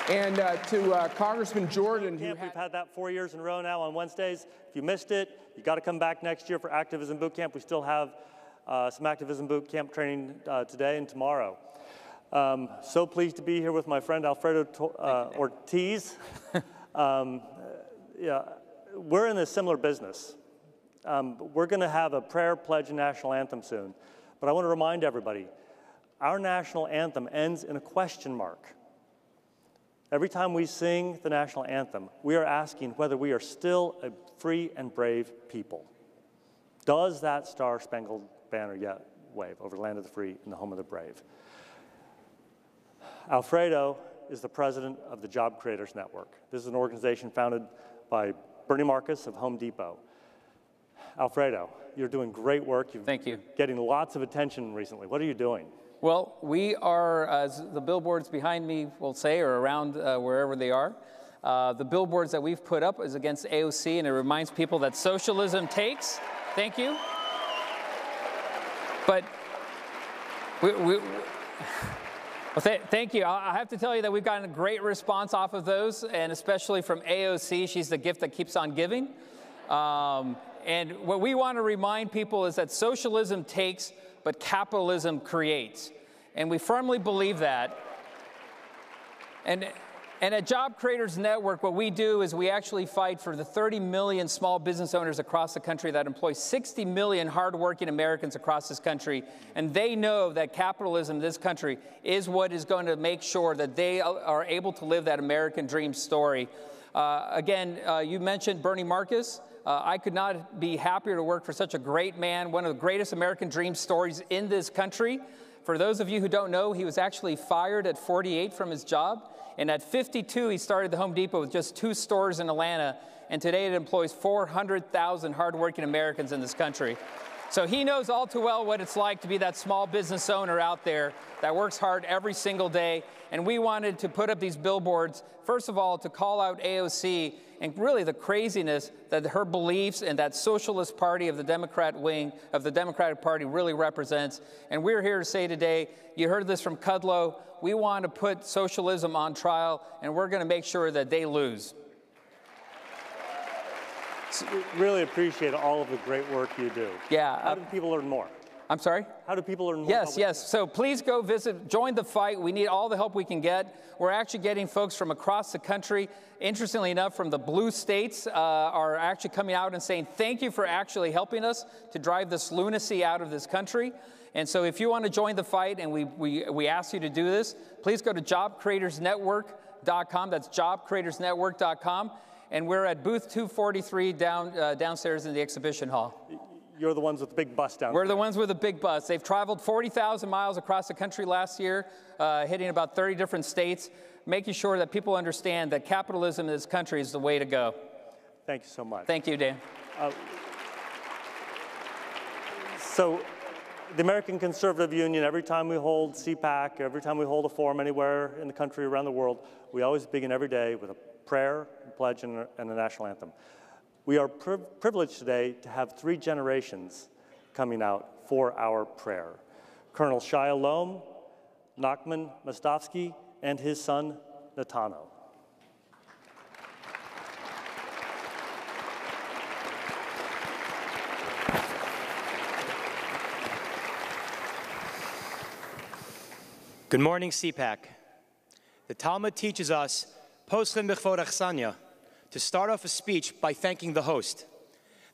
And to Congressman Jordan, We've had that 4 years in a row now on Wednesdays. If you missed it, you got to come back next year for Activism Boot Camp. We still have some Activism Boot Camp training today and tomorrow. So pleased to be here with my friend Alfredo Ortiz. Yeah, we're in a similar business. We're going to have a prayer, pledge, and national anthem soon. But I want to remind everybody, our national anthem ends in a question mark. Every time we sing the national anthem, we are asking whether we are still a free and brave people. Does that Star-Spangled Banner yet wave over the land of the free and the home of the brave? Alfredo is the president of the Job Creators Network. This is an organization founded by Bernie Marcus of Home Depot. Alfredo, you're doing great work. Thank you. Getting lots of attention recently. What are you doing? Well, we are, as the billboards behind me will say, or around wherever they are, the billboards that we've put up is against AOC, and it reminds people that socialism takes. Thank you. But thank you. I have to tell you that we've gotten a great response off of those, and especially from AOC. She's the gift that keeps on giving. And what we want to remind people is that socialism takes, but capitalism creates. And we firmly believe that. And at Job Creators Network, what we do is we actually fight for the 30 million small business owners across the country that employ 60 million hardworking Americans across this country. And they know that capitalism in this country is what is going to make sure that they are able to live that American dream story. Again, you mentioned Bernie Marcus. I could not be happier to work for such a great man, one of the greatest American dream stories in this country. For those of you who don't know, he was actually fired at 48 from his job. And at 52, he started the Home Depot with just 2 stores in Atlanta. And today it employs 400,000 hardworking Americans in this country. So he knows all too well what it's like to be that small business owner out there that works hard every single day. And we wanted to put up these billboards, first of all, to call out AOC and really the craziness that her beliefs and that socialist party of the Democrat wing of the Democratic Party really represents. And we're here to say today, you heard this from Kudlow, we want to put socialism on trial, and we're going to make sure that they lose. Really appreciate all of the great work you do. Yeah. How do people learn more? I'm sorry? How do people learn more? Yes. So please go visit, join the fight. We need all the help we can get. We're actually getting folks from across the country. Interestingly enough, from the blue states are actually coming out and saying, thank you for actually helping us to drive this lunacy out of this country. And so if you want to join the fight, and we ask you to do this, please go to jobcreatorsnetwork.com. That's jobcreatorsnetwork.com. And we're at booth 243 downstairs in the exhibition hall. You're the ones with the big bus down there. We're the ones with the big bus. They've traveled 40,000 miles across the country last year, hitting about 30 different states, making sure that people understand that capitalism in this country is the way to go. Thank you so much. Thank you, Dan. So the American Conservative Union, every time we hold CPAC, every time we hold a forum anywhere in the country, around the world, we always begin every day with a prayer, a pledge, and a national anthem. We are privileged today to have 3 generations coming out for our prayer. Colonel Shia Loam, Nachman Mostovsky, and his son, Natano. Good morning, CPAC. The Talmud teaches us, Poslim b'chvod achsanya, to start off a speech by thanking the host.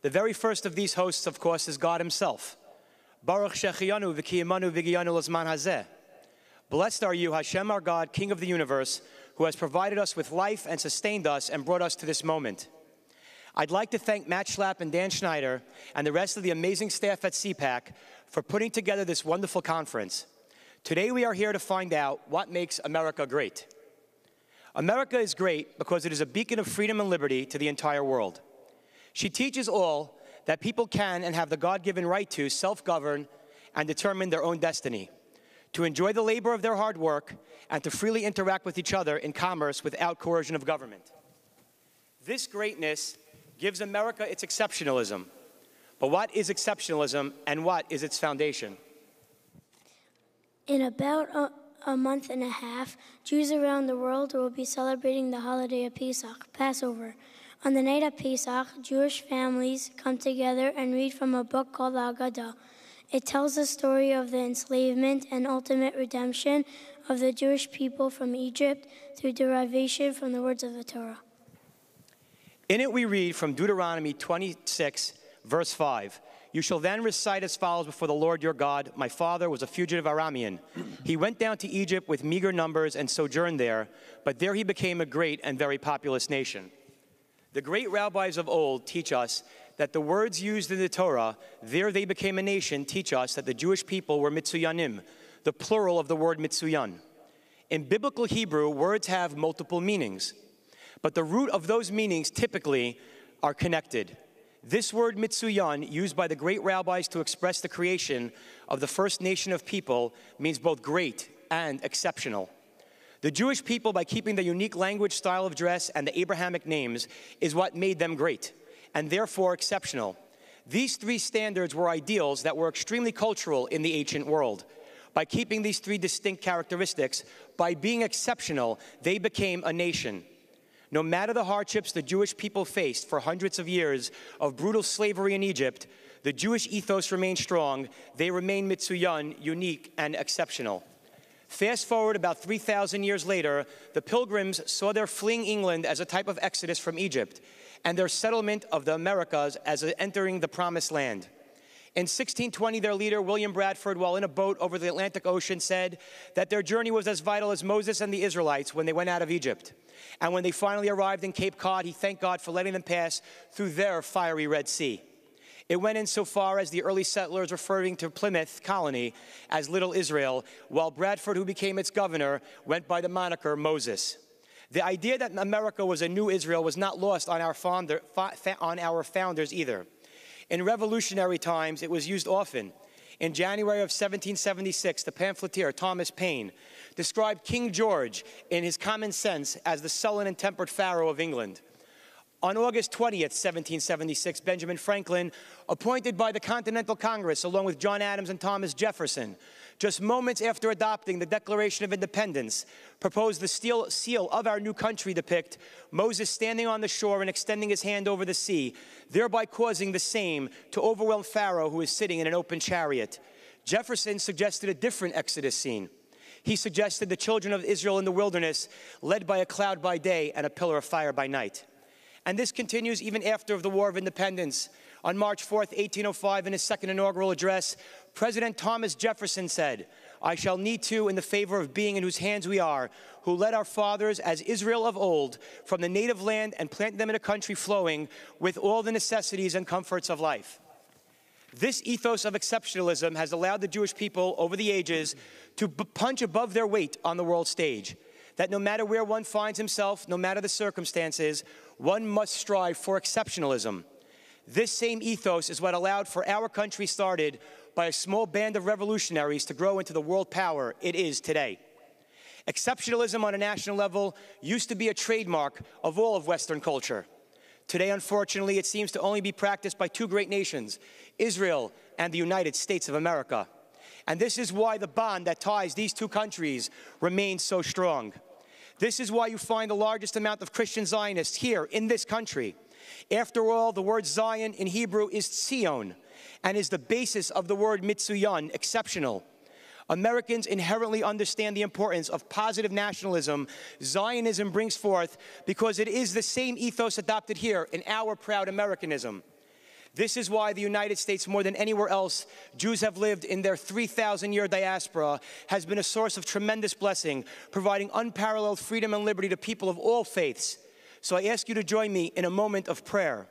The very first of these hosts, of course, is God himself. Baruch shechiyanu v'kiyamanu v'giyanu l'zman hazeh. Blessed are you, Hashem our God, King of the universe, who has provided us with life and sustained us and brought us to this moment. I'd like to thank Matt Schlapp and Dan Schneider and the rest of the amazing staff at CPAC for putting together this wonderful conference. Today we are here to find out what makes America great. America is great because it is a beacon of freedom and liberty to the entire world. She teaches all that people can and have the God-given right to self-govern and determine their own destiny, to enjoy the labor of their hard work, and to freely interact with each other in commerce without coercion of government. This greatness gives America its exceptionalism. But what is exceptionalism and what is its foundation? In about a month and a half, Jews around the world will be celebrating the holiday of Pesach, Passover. On the night of Pesach, Jewish families come together and read from a book called the Haggadah. It tells the story of the enslavement and ultimate redemption of the Jewish people from Egypt through derivation from the words of the Torah. In it we read from Deuteronomy 26, verse 5, "You shall then recite as follows before the Lord your God. My father was a fugitive Aramean. He went down to Egypt with meager numbers and sojourned there, but there he became a great and very populous nation." The great rabbis of old teach us that the words used in the Torah, "there they became a nation," teach us that the Jewish people were mitsuyanim, the plural of the word mitsuyan. In biblical Hebrew, words have multiple meanings, but the root of those meanings typically are connected. This word mitsuyan, used by the great rabbis to express the creation of the first nation of people, means both great and exceptional. The Jewish people, by keeping the unique language, style of dress, and the Abrahamic names, is what made them great, and therefore exceptional. These three standards were ideals that were extremely cultural in the ancient world. By keeping these three distinct characteristics, by being exceptional, they became a nation. No matter the hardships the Jewish people faced for hundreds of years of brutal slavery in Egypt, the Jewish ethos remained strong. They remained mitsuyan, unique and exceptional. Fast forward about 3,000 years later, the Pilgrims saw their fleeing England as a type of exodus from Egypt, and their settlement of the Americas as entering the Promised Land. In 1620, their leader, William Bradford, while in a boat over the Atlantic Ocean, said that their journey was as vital as Moses and the Israelites when they went out of Egypt. And when they finally arrived in Cape Cod, he thanked God for letting them pass through their fiery Red Sea. It went in so far as the early settlers referring to Plymouth colony as Little Israel, while Bradford, who became its governor, went by the moniker Moses. The idea that America was a new Israel was not lost on our founders either. In revolutionary times, it was used often. In January of 1776, the pamphleteer Thomas Paine described King George in his Common Sense as the sullen and tempered Pharaoh of England. On August 20th, 1776, Benjamin Franklin, appointed by the Continental Congress along with John Adams and Thomas Jefferson, just moments after adopting the Declaration of Independence, proposed the seal of our new country depict Moses standing on the shore and extending his hand over the sea, thereby causing the same to overwhelm Pharaoh, who is sitting in an open chariot. Jefferson suggested a different Exodus scene. He suggested the children of Israel in the wilderness, led by a cloud by day and a pillar of fire by night. And this continues even after the War of Independence. On March 4th, 1805, in his second inaugural address, President Thomas Jefferson said, "I shall need to in the favor of being in whose hands we are, who led our fathers as Israel of old from the native land and planted them in a country flowing with all the necessities and comforts of life." This ethos of exceptionalism has allowed the Jewish people over the ages to punch above their weight on the world stage. That no matter where one finds himself, no matter the circumstances, one must strive for exceptionalism. This same ethos is what allowed for our country, started by a small band of revolutionaries, to grow into the world power it is today. Exceptionalism on a national level used to be a trademark of all of Western culture. Today, unfortunately, it seems to only be practiced by two great nations, Israel and the United States of America. And this is why the bond that ties these two countries remains so strong. This is why you find the largest amount of Christian Zionists here in this country. After all, the word Zion in Hebrew is Tzion, and is the basis of the word mitsuyan, exceptional. Americans inherently understand the importance of positive nationalism Zionism brings forth, because it is the same ethos adopted here in our proud Americanism. This is why the United States, more than anywhere else Jews have lived in their 3,000-year diaspora, has been a source of tremendous blessing, providing unparalleled freedom and liberty to people of all faiths. So I ask you to join me in a moment of prayer.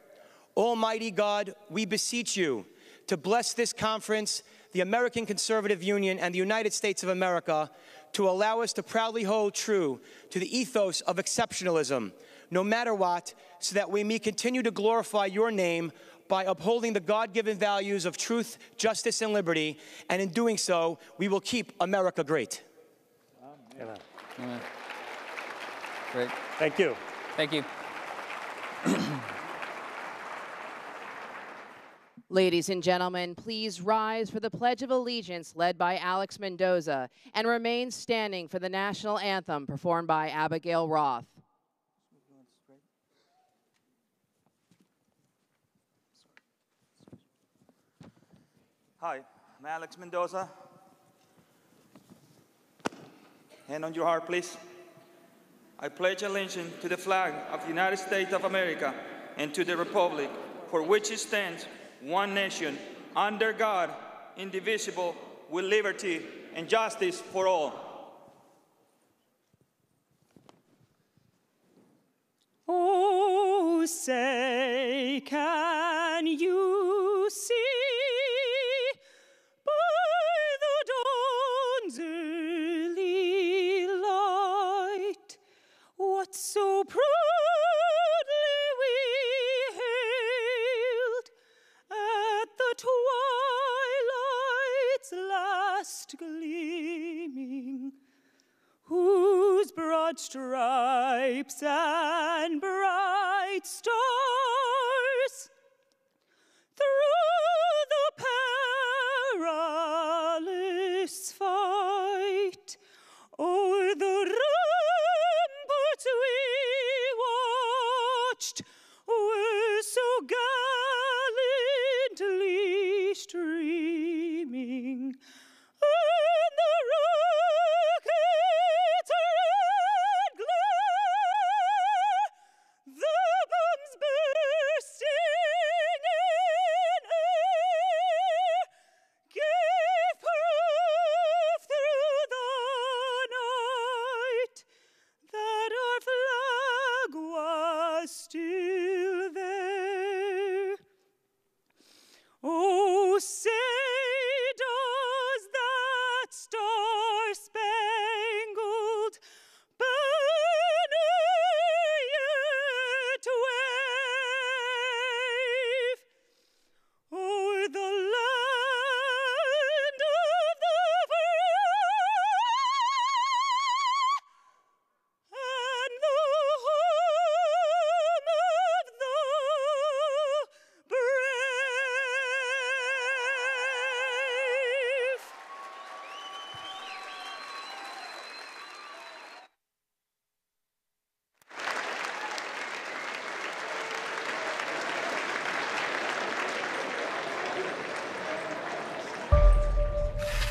Almighty God, we beseech you to bless this conference, the American Conservative Union, and the United States of America, to allow us to proudly hold true to the ethos of exceptionalism, no matter what, so that we may continue to glorify your name by upholding the God-given values of truth, justice, and liberty, and in doing so, we will keep America great. Amen. Amen. Great. Thank you. Thank you. Ladies and gentlemen, please rise for the Pledge of Allegiance led by Alex Mendoza and remain standing for the national anthem performed by Abigail Roth. Hi, I'm Alex Mendoza. Hand on your heart, please. I pledge allegiance to the flag of the United States of America and to the republic for which it stands, one nation, under God, indivisible, with liberty and justice for all. Oh, say, can you see by the dawn's early light what so proudly we hailed at the twilight's last gleaming, whose broad stripes and bright stars through the perilous fight o'er the ramparts we watched were so gallantly streaming, and the rockets' red glare, the bombs bursting in air, gave proof through the night that our flag was still there. Oh, say does that star-spangled banner yet wave o'er the land of the free and the home of the brave?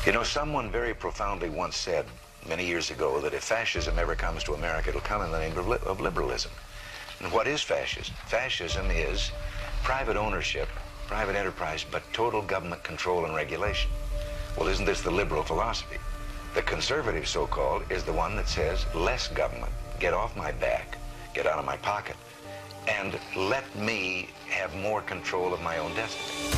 You know, someone very profoundly once said many years ago that if fascism ever comes to America, it'll come in the name of liberalism. And what is fascism? Fascism is private ownership, private enterprise, but total government control and regulation. Well, isn't this the liberal philosophy? The conservative, so-called, is the one that says less government, get off my back, get out of my pocket, and let me have more control of my own destiny.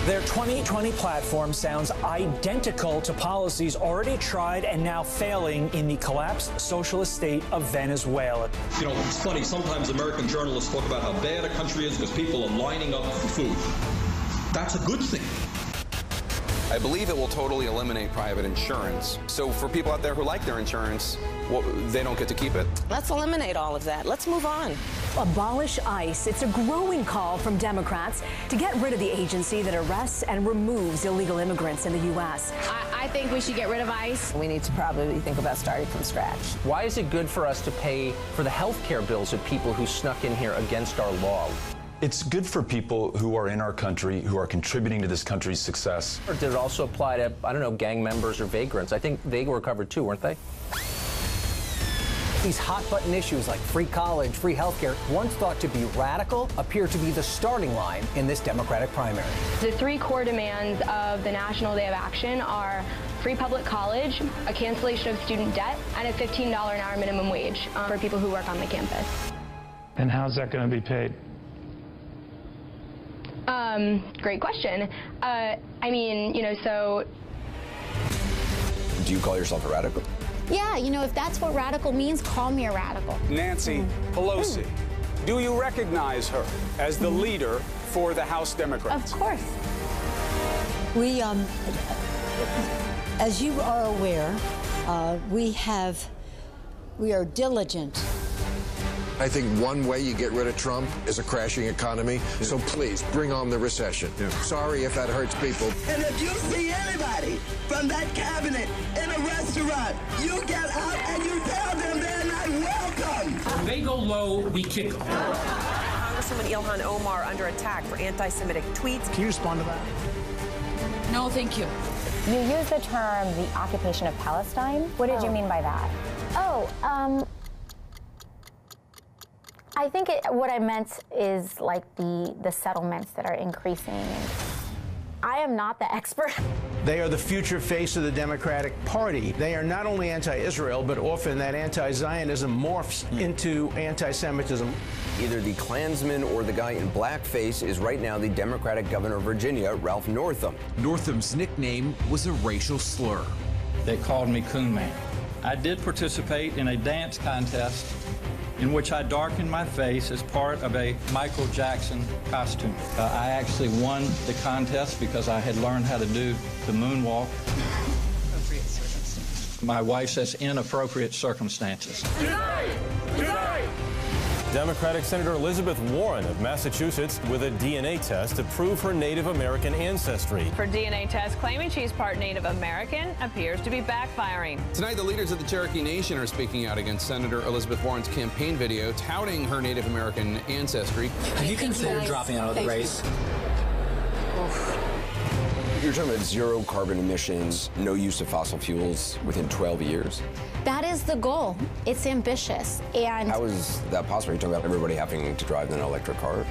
Their 2020 platform sounds identical to policies already tried and now failing in the collapsed socialist state of Venezuela. You know, it's funny, sometimes American journalists talk about how bad a country is because people are lining up for food. That's a good thing. I believe it will totally eliminate private insurance. So for people out there who like their insurance, well, they don't get to keep it. Let's eliminate all of that. Let's move on. Abolish ICE. It's a growing call from Democrats to get rid of the agency that arrests and removes illegal immigrants in the U.S. I think we should get rid of ICE. We need to probably think about starting from scratch. Why is it good for us to pay for the health care bills of people who snuck in here against our law? It's good for people who are in our country, who are contributing to this country's success. Or did it also apply to, I don't know, gang members or vagrants? I think they were covered too, weren't they? These hot-button issues like free college, free healthcare, once thought to be radical, appear to be the starting line in this Democratic primary. The three core demands of the National Day of Action are free public college, a cancellation of student debt, and a $15 an hour minimum wage for people who work on the campus. And how's that going to be paid? Great question. I mean, you know, so... Do you call yourself a radical? Yeah, you know, if that's what radical means, call me a radical. Nancy Pelosi, do you recognize her as the leader for the House Democrats? Of course. We, as you are aware, we are diligent I think one way you get rid of Trump is a crashing economy. So please, bring on the recession. Sorry if that hurts people. And if you see anybody from that cabinet in a restaurant, you get out and you tell them they're not welcome. When they go low, we kick them. Congresswoman Ilhan Omar under attack for anti-Semitic tweets. Can you respond to that? No, thank you. You use the term the occupation of Palestine. What did you mean by that? I think what I meant is like the settlements that are increasing. I am not the expert. They are the future face of the Democratic Party. They are not only anti-Israel, but often that anti-Zionism morphs into anti-Semitism. Either the Klansman or the guy in blackface is right now the Democratic governor of Virginia, Ralph Northam. Northam's nickname was a racial slur. They called me Coon Man. I did participate in a dance contest in which I darkened my face as part of a Michael Jackson costume. I actually won the contest because I had learned how to do the moonwalk. Appropriate circumstances. My wife says inappropriate circumstances. Democratic Senator Elizabeth Warren of Massachusetts with a DNA test to prove her Native American ancestry. Her DNA test claiming she's part Native American appears to be backfiring. Tonight, the leaders of the Cherokee Nation are speaking out against Senator Elizabeth Warren's campaign video touting her Native American ancestry. Have you considered dropping out of the race? You're talking about zero carbon emissions, no use of fossil fuels within 12 years. That is the goal. It's ambitious. And How is that possible? You're talking about everybody having to drive an electric car?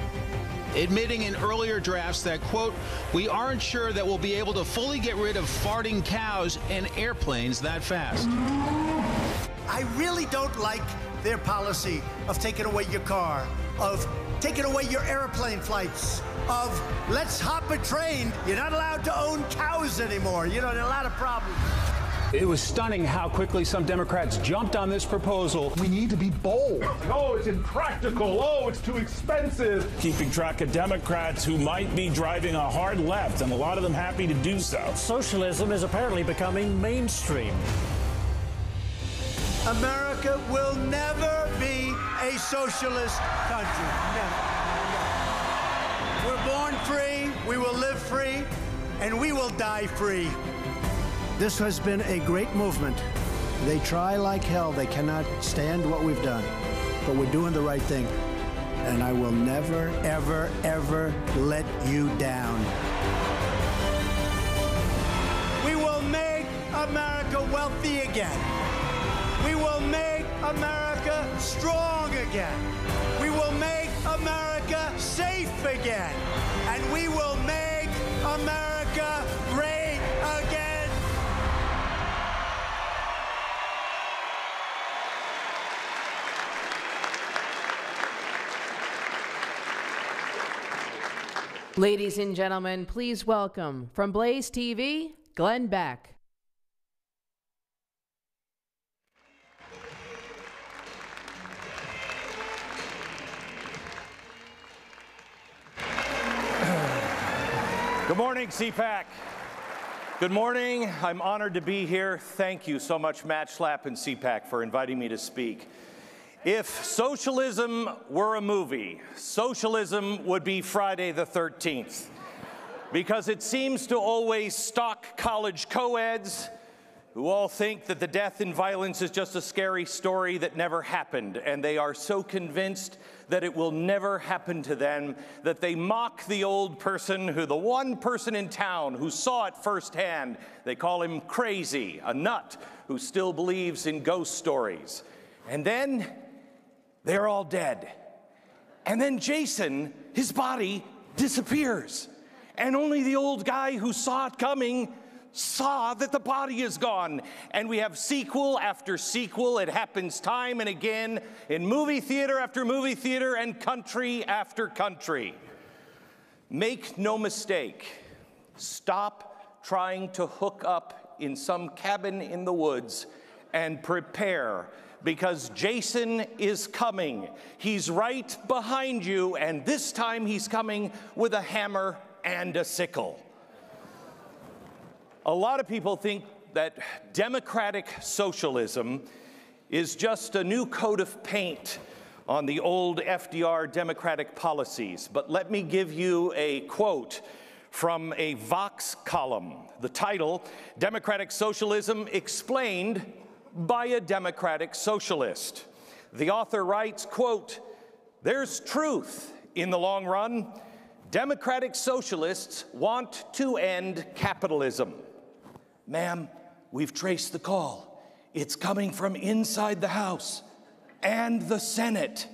Admitting in earlier drafts that, quote, we aren't sure that we'll be able to fully get rid of farting cows and airplanes that fast. I really don't like their policy of taking away your car, of taking away your airplane flights, of let's hop a train. You're not allowed to own cows anymore. You know, there are a lot of problems. It was stunning how quickly some Democrats jumped on this proposal. We need to be bold. Oh, it's impractical. Oh, it's too expensive. Keeping track of Democrats who might be driving a hard left, and a lot of them happy to do so. Socialism is apparently becoming mainstream. America will never be a socialist country. Never. We're born free, we will live free, and we will die free. This has been a great movement. They try like hell. They cannot stand what we've done. But we're doing the right thing. And I will never, ever, ever let you down. We will make America wealthy again. We will make America strong again. We will make America safe again. And we will make America great again. Ladies and gentlemen, please welcome from Blaze TV, Glenn Beck. Good morning, CPAC. Good morning. I'm honored to be here. Thank you so much, Matt Schlapp and CPAC, for inviting me to speak. If socialism were a movie, socialism would be Friday the 13th, because it seems to always stalk college co-eds who all think that the death and violence is just a scary story that never happened, and they are so convinced that it will never happen to them that they mock the old person who, the one person in town who saw it firsthand, they call him crazy, a nut who still believes in ghost stories. And then they're all dead. And then Jason, his body disappears. And only the old guy who saw it coming saw that the body is gone. And we have sequel after sequel. It happens time and again in movie theater after movie theater and country after country. Make no mistake, stop trying to hook up in some cabin in the woods and prepare, because Jason is coming. He's right behind you, and this time he's coming with a hammer and a sickle. A lot of people think that democratic socialism is just a new coat of paint on the old FDR Democratic policies, but let me give you a quote from a Vox column. The title, Democratic Socialism Explained by a Democratic Socialist. The author writes, quote, "There's truth in the long run. Democratic socialists want to end capitalism." Ma'am, we've traced the call. It's coming from inside the House and the Senate.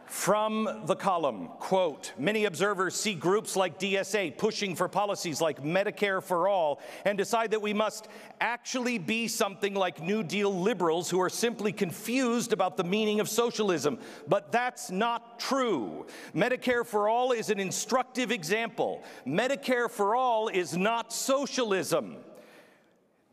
From the column, quote, "Many observers see groups like DSA pushing for policies like Medicare for all and decide that we must actually be something like New Deal liberals who are simply confused about the meaning of socialism. But that's not true. Medicare for all is an instructive example. Medicare for all is not socialism.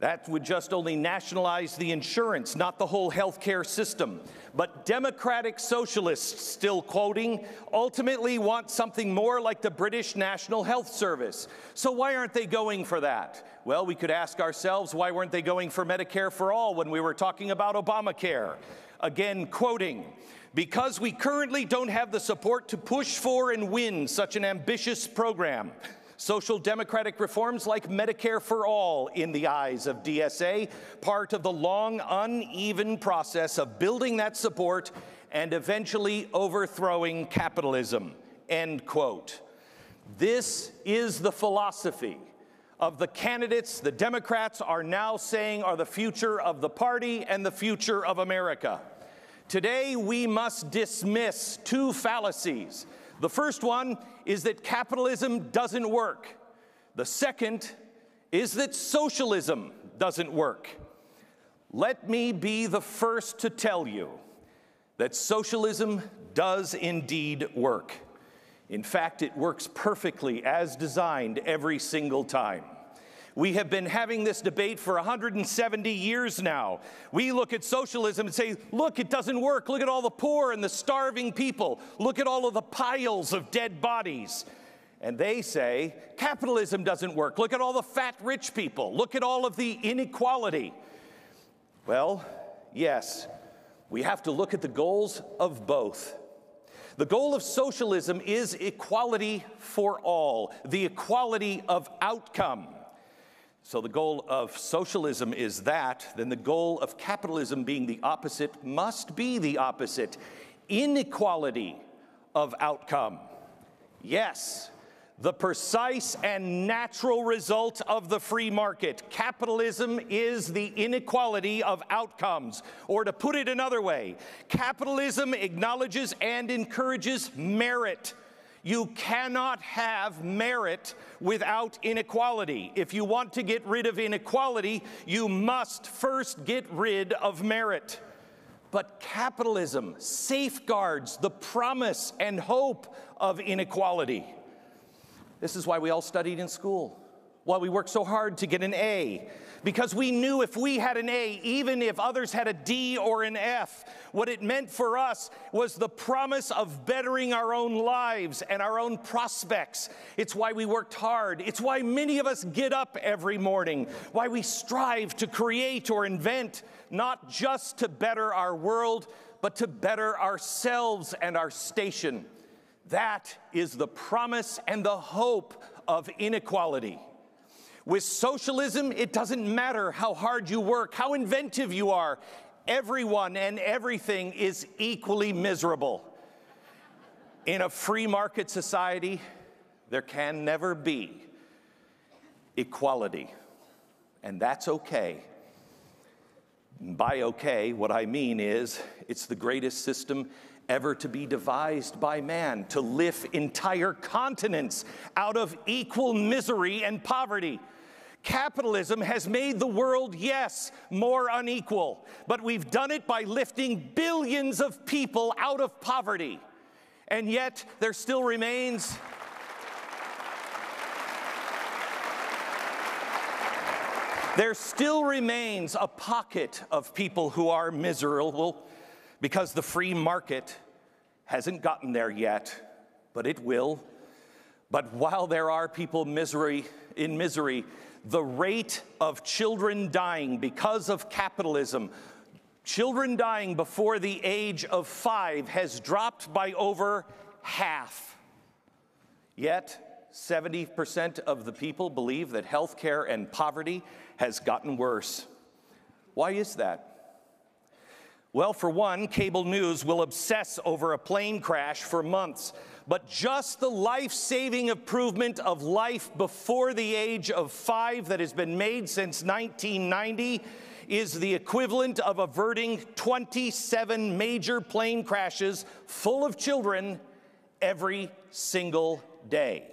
That would just only nationalize the insurance, not the whole healthcare system. But Democratic socialists," still quoting, "ultimately want something more like the British National Health Service. So why aren't they going for that?" Well, we could ask ourselves, why weren't they going for Medicare for all when we were talking about Obamacare? Again, quoting, "Because we currently don't have the support to push for and win such an ambitious program. Social democratic reforms like Medicare for all, in the eyes of DSA, part of the long, uneven process of building that support and eventually overthrowing capitalism," end quote. This is the philosophy of the candidates the Democrats are now saying are the future of the party and the future of America. Today, we must dismiss two fallacies. The first one is that capitalism doesn't work. The second is that socialism doesn't work. Let me be the first to tell you that socialism does indeed work. In fact, it works perfectly as designed every single time. We have been having this debate for 170 years now. We look at socialism and say, look, it doesn't work. Look at all the poor and the starving people. Look at all of the piles of dead bodies. And they say, capitalism doesn't work. Look at all the fat rich people. Look at all of the inequality. Well, yes, we have to look at the goals of both. The goal of socialism is equality for all, the equality of outcome. So the goal of socialism is that, then the goal of capitalism being the opposite must be the opposite, inequality of outcome. Yes, the precise and natural result of the free market. Capitalism is the inequality of outcomes. Or to put it another way, capitalism acknowledges and encourages merit. You cannot have merit without inequality. If you want to get rid of inequality, you must first get rid of merit. But capitalism safeguards the promise and hope of inequality. This is why we all studied in school, why we worked so hard to get an A, because we knew if we had an A, even if others had a D or an F, what it meant for us was the promise of bettering our own lives and our own prospects. It's why we worked hard. It's why many of us get up every morning, why we strive to create or invent, not just to better our world, but to better ourselves and our station. That is the promise and the hope of inequality. With socialism, it doesn't matter how hard you work, how inventive you are. Everyone and everything is equally miserable. In a free market society, there can never be equality, and that's okay. By okay, what I mean is it's the greatest system ever to be devised by man, to lift entire continents out of equal misery and poverty. Capitalism has made the world, yes, more unequal, but we've done it by lifting billions of people out of poverty. And yet, there still remains a pocket of people who are miserable because the free market hasn't gotten there yet, but it will. But while there are people in misery, the rate of children dying because of capitalism children dying before the age of 5 has dropped by over half. Yet, 70% of the people believe that health care and poverty has gotten worse. Why is that? Well, for one, cable news will obsess over a plane crash for months, but just the life-saving improvement of life before the age of 5 that has been made since 1990 is the equivalent of averting 27 major plane crashes full of children every single day.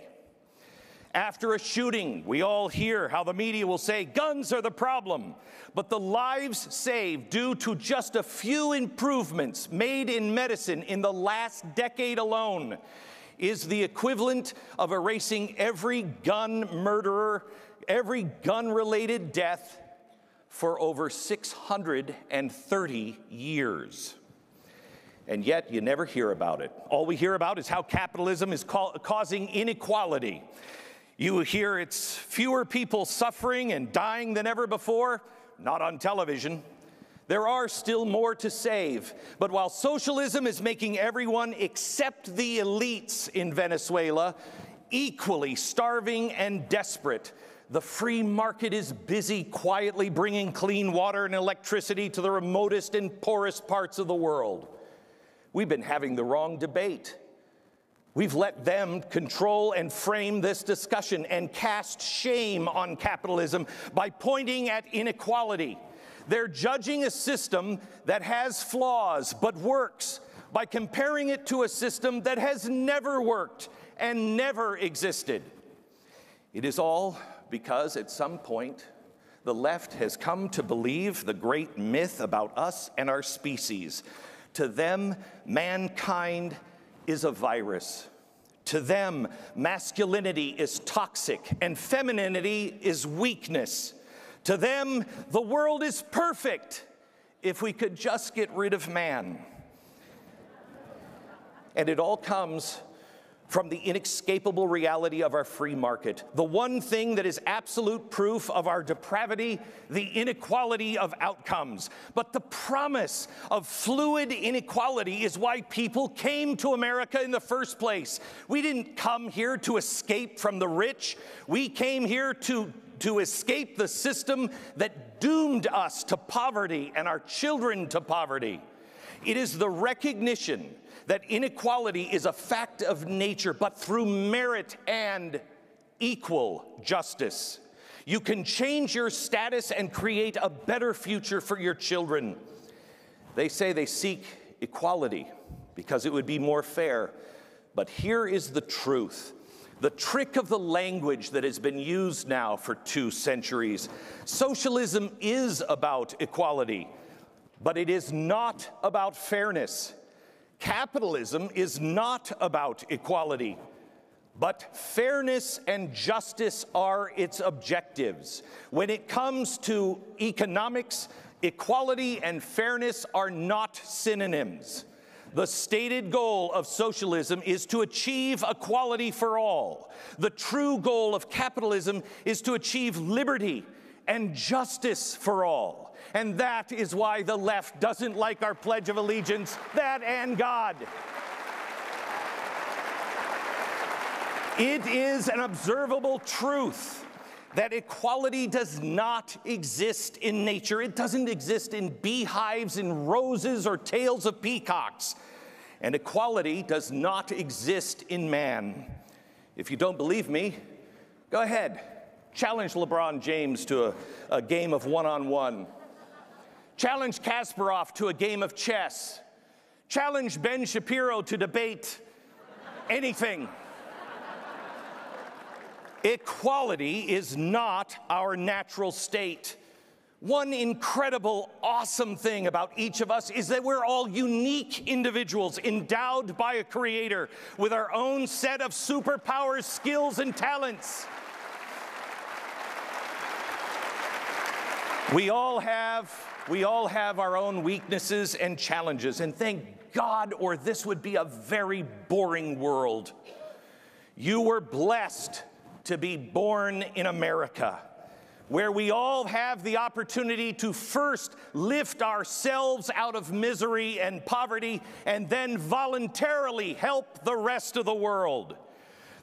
After a shooting, we all hear how the media will say guns are the problem, but the lives saved due to just a few improvements made in medicine in the last decade alone is the equivalent of erasing every gun murderer, every gun-related death for over 630 years. And yet, you never hear about it. All we hear about is how capitalism is causing inequality. You hear it's fewer people suffering and dying than ever before, not on television. There are still more to save. But while socialism is making everyone except the elites in Venezuela equally starving and desperate, the free market is busy quietly bringing clean water and electricity to the remotest and poorest parts of the world. We've been having the wrong debate. We've let them control and frame this discussion and cast shame on capitalism by pointing at inequality. They're judging a system that has flaws but works by comparing it to a system that has never worked and never existed. It is all because at some point the left has come to believe the great myth about us and our species. To them, mankind is a virus. To them, masculinity is toxic and femininity is weakness. To them, the world is perfect if we could just get rid of man. And it all comes from the inescapable reality of our free market. The one thing that is absolute proof of our depravity, the inequality of outcomes. But the promise of fluid inequality is why people came to America in the first place. We didn't come here to escape from the rich. We came here to escape the system that doomed us to poverty and our children to poverty. It is the recognition that inequality is a fact of nature, but through merit and equal justice, you can change your status and create a better future for your children. They say they seek equality because it would be more fair, but here is the truth. The trick of the language that has been used now for 2 centuries. Socialism is about equality, but it is not about fairness. Capitalism is not about equality, but fairness and justice are its objectives. When it comes to economics, equality and fairness are not synonyms. The stated goal of socialism is to achieve equality for all. The true goal of capitalism is to achieve liberty and justice for all. And that is why the left doesn't like our Pledge of Allegiance, that and God. It is an observable truth that equality does not exist in nature. It doesn't exist in beehives and roses or tails of peacocks. And equality does not exist in man. If you don't believe me, go ahead. Challenge LeBron James to a game of one-on-one. Challenge Kasparov to a game of chess. Challenge Ben Shapiro to debate anything. Equality is not our natural state. One incredible, awesome thing about each of us is that we're all unique individuals endowed by a creator with our own set of superpowers, skills, and talents. We all have our own weaknesses and challenges, and thank God, or this would be a very boring world. You were blessed to be born in America. where we all have the opportunity to first lift ourselves out of misery and poverty and then voluntarily help the rest of the world.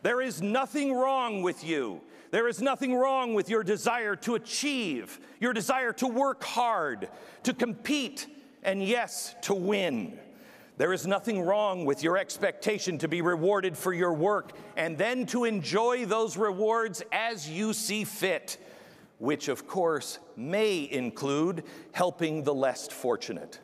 There is nothing wrong with you. There is nothing wrong with your desire to achieve, your desire to work hard, to compete, and yes, to win. There is nothing wrong with your expectation to be rewarded for your work and then to enjoy those rewards as you see fit, which of course may include helping the less fortunate.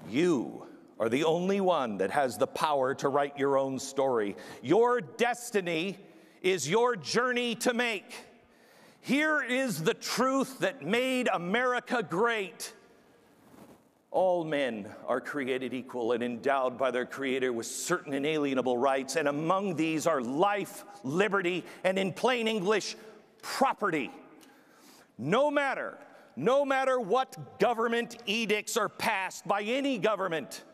You are the only one that has the power to write your own story. Your destiny is your journey to make. Here is the truth that made America great. All men are created equal and endowed by their Creator with certain inalienable rights, and among these are life, liberty, and in plain English, property. No matter what government edicts are passed by any government,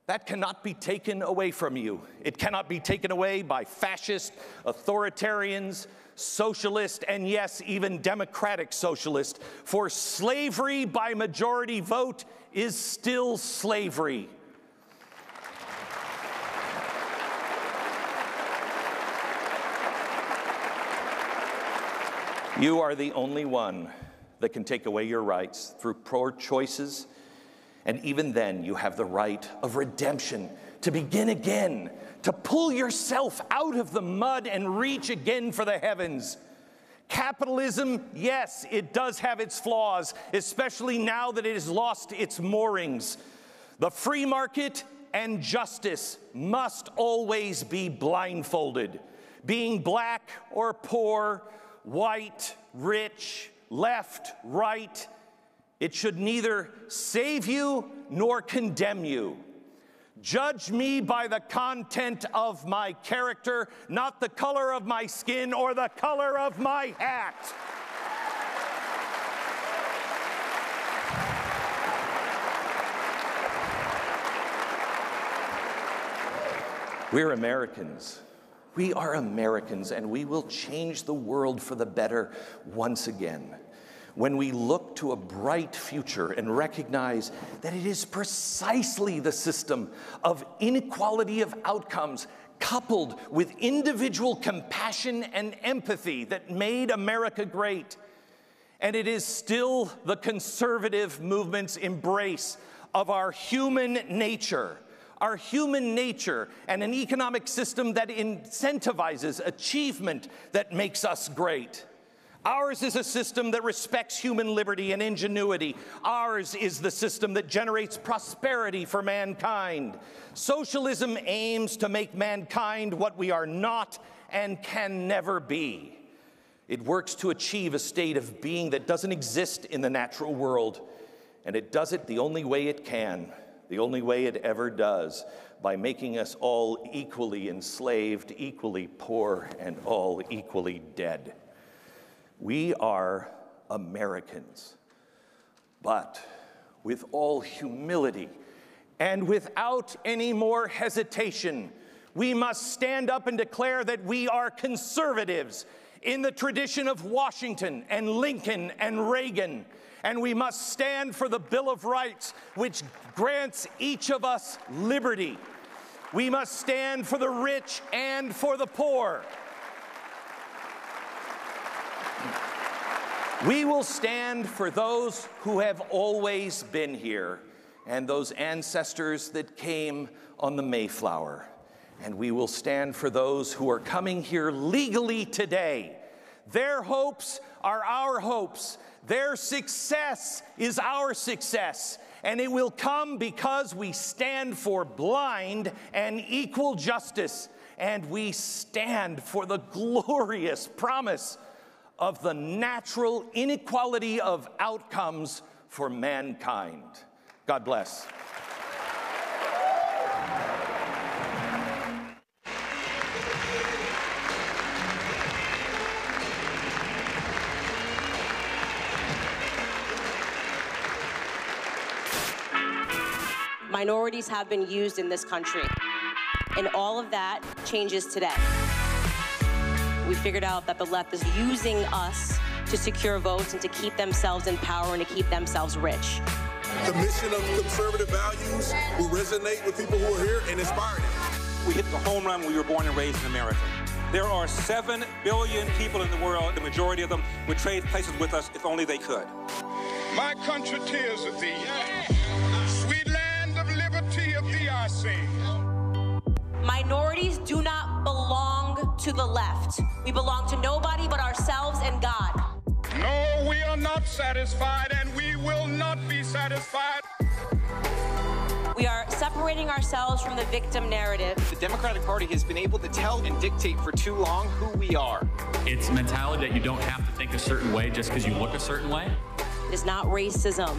that cannot be taken away from you. It cannot be taken away by fascist, authoritarians, socialist, and yes, even democratic socialist. For slavery by majority vote is still slavery. You are the only one that can take away your rights through poor choices. And even then, you have the right of redemption, to begin again, to pull yourself out of the mud and reach again for the heavens. Capitalism, yes, it does have its flaws, especially now that it has lost its moorings. The free market and justice must always be blindfolded. Being black or poor, white, rich, left, right, it should neither save you nor condemn you. Judge me by the content of my character, not the color of my skin or the color of my hat. We're Americans. We are Americans, and we will change the world for the better once again. When we look to a bright future and recognize that it is precisely the system of inequality of outcomes coupled with individual compassion and empathy that made America great. And it is still the conservative movement's embrace of our human nature and an economic system that incentivizes achievement that makes us great. Ours is a system that respects human liberty and ingenuity. Ours is the system that generates prosperity for mankind. Socialism aims to make mankind what we are not and can never be. It works to achieve a state of being that doesn't exist in the natural world, and it does it the only way it can, the only way it ever does, by making us all equally enslaved, equally poor, and all equally dead. We are Americans, but with all humility and without any more hesitation, we must stand up and declare that we are conservatives in the tradition of Washington and Lincoln and Reagan, and we must stand for the Bill of Rights, which grants each of us liberty. We must stand for the rich and for the poor. We will stand for those who have always been here and those ancestors that came on the Mayflower. And we will stand for those who are coming here legally today. Their hopes are our hopes. Their success is our success. And it will come because we stand for blind and equal justice. And we stand for the glorious promise of the natural inequality of outcomes for mankind. God bless. Minorities have been used in this country, and all of that changes today. We figured out that the left is using us to secure votes and to keep themselves in power and to keep themselves rich. The mission of conservative values will resonate with people who are here and inspire them. We hit the home run when we were born and raised in America. There are 7 billion people in the world. The majority of them would trade places with us if only they could. My country tears of thee, sweet land of liberty of thee I sing. Minorities do not belong to the left. We belong to nobody but ourselves and God. No, we are not satisfied, and we will not be satisfied. We are separating ourselves from the victim narrative. The Democratic Party has been able to tell and dictate for too long who we are. It's a mentality that you don't have to think a certain way just because you look a certain way. It is not racism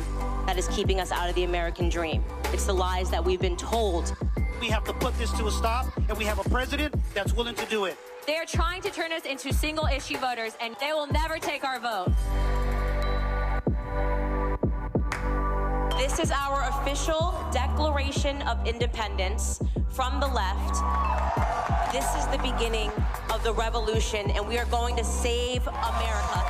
that is keeping us out of the American dream. It's the lies that we've been told. We have to put this to a stop, and we have a president that's willing to do it. They are trying to turn us into single-issue voters, and they will never take our vote. This is our official Declaration of Independence from the left. This is the beginning of the revolution, and we are going to save America.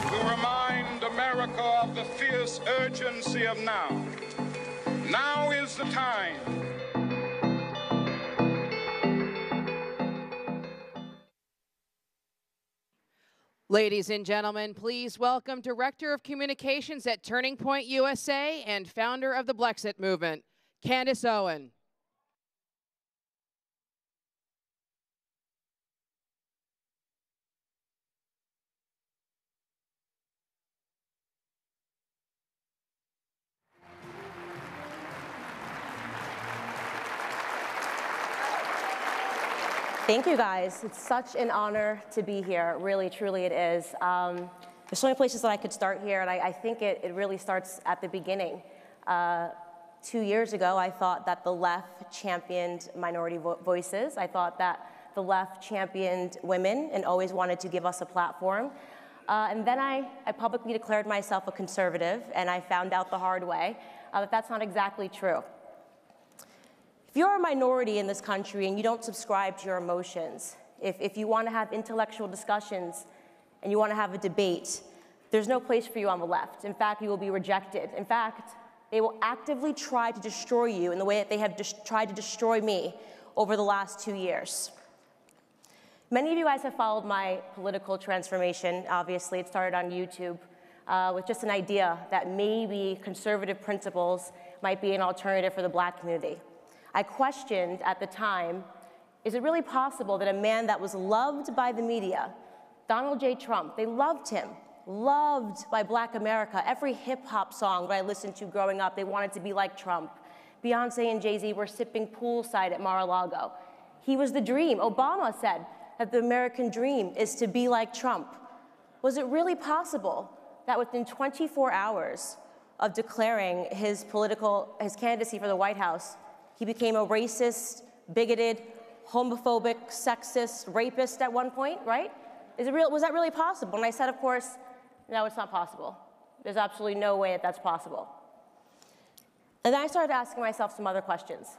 To remind America of the fierce urgency of now. Now is the time. Ladies and gentlemen, please welcome Director of Communications at Turning Point USA and founder of the Blexit movement, Candace Owen. Thank you, guys. It's such an honor to be here. Really, truly it is. There's so many places that I could start here, and I think it really starts at the beginning. 2 years ago, I thought that the left championed minority voices. I thought that the left championed women and always wanted to give us a platform. And then I publicly declared myself a conservative, and I found out the hard way that that's not exactly true. If you're a minority in this country and you don't subscribe to your emotions, if you want to have intellectual discussions and you want to have a debate, there's no place for you on the left. In fact, you will be rejected. In fact, they will actively try to destroy you in the way that they have tried to destroy me over the last 2 years. Many of you guys have followed my political transformation. Obviously, it started on YouTube with just an idea that maybe conservative principles might be an alternative for the Black community. I questioned at the time, is it really possible that a man that was loved by the media, Donald J. Trump, they loved him, loved by Black America. Every hip-hop song that I listened to growing up, they wanted to be like Trump. Beyonce and Jay-Z were sipping poolside at Mar-a-Lago. He was the dream. Obama said that the American dream is to be like Trump. Was it really possible that within 24 hours of declaring his candidacy for the White House, he became a racist, bigoted, homophobic, sexist, rapist at one point, right? Was that really possible? And I said, of course, no, it's not possible. There's absolutely no way that that's possible. And then I started asking myself some other questions.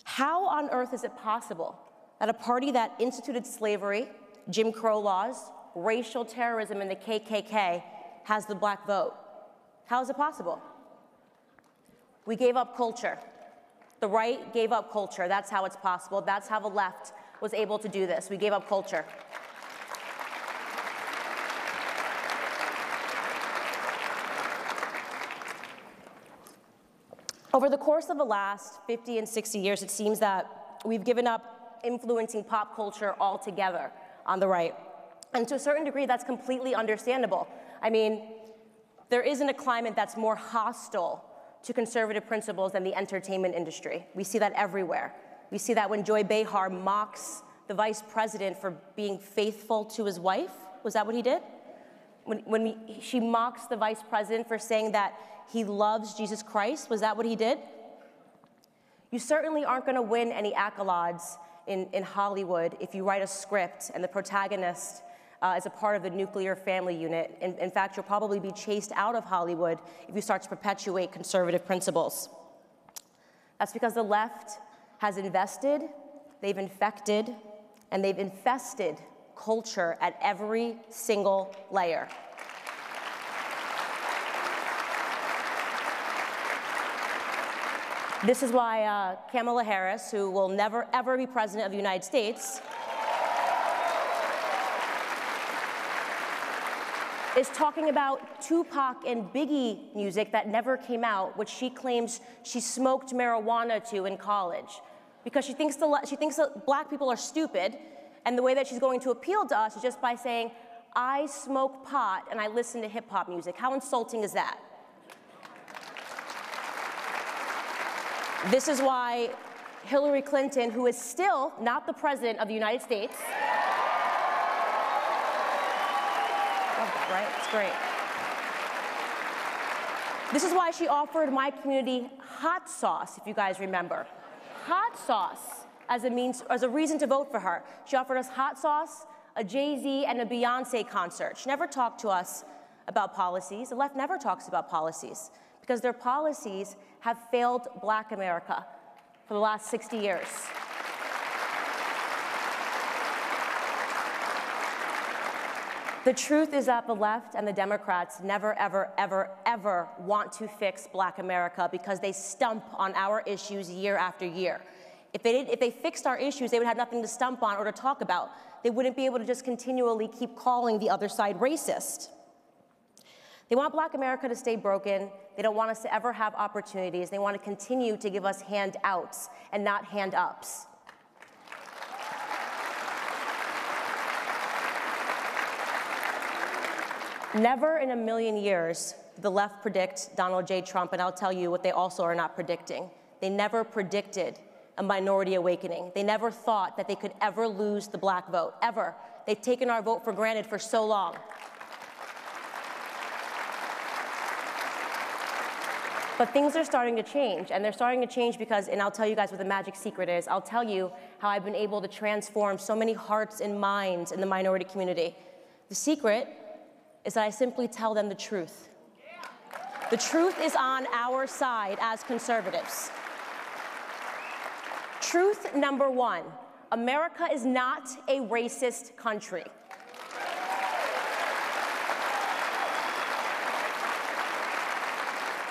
How on earth is it possible that a party that instituted slavery, Jim Crow laws, racial terrorism, and the KKK has the Black vote? How is it possible? We gave up culture. The right gave up culture. That's how it's possible. That's how the left was able to do this. We gave up culture. Over the course of the last 50 and 60 years, it seems that we've given up influencing pop culture altogether on the right. And to a certain degree, that's completely understandable. I mean, there isn't a climate that's more hostile to conservative principles than the entertainment industry. We see that everywhere. We see that when Joy Behar mocks the vice president for being faithful to his wife. Was that what he did? She mocks the vice president for saying that he loves Jesus Christ. Was that what he did? You certainly aren't going to win any accolades in Hollywood if you write a script and the protagonist is a part of the nuclear family unit. In fact, you'll probably be chased out of Hollywood if you start to perpetuate conservative principles. That's because the left has invested, they've infected, and they've infested culture at every single layer. This is why Kamala Harris, who will never, ever be president of the United States, is talking about Tupac and Biggie music that never came out, which she claims she smoked marijuana to in college, because she thinks that black people are stupid, and the way that she's going to appeal to us is just by saying, I smoke pot and I listen to hip-hop music. How insulting is that? This is why Hillary Clinton, who is still not the president of the United States, love that, right? It's great. This is why she offered my community hot sauce, if you guys remember. Hot sauce as a reason to vote for her. She offered us hot sauce, a Jay-Z, and a Beyonce concert. She never talked to us about policies. The left never talks about policies, because their policies have failed Black America for the last 60 years. The truth is that the left and the Democrats never, ever, ever, ever want to fix Black America, because they stump on our issues year after year. If they fixed our issues, they would have nothing to stump on or to talk about. They wouldn't be able to just continually keep calling the other side racist. They want Black America to stay broken. They don't want us to ever have opportunities. They want to continue to give us handouts and not hand-ups. Never in a million years did the left predict Donald J. Trump, and I'll tell you what they also are not predicting. They never predicted a minority awakening. They never thought that they could ever lose the Black vote, ever. They've taken our vote for granted for so long. But things are starting to change, and they're starting to change because, and I'll tell you guys what the magic secret is. I'll tell you how I've been able to transform so many hearts and minds in the minority community. The secret is that I simply tell them the truth. The truth is on our side as conservatives. Truth number one, America is not a racist country.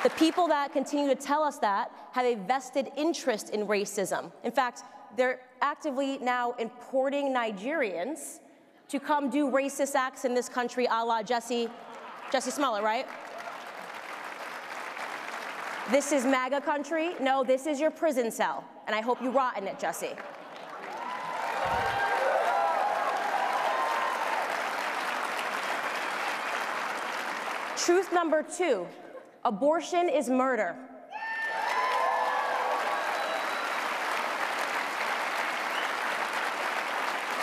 The people that continue to tell us that have a vested interest in racism. In fact, they're actively now importing Nigerians to come do racist acts in this country, a la Jussie Smollett, right? This is MAGA country. No, this is your prison cell, and I hope you rot in it, Jussie. Truth number two, abortion is murder.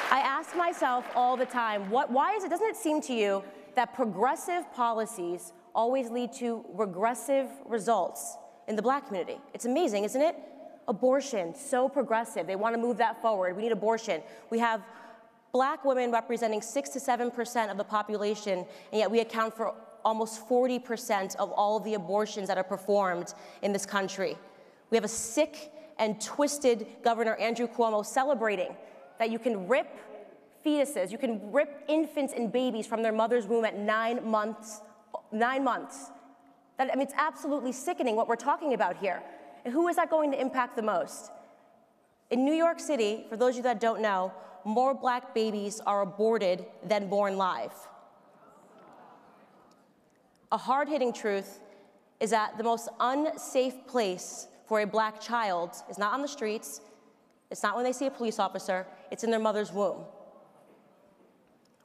I ask myself all the time, doesn't it seem to you that progressive policies always lead to regressive results in the Black community? It's amazing, isn't it? Abortion, so progressive. They want to move that forward. We need abortion. We have Black women representing 6 to 7% of the population, and yet we account for almost 40% of all of the abortions that are performed in this country. We have a sick and twisted Governor Andrew Cuomo celebrating that you can rip fetuses, you can rip infants and babies from their mother's womb at 9 months. 9 months. It's absolutely sickening what we're talking about here. And who is that going to impact the most? In New York City, for those of you that don't know, more Black babies are aborted than born live. A hard-hitting truth is that the most unsafe place for a Black child is not on the streets, it's not when they see a police officer, it's in their mother's womb.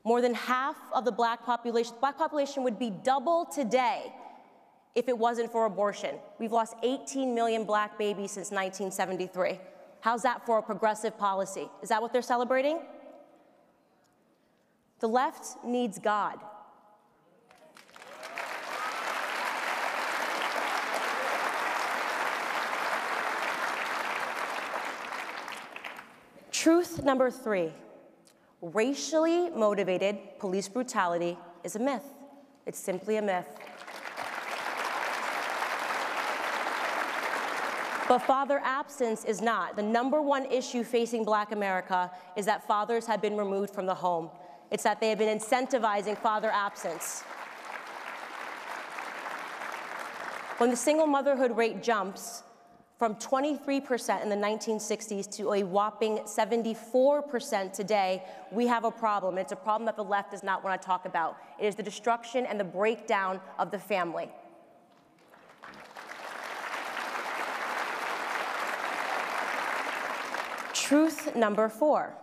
More than half of the Black population would be double today if it wasn't for abortion. We've lost 18 million Black babies since 1973. How's that for a progressive policy? Is that what they're celebrating? The left needs God. Truth number three, racially motivated police brutality is a myth. It's simply a myth. But father absence is not. The #1 issue facing Black America is that fathers have been removed from the home. It's that they have been incentivizing father absence. When the single motherhood rate jumps from 23% in the 1960s to a whopping 74% today, we have a problem. It's a problem that the left does not want to talk about. It is the destruction and the breakdown of the family. Truth number 4.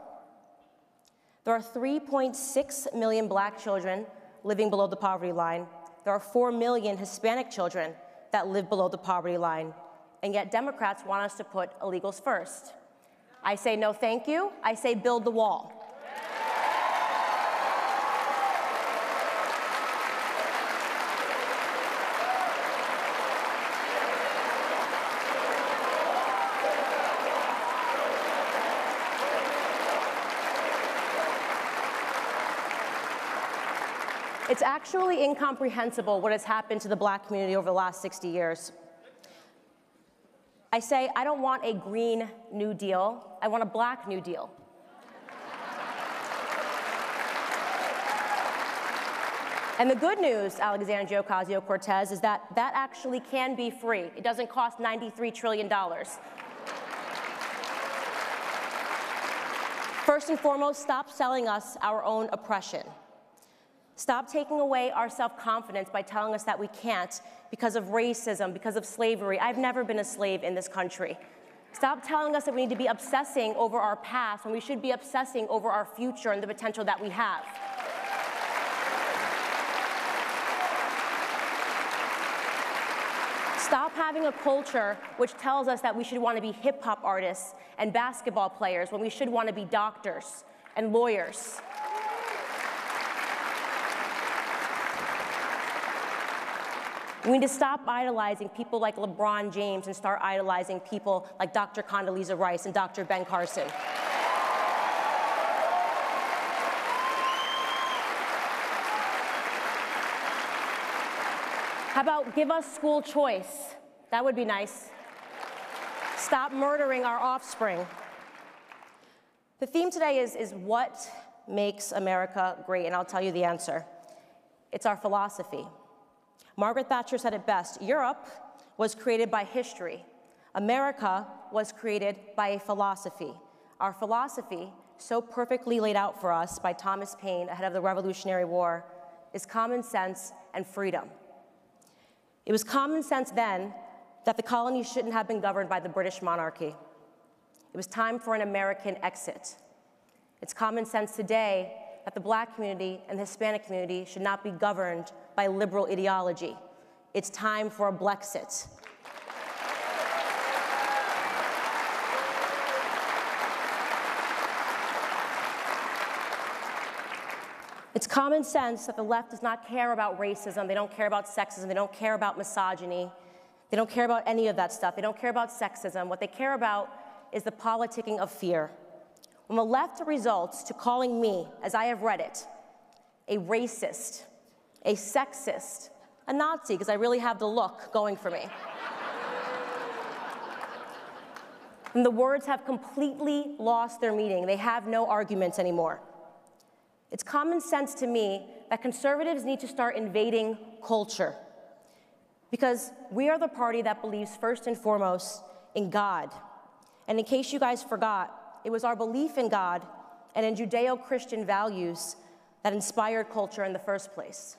There are 3.6 million Black children living below the poverty line. There are 4 million Hispanic children that live below the poverty line. And yet Democrats want us to put illegals first. I say no thank you. I say build the wall. It's actually incomprehensible what has happened to the Black community over the last 60 years. I say, I don't want a Green New Deal, I want a Black New Deal. And the good news, Alexandria Ocasio-Cortez, is that that actually can be free. It doesn't cost $93 trillion. First and foremost, stop selling us our own oppression. Stop taking away our self-confidence by telling us that we can't because of racism, because of slavery. I've never been a slave in this country. Stop telling us that we need to be obsessing over our past when we should be obsessing over our future and the potential that we have. Stop having a culture which tells us that we should want to be hip-hop artists and basketball players when we should want to be doctors and lawyers. We need to stop idolizing people like LeBron James and start idolizing people like Dr. Condoleezza Rice and Dr. Ben Carson. How about give us school choice? That would be nice. Stop murdering our offspring. The theme today is what makes America great, and I'll tell you the answer. It's our philosophy. Margaret Thatcher said it best. Europe was created by history. America was created by a philosophy. Our philosophy, so perfectly laid out for us by Thomas Paine ahead of the Revolutionary War, is common sense and freedom. It was common sense then that the colonies shouldn't have been governed by the British monarchy. It was time for an American exit. It's common sense today that the Black community and the Hispanic community should not be governed by liberal ideology. It's time for a Blexit. It's common sense that the left does not care about racism, they don't care about sexism, they don't care about misogyny, they don't care about any of that stuff, they don't care about sexism. What they care about is the politicking of fear. When the left results to calling me, as I have read it, a racist, a sexist, a Nazi, because I really have the look going for me. And the words have completely lost their meaning. They have no arguments anymore. It's common sense to me that conservatives need to start invading culture, because we are the party that believes first and foremost in God. And in case you guys forgot, it was our belief in God and in Judeo-Christian values that inspired culture in the first place.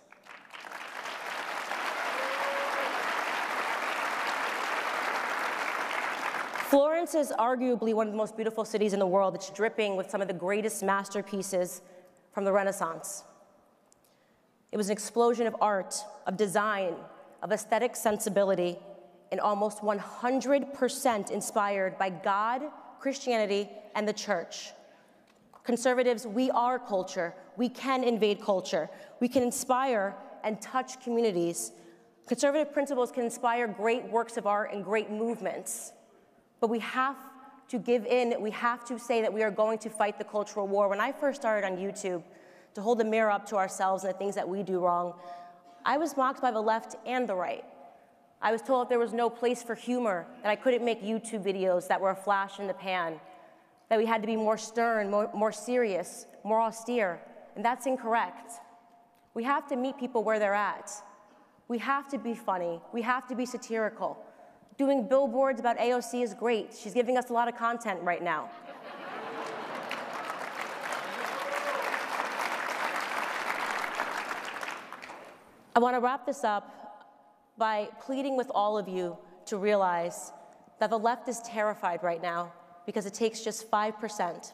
Florence is arguably one of the most beautiful cities in the world. It's dripping with some of the greatest masterpieces from the Renaissance. It was an explosion of art, of design, of aesthetic sensibility, and almost 100% inspired by God, Christianity, and the church. Conservatives, we are culture. We can invade culture. We can inspire and touch communities. Conservative principles can inspire great works of art and great movements. But we have to give in. We have to say that we are going to fight the cultural war. When I first started on YouTube to hold the mirror up to ourselves and the things that we do wrong, I was mocked by the left and the right. I was told that there was no place for humor, that I couldn't make YouTube videos that were a flash in the pan, that we had to be more stern, more serious, more austere, and that's incorrect. We have to meet people where they're at. We have to be funny. We have to be satirical. Doing billboards about AOC is great. She's giving us a lot of content right now. I want to wrap this up by pleading with all of you to realize that the left is terrified right now because it takes just 5%.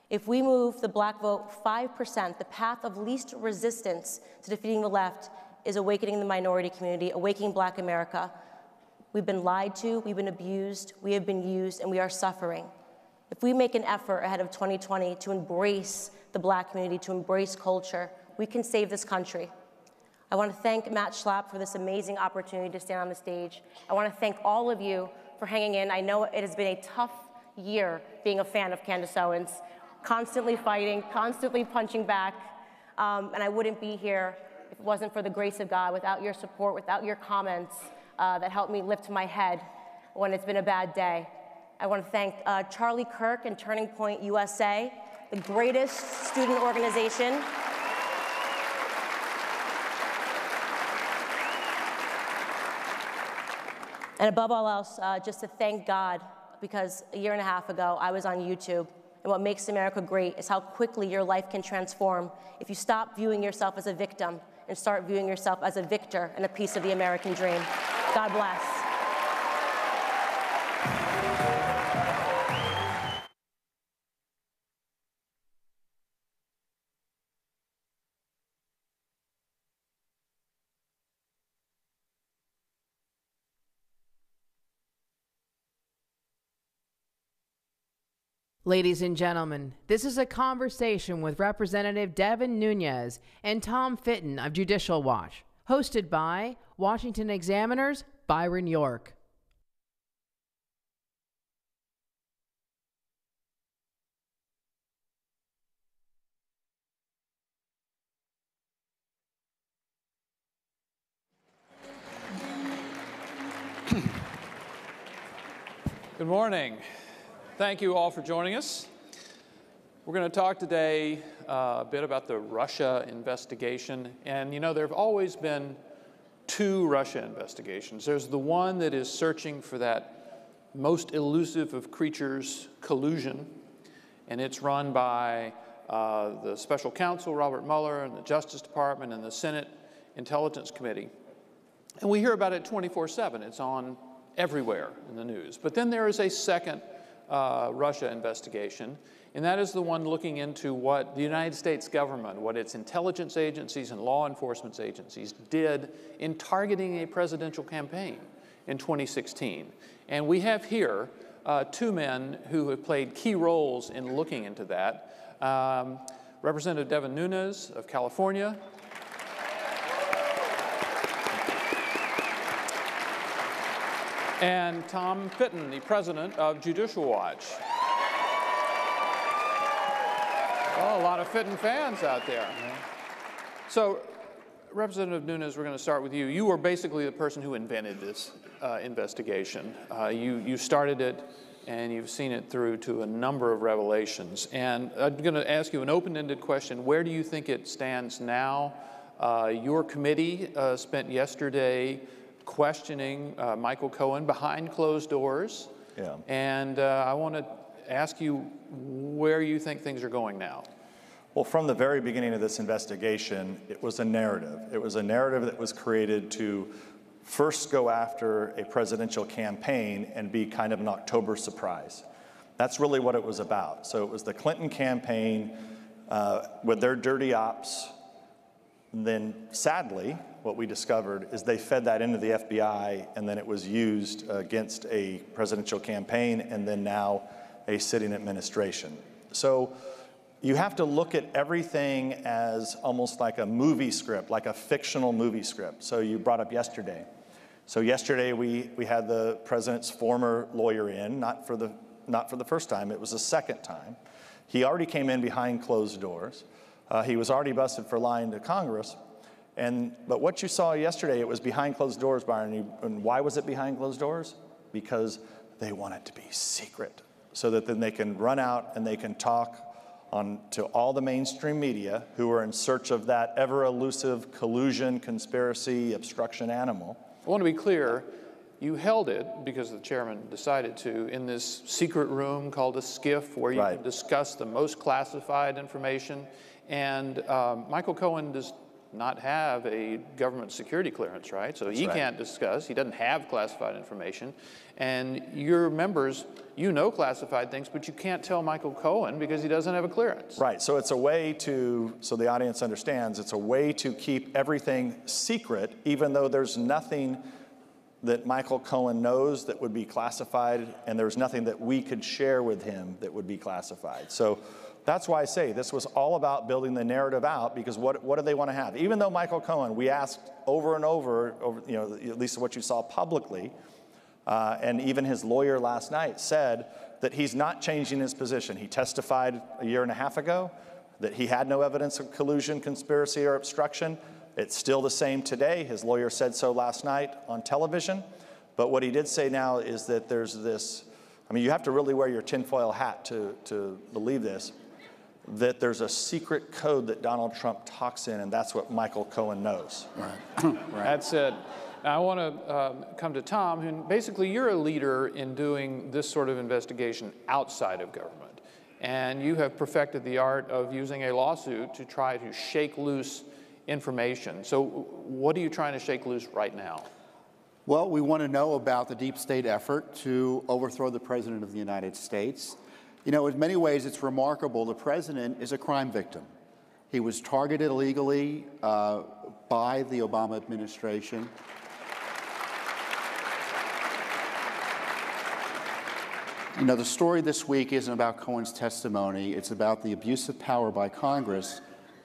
If we move the black vote 5%, the path of least resistance to defeating the left is awakening the minority community, awakening Black America. We've been lied to, we've been abused, we have been used, and we are suffering. If we make an effort ahead of 2020 to embrace the Black community, to embrace culture, we can save this country. I want to thank Matt Schlapp for this amazing opportunity to stand on the stage. I want to thank all of you for hanging in. I know it has been a tough year being a fan of Candace Owens, constantly fighting, constantly punching back, and I wouldn't be here if it wasn't for the grace of God, without your support, without your comments that helped me lift my head when it's been a bad day. I want to thank Charlie Kirk and Turning Point USA, the greatest student organization. And above all else, just to thank God, because a year and a half ago, I was on YouTube. And what makes America great is how quickly your life can transform if you stop viewing yourself as a victim and start viewing yourself as a victor and a piece of the American dream. God bless. Ladies and gentlemen, this is a conversation with Representative Devin Nunes and Tom Fitton of Judicial Watch, hosted by Washington Examiner's Byron York. Good morning. Thank you all for joining us. We're going to talk today a bit about the Russia investigation. And you know, there have always been two Russia investigations. There's the one that is searching for that most elusive of creatures, collusion. And it's run by the special counsel, Robert Mueller, and the Justice Department, and the Senate Intelligence Committee. And we hear about it 24/7. It's on everywhere in the news. But then there is a second Russia investigation, and that is the one looking into what the United States government, what its intelligence agencies and law enforcement agencies did in targeting a presidential campaign in 2016. And we have here two men who have played key roles in looking into that. Representative Devin Nunes of California, and Tom Fitton, the president of Judicial Watch. Oh, a lot of Fitton fans out there. So, Representative Nunes, we're going to start with you. You were basically the person who invented this investigation. You started it, and you've seen it through to a number of revelations. And I'm going to ask you an open-ended question. Where do you think it stands now? Your committee spent yesterday questioning Michael Cohen behind closed doors. Yeah. And I want to ask you where you think things are going now. Well, from the very beginning of this investigation, it was a narrative. It was a narrative that was created to first go after a presidential campaign and be kind of an October surprise. That's really what it was about. So it was the Clinton campaign with their dirty ops. And then, sadly, what we discovered is they fed that into the FBI, and then it was used against a presidential campaign and then now a sitting administration. So you have to look at everything as almost like a movie script, like a fictional movie script. So you brought up yesterday. So yesterday we had the president's former lawyer in, not for the first time, it was the second time. He already came in behind closed doors. He was already busted for lying to Congress. But what you saw yesterday, it was behind closed doors, Byron. And why was it behind closed doors? Because they want it to be secret, so that then they can run out and they can talk to all the mainstream media who are in search of that ever-elusive collusion, conspiracy, obstruction animal. I want to be clear. You held it, because the chairman decided to, in this secret room called a SCIF, where you can discuss the most classified information. And Michael Cohen does not have a government security clearance, right? So he can't discuss. He doesn't have classified information. And your members, you know classified things, but you can't tell Michael Cohen because he doesn't have a clearance. Right. So it's a way to, so the audience understands, it's a way to keep everything secret, even though there's nothing that Michael Cohen knows that would be classified, and there's nothing that we could share with him that would be classified. So that's why I say this was all about building the narrative out, because what do they want to have? Even though Michael Cohen, we asked over and over, you know, at least what you saw publicly, and even his lawyer last night said that he's not changing his position. He testified a year and a half ago that he had no evidence of collusion, conspiracy, or obstruction. It's still the same today. His lawyer said so last night on television. But what he did say now is that there's this, I mean, you have to really wear your tinfoil hat to believe this, that there's a secret code that Donald Trump talks in, and that's what Michael Cohen knows. Right. That's it. Now, I want to come to Tom, who basically you're a leader in doing this sort of investigation outside of government. And you have perfected the art of using a lawsuit to try to shake loose information. So what are you trying to shake loose right now? Well, we want to know about the deep state effort to overthrow the President of the United States. You know, in many ways, it's remarkable. The President is a crime victim. He was targeted illegally by the Obama administration. You know, the story this week isn't about Cohen's testimony. It's about the abuse of power by Congress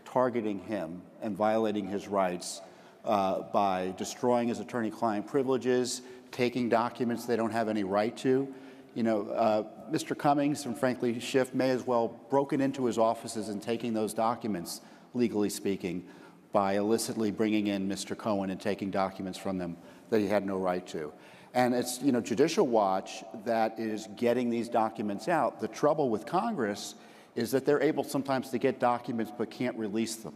targeting him and violating his rights by destroying his attorney-client privileges, taking documents they don't have any right to. You know, Mr. Cummings and frankly Schiff may as well broken into his offices and taking those documents, legally speaking, by illicitly bringing in Mr. Cohen and taking documents from them that he had no right to. And it's, you know, Judicial Watch that is getting these documents out. The trouble with Congress is that they're able sometimes to get documents but can't release them.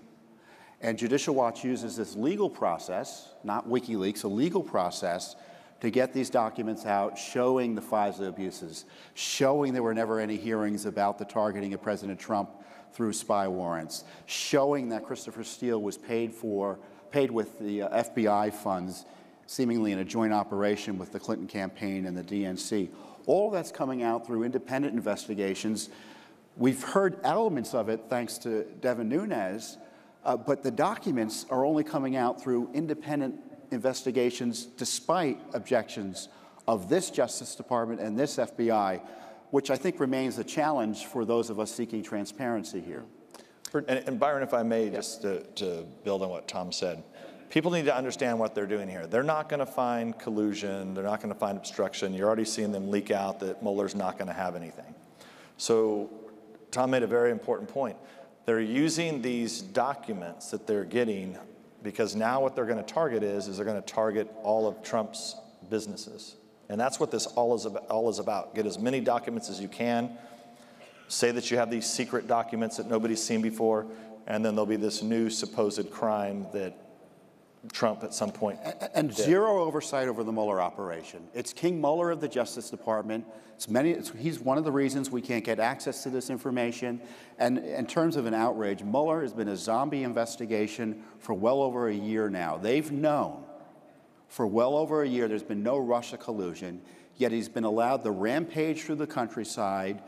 And Judicial Watch uses this legal process, not WikiLeaks, a legal process, to get these documents out, showing the FISA abuses, showing there were never any hearings about the targeting of President Trump through spy warrants, showing that Christopher Steele was paid with the FBI funds, seemingly in a joint operation with the Clinton campaign and the DNC. All of that's coming out through independent investigations. We've heard elements of it thanks to Devin Nunes, but the documents are only coming out through independent investigations despite objections of this Justice Department and this FBI, which I think remains a challenge for those of us seeking transparency here. And Byron, if I may, just to build on what Tom said, people need to understand what they're doing here. They're not going to find collusion. They're not going to find obstruction. You're already seeing them leak out that Mueller's not going to have anything. So Tom made a very important point. They're using these documents that they're getting because now what they're going to target is they're going to target all of Trump's businesses. And that's what this all is about. Get as many documents as you can. Say that you have these secret documents that nobody's seen before, and then there'll be this new supposed crime that Trump at some point and did. Zero oversight over the Mueller operation. It's King Mueller of the Justice Department. He's one of the reasons we can't get access to this information. And in terms of an outrage, Mueller has been a zombie investigation for well over a year now. They've known for well over a year there's been no Russia collusion, yet he's been allowed to rampage through the countryside,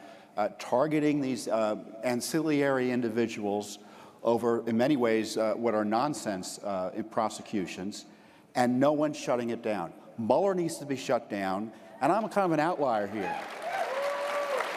targeting these ancillary individuals over, in many ways, what are nonsense in prosecutions, and no one's shutting it down. Mueller needs to be shut down, and I'm kind of an outlier here.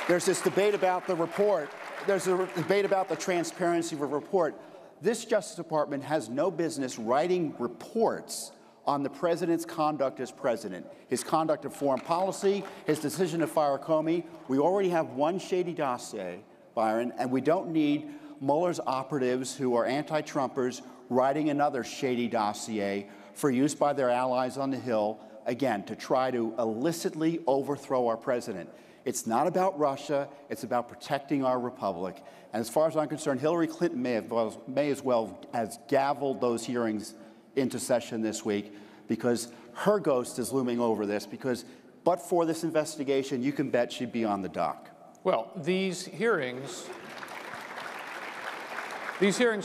There's this debate about the report. There's a debate about the transparency of a report. This Justice Department has no business writing reports on the president's conduct as president, his conduct of foreign policy, his decision to fire Comey. We already have one shady dossier, Byron, and we don't need Mueller's operatives who are anti-Trumpers writing another shady dossier for use by their allies on the Hill, again, to try to illicitly overthrow our president. It's not about Russia. It's about protecting our republic. And as far as I'm concerned, Hillary Clinton may as well has gavelled those hearings into session this week, because her ghost is looming over this, because but for this investigation, you can bet she'd be on the dock. Well, these hearings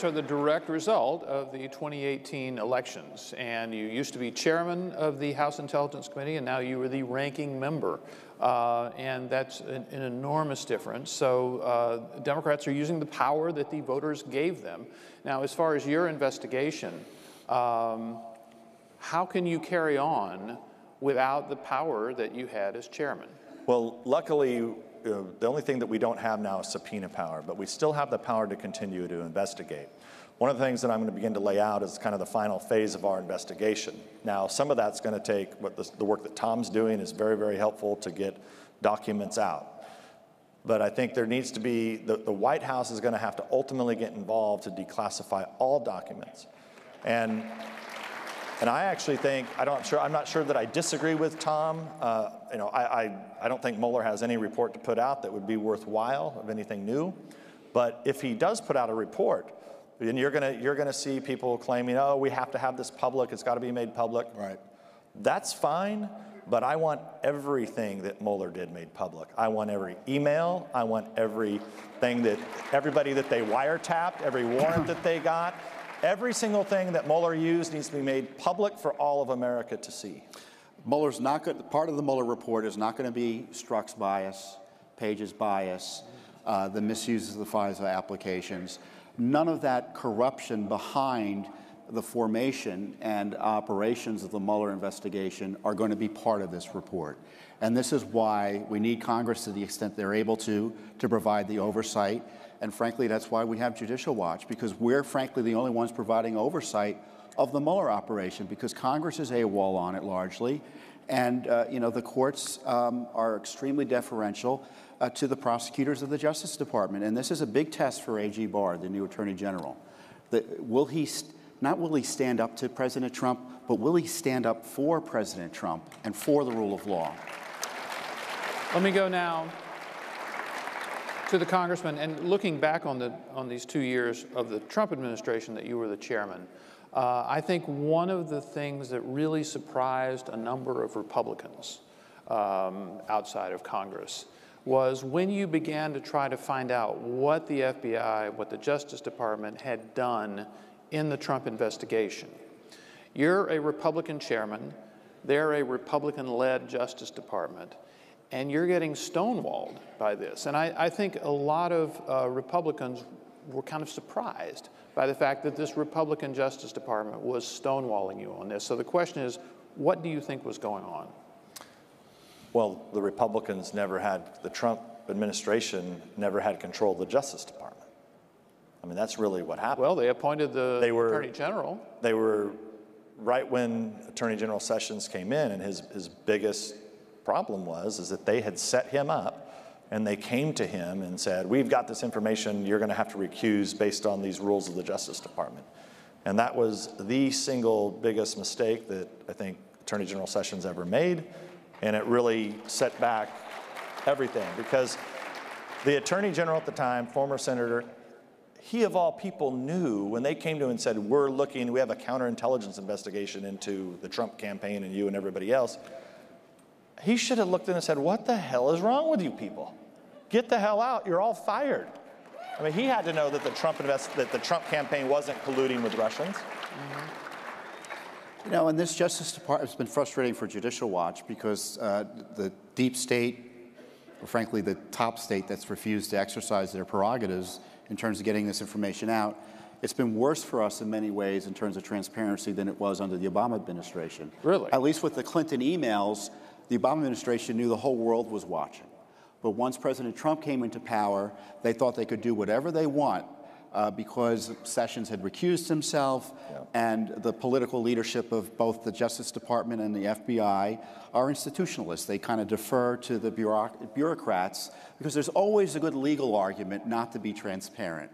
are the direct result of the 2018 elections, and you used to be chairman of the House Intelligence Committee, and now you are the ranking member, and that's an enormous difference. So Democrats are using the power that the voters gave them. Now, as far as your investigation, how can you carry on without the power that you had as chairman? Well, luckily, the only thing that we don't have now is subpoena power, but we still have the power to continue to investigate. One of the things that I'm going to begin to lay out is kind of the final phase of our investigation. Now, some of that's going to take, the work that Tom's doing is very, very helpful to get documents out. But I think there needs to be, the White House is going to have to ultimately get involved to declassify all documents. And I actually think, I'm not sure that I disagree with Tom. I don't think Mueller has any report to put out that would be worthwhile of anything new. But if he does put out a report, then you're gonna see people claiming, oh, we have to have this public, it's got to be made public. Right. That's fine, but I want everything that Mueller did made public. I want every email, I want everybody that they wiretapped, every warrant that they got. Every single thing that Mueller used needs to be made public for all of America to see. Mueller's not good. Part of the Mueller report is not going to be Strzok's bias, Page's bias, the misuses of the FISA applications. None of that corruption behind the formation and operations of the Mueller investigation are going to be part of this report. And this is why we need Congress, to the extent they're able to provide the oversight. And frankly, that's why we have Judicial Watch, because we're frankly the only ones providing oversight of the Mueller operation, because Congress is AWOL on it largely. And, the courts are extremely deferential to the prosecutors of the Justice Department. And this is a big test for A.G. Barr, the new Attorney General. Not will he stand up to President Trump, but will he stand up for President Trump and for the rule of law? Let me go now to the congressman, and looking back on these 2 years of the Trump administration that you were the chairman, I think one of the things that really surprised a number of Republicans outside of Congress was when you began to try to find out what the FBI, what the Justice Department had done in the Trump investigation. You're a Republican chairman, they're a Republican-led Justice Department, and you're getting stonewalled by this. And I think a lot of Republicans were kind of surprised by the fact that this Republican Justice Department was stonewalling you on this. So the question is, what do you think was going on? Well, the Republicans the Trump administration never had control of the Justice Department. I mean, that's really what happened. Well, they appointed the Attorney General. They were, right when Attorney General Sessions came in, and his biggest problem was that they had set him up, and they came to him and said, we've got this information, you're going to have to recuse based on these rules of the Justice Department. And that was the single biggest mistake that I think Attorney General Sessions ever made, and it really set back everything, because the Attorney General at the time, former Senator, he of all people knew when they came to him and said, we have a counterintelligence investigation into the Trump campaign and you and everybody else. He should have looked at it and said, what the hell is wrong with you people? Get the hell out, you're all fired. I mean, he had to know that the Trump campaign wasn't colluding with Russians. Mm-hmm. And this Justice Department has been frustrating for Judicial Watch, because the deep state, or frankly the top state that's refused to exercise their prerogatives in terms of getting this information out, it's been worse for us in many ways in terms of transparency than it was under the Obama administration. Really? At least with the Clinton emails, the Obama administration knew the whole world was watching. But once President Trump came into power, they thought they could do whatever they want because Sessions had recused himself, and the political leadership of both the Justice Department and the FBI are institutionalists. They kind of defer to the bureaucrats because there's always a good legal argument not to be transparent.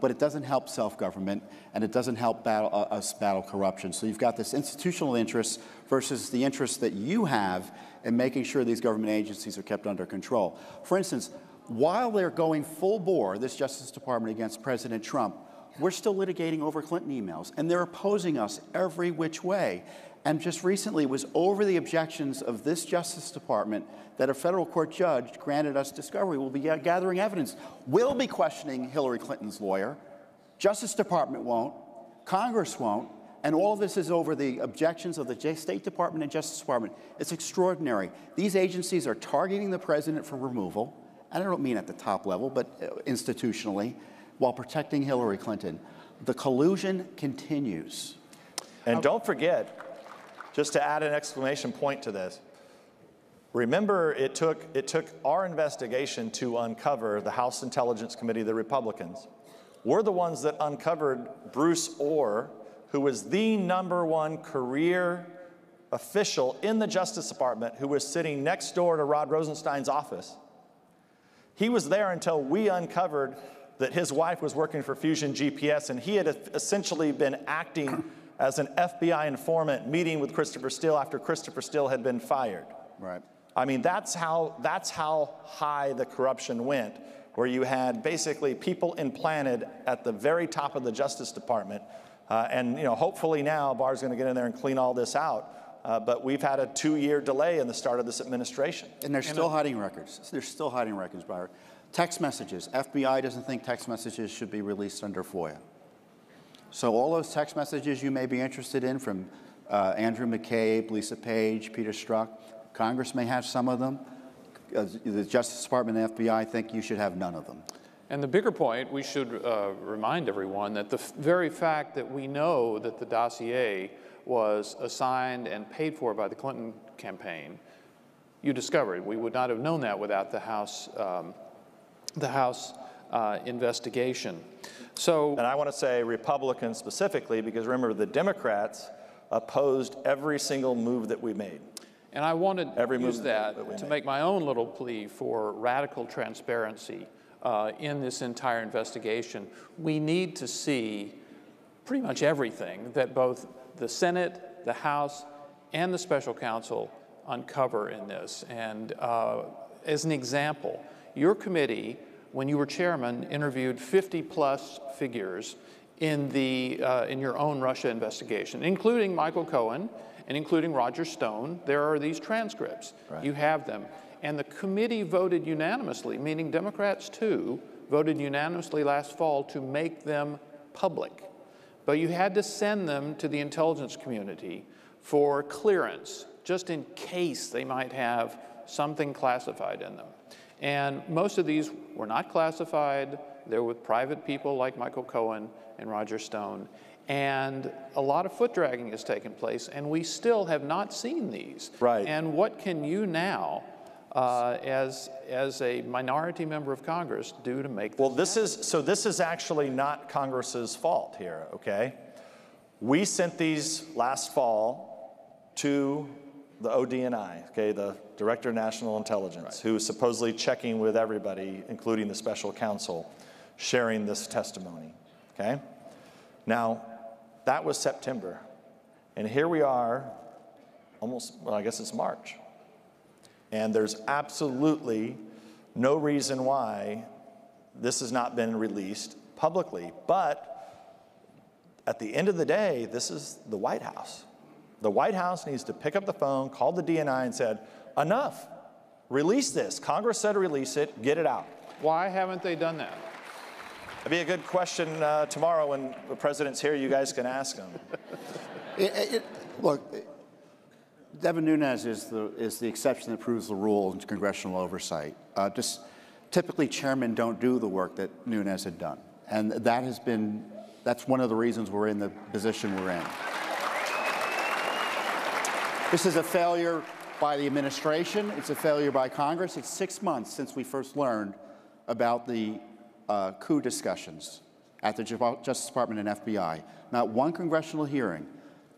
but it doesn't help self-government, and it doesn't help us battle corruption. So you've got this institutional interest versus the interest that you have in making sure these government agencies are kept under control. For instance, while they're going full bore, this Justice Department, against President Trump, we're still litigating over Clinton emails, and they're opposing us every which way. And just recently, it was over the objections of this Justice Department that a federal court judge granted us discovery. We'll be gathering evidence. We'll be questioning Hillary Clinton's lawyer. Justice Department won't. Congress won't. And all of this is over the objections of the State Department and Justice Department. It's extraordinary. These agencies are targeting the president for removal, and I don't mean at the top level, but institutionally, while protecting Hillary Clinton. The collusion continues. And don't forget, just to add an exclamation point to this, remember it took our investigation to uncover the House Intelligence Committee, the Republicans. We're the ones that uncovered Bruce Orr, who was the #1 career official in the Justice Department, who was sitting next door to Rod Rosenstein's office. He was there until we uncovered that his wife was working for Fusion GPS, and he had essentially been acting as an FBI informant, meeting with Christopher Steele after Christopher Steele had been fired. Right. I mean, that's how high the corruption went, where you had basically people implanted at the very top of the Justice Department. And hopefully now Barr's going to get in there and clean all this out. But we've had a 2-year delay in the start of this administration. And they're still hiding records. They're still hiding records, Barr. Text messages. FBI doesn't think text messages should be released under FOIA. So all those text messages you may be interested in from Andrew McCabe, Lisa Page, Peter Strzok, Congress may have some of them. The Justice Department and FBI think you should have none of them. And the bigger point, we should remind everyone that the very fact that we know that the dossier was assigned and paid for by the Clinton campaign, you discovered. We would not have known that without the House investigation. So, and I want to say Republicans specifically, because remember, the Democrats opposed every single move that we made. And I wanted to use that to make my own little plea for radical transparency in this entire investigation. We need to see pretty much everything that both the Senate, the House, and the special counsel uncover in this. And as an example, your committee, when you were chairman, interviewed 50-plus figures in your own Russia investigation, including Michael Cohen and including Roger Stone. There are these transcripts. Right. You have them. And the committee voted unanimously, meaning Democrats too, voted unanimously last fall to make them public. But you had to send them to the intelligence community for clearance, just in case they might have something classified in them. And most of these were not classified. They're with private people like Michael Cohen and Roger Stone. And a lot of foot dragging has taken place, and we still have not seen these. Right. And what can you now, as a minority member of Congress, do to make this Well, this is actually not Congress's fault here, okay? We sent these last fall to the ODNI, okay, the Director of National Intelligence, right, who is supposedly checking with everybody, including the special counsel, sharing this testimony, okay? Now, that was September, and here we are almost, well, I guess it's March, and there's absolutely no reason why this has not been released publicly. But at the end of the day, this is the White House. The White House needs to pick up the phone, call the DNI and said, enough, release this. Congress said release it, get it out. Why haven't they done that? That'd be a good question tomorrow when the president's here. You guys can ask him. Look, Devin Nunes is the exception that proves the rule in congressional oversight. Just typically, chairmen don't do the work that Nunes had done, and that's one of the reasons we're in the position we're in. This is a failure by the administration. It's a failure by Congress. It's 6 months since we first learned about the coup discussions at the Justice Department and FBI. Not one congressional hearing.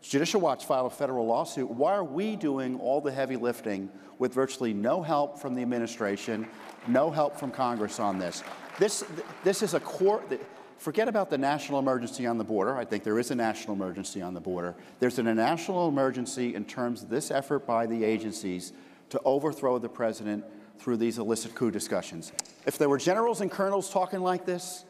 Judicial Watch filed a federal lawsuit. Why are we doing all the heavy lifting with virtually no help from the administration, no help from Congress on this? This is a core. Forget about the national emergency on the border. I think there is a national emergency on the border. There's a national emergency in terms of this effort by the agencies to overthrow the president through these illicit coup discussions. If there were generals and colonels talking like this,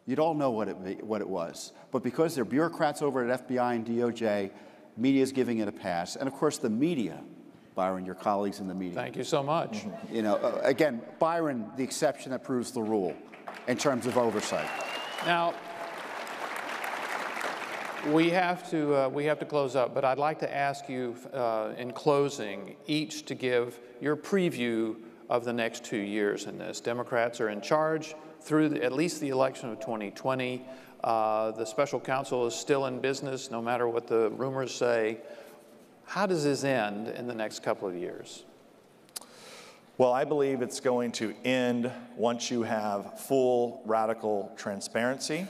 you'd all know what it was. But because they're bureaucrats over at FBI and DOJ, media is giving it a pass. And of course, the media, Byron, your colleagues in the media. Thank you so much. Mm-hmm. You know, again, Byron, the exception that proves the rule in terms of oversight. Now, we have to close up, but I'd like to ask you in closing each to give your preview of the next 2 years in this. Democrats are in charge through at least the election of 2020. The special counsel is still in business, no matter what the rumors say. How does this end in the next couple of years? Well, I believe it's going to end once you have full radical transparency,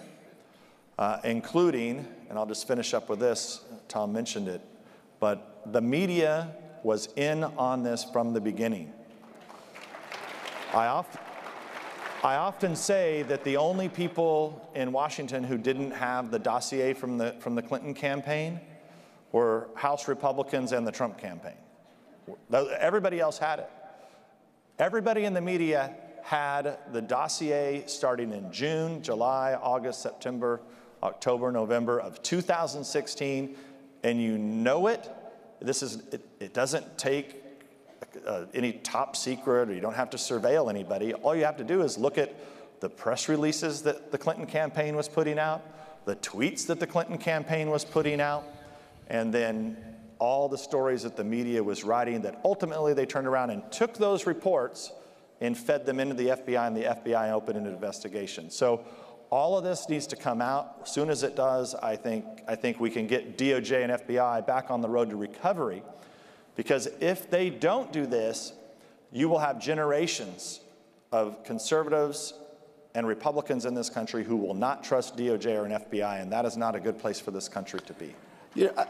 including, and I'll just finish up with this, Tom mentioned it, but the media was in on this from the beginning. I often say that the only people in Washington who didn't have the dossier from the Clinton campaign were House Republicans and the Trump campaign. Everybody else had it. Everybody in the media had the dossier starting in June, July, August, September, October, November of 2016, and you know it. It doesn't take any top secret, or you don't have to surveil anybody. All you have to do is look at the press releases that the Clinton campaign was putting out, the tweets that the Clinton campaign was putting out, and then all the stories that the media was writing that ultimately they turned around and took those reports and fed them into the FBI, and the FBI opened an investigation. So all of this needs to come out. As soon as it does, I think we can get DOJ and FBI back on the road to recovery, because if they don't do this, you will have generations of conservatives and Republicans in this country who will not trust DOJ or an FBI, and that is not a good place for this country to be. You know,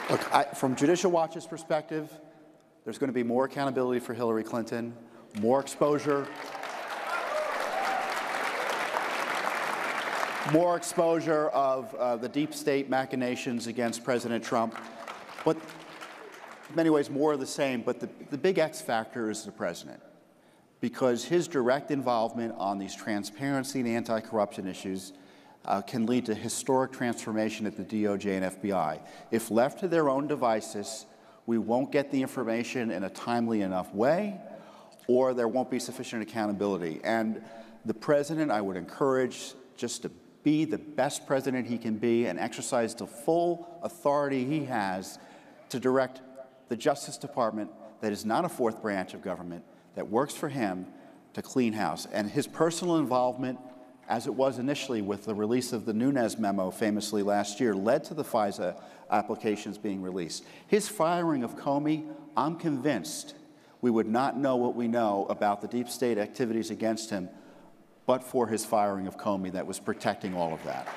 look, from Judicial Watch's perspective, there's going to be more accountability for Hillary Clinton, more exposure of the deep state machinations against President Trump. But in many ways, more of the same. But the big X factor is the president, because his direct involvement on these transparency and anti-corruption issues can lead to historic transformation at the DOJ and FBI. If left to their own devices, we won't get the information in a timely enough way, or there won't be sufficient accountability. And the president, I would encourage just to be the best president he can be and exercise the full authority he has to direct the Justice Department, that is not a fourth branch of government, that works for him, to clean house. And his personal involvement, as it was initially with the release of the Nunes memo famously last year, led to the FISA applications being released. His firing of Comey, I'm convinced we would not know what we know about the deep state activities against him but for his firing of Comey that was protecting all of that.